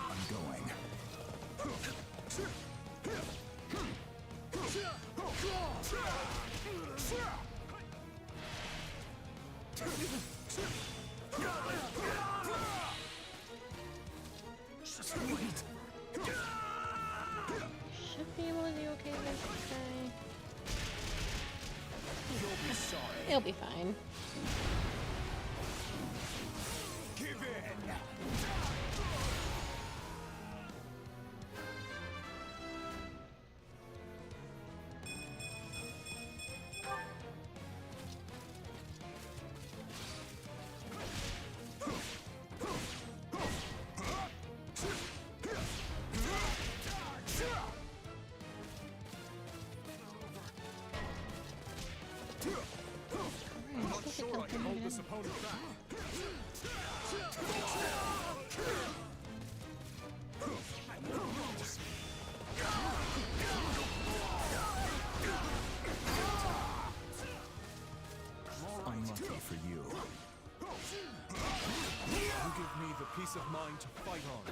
I'm going. It'll be fine. Give in. Alright, Sure, I can hold this opponent back. Unlucky for you. You give me the peace of mind to fight on.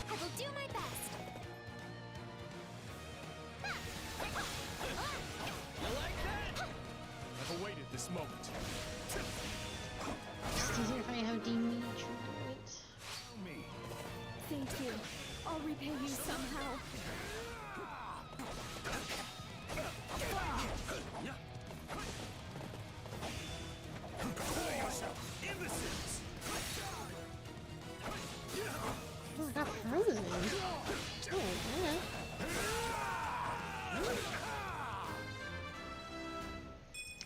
I will do my best. I've awaited this moment. It's easier if I have Dimitri do it. Me. Thank you. I'll repay you somehow. Imbeciles! Oh, I got frozen. Oh, yeah.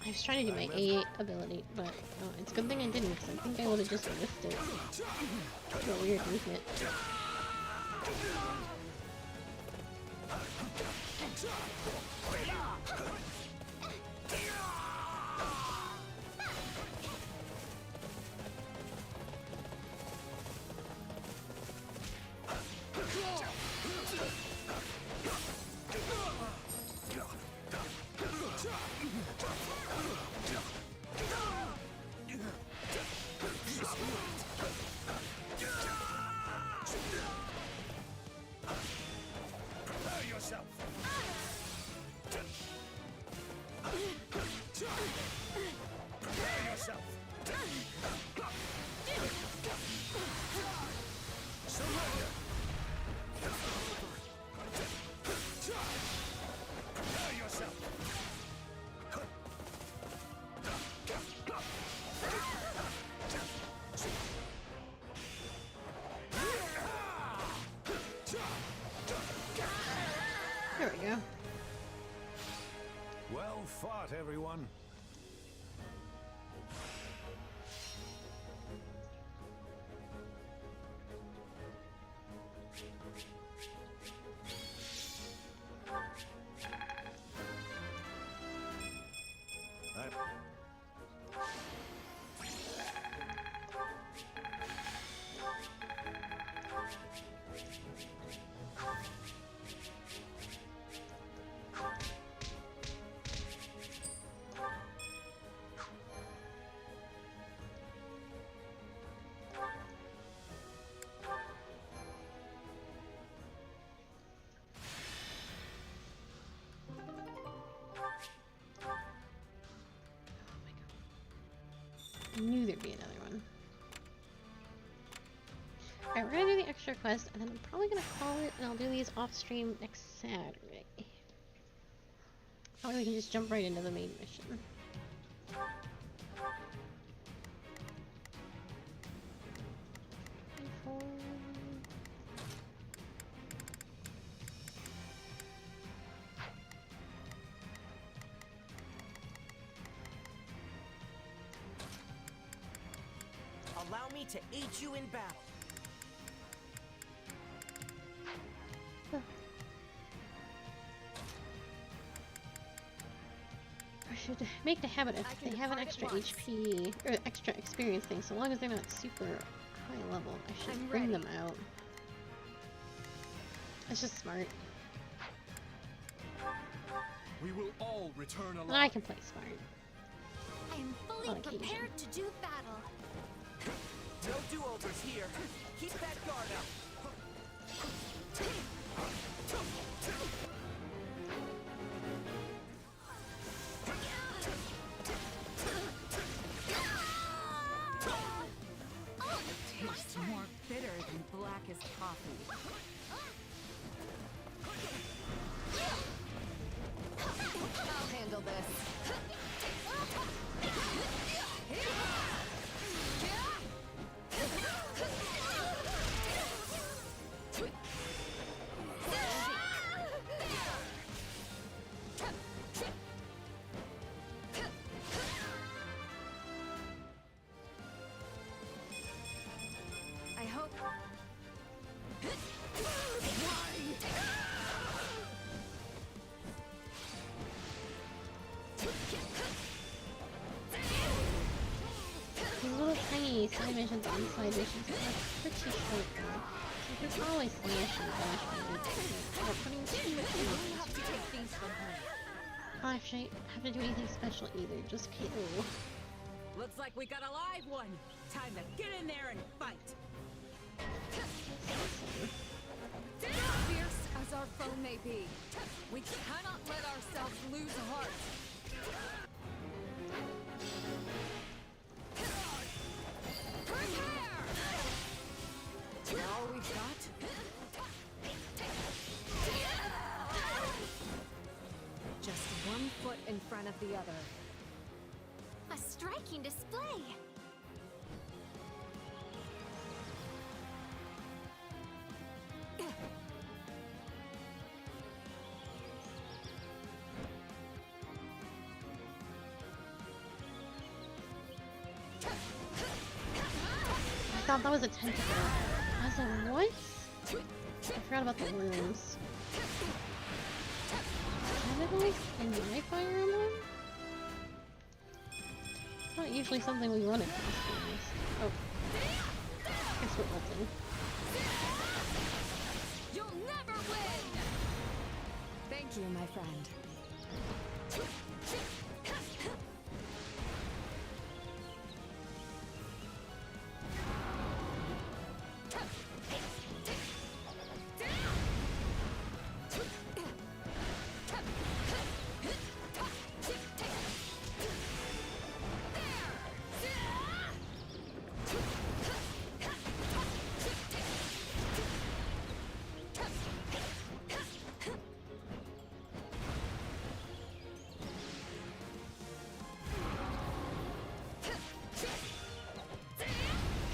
I was trying to do my A ability, but it's a good thing I didn't, because I think I would have just missed it. It's a weird movement. Prepare yourself! Prepare yourself! Surrender! Prepare yourself! There we go. Well fought, everyone. I knew there'd be another one. Alright, we're gonna do the extra quest, and then I'm probably gonna call it, and I'll do these off stream next Saturday. Or we can just jump right into the main mission. Allow me to aid you in battle. I should make the habit if they have an extra HP or extra experience thing, so long as they're not super high level, I should bring them out. It's just smart. We will all return alive. I can play smart. I am fully prepared to do battle. No do-overs here. Keep that guard up. blackest coffee. I'll handle this. I hope. These little tiny side missions on side missions are pretty short though. So you can always slash and bash me without putting too much effort. I actually have to do anything special either, just KO. Looks like we got a live one. Time to get in there and fight. Fierce as our foe may be, we cannot let ourselves lose heart. Prepare! All we've got? Just one foot in front of the other. A striking display! I thought that was a tentacle. I was like, what? I forgot about the worms. Tentacles in my Fire Emblem? It's not usually something we run across games. Oh. Guess we're ulting. You'll never win! Thank you, my friend.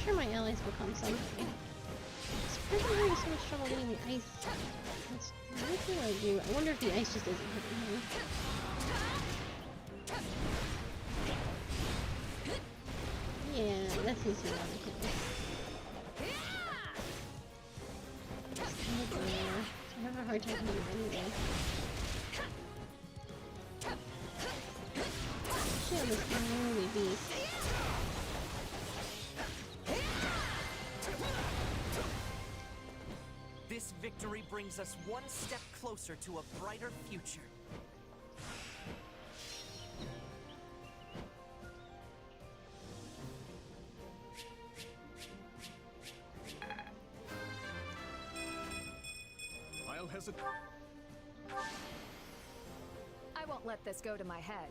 I'm sure my allies will come someday. It's pretty having so much trouble getting the ice. That's what I do. I wonder if the ice just isn't hitting me. Yeah, that seems to be rather close. It's kind of there. I have a hard time hitting it anyway. Shit, on this unruly beast. This victory brings us one step closer to a brighter future. I'll hesitate. I won't let this go to my head.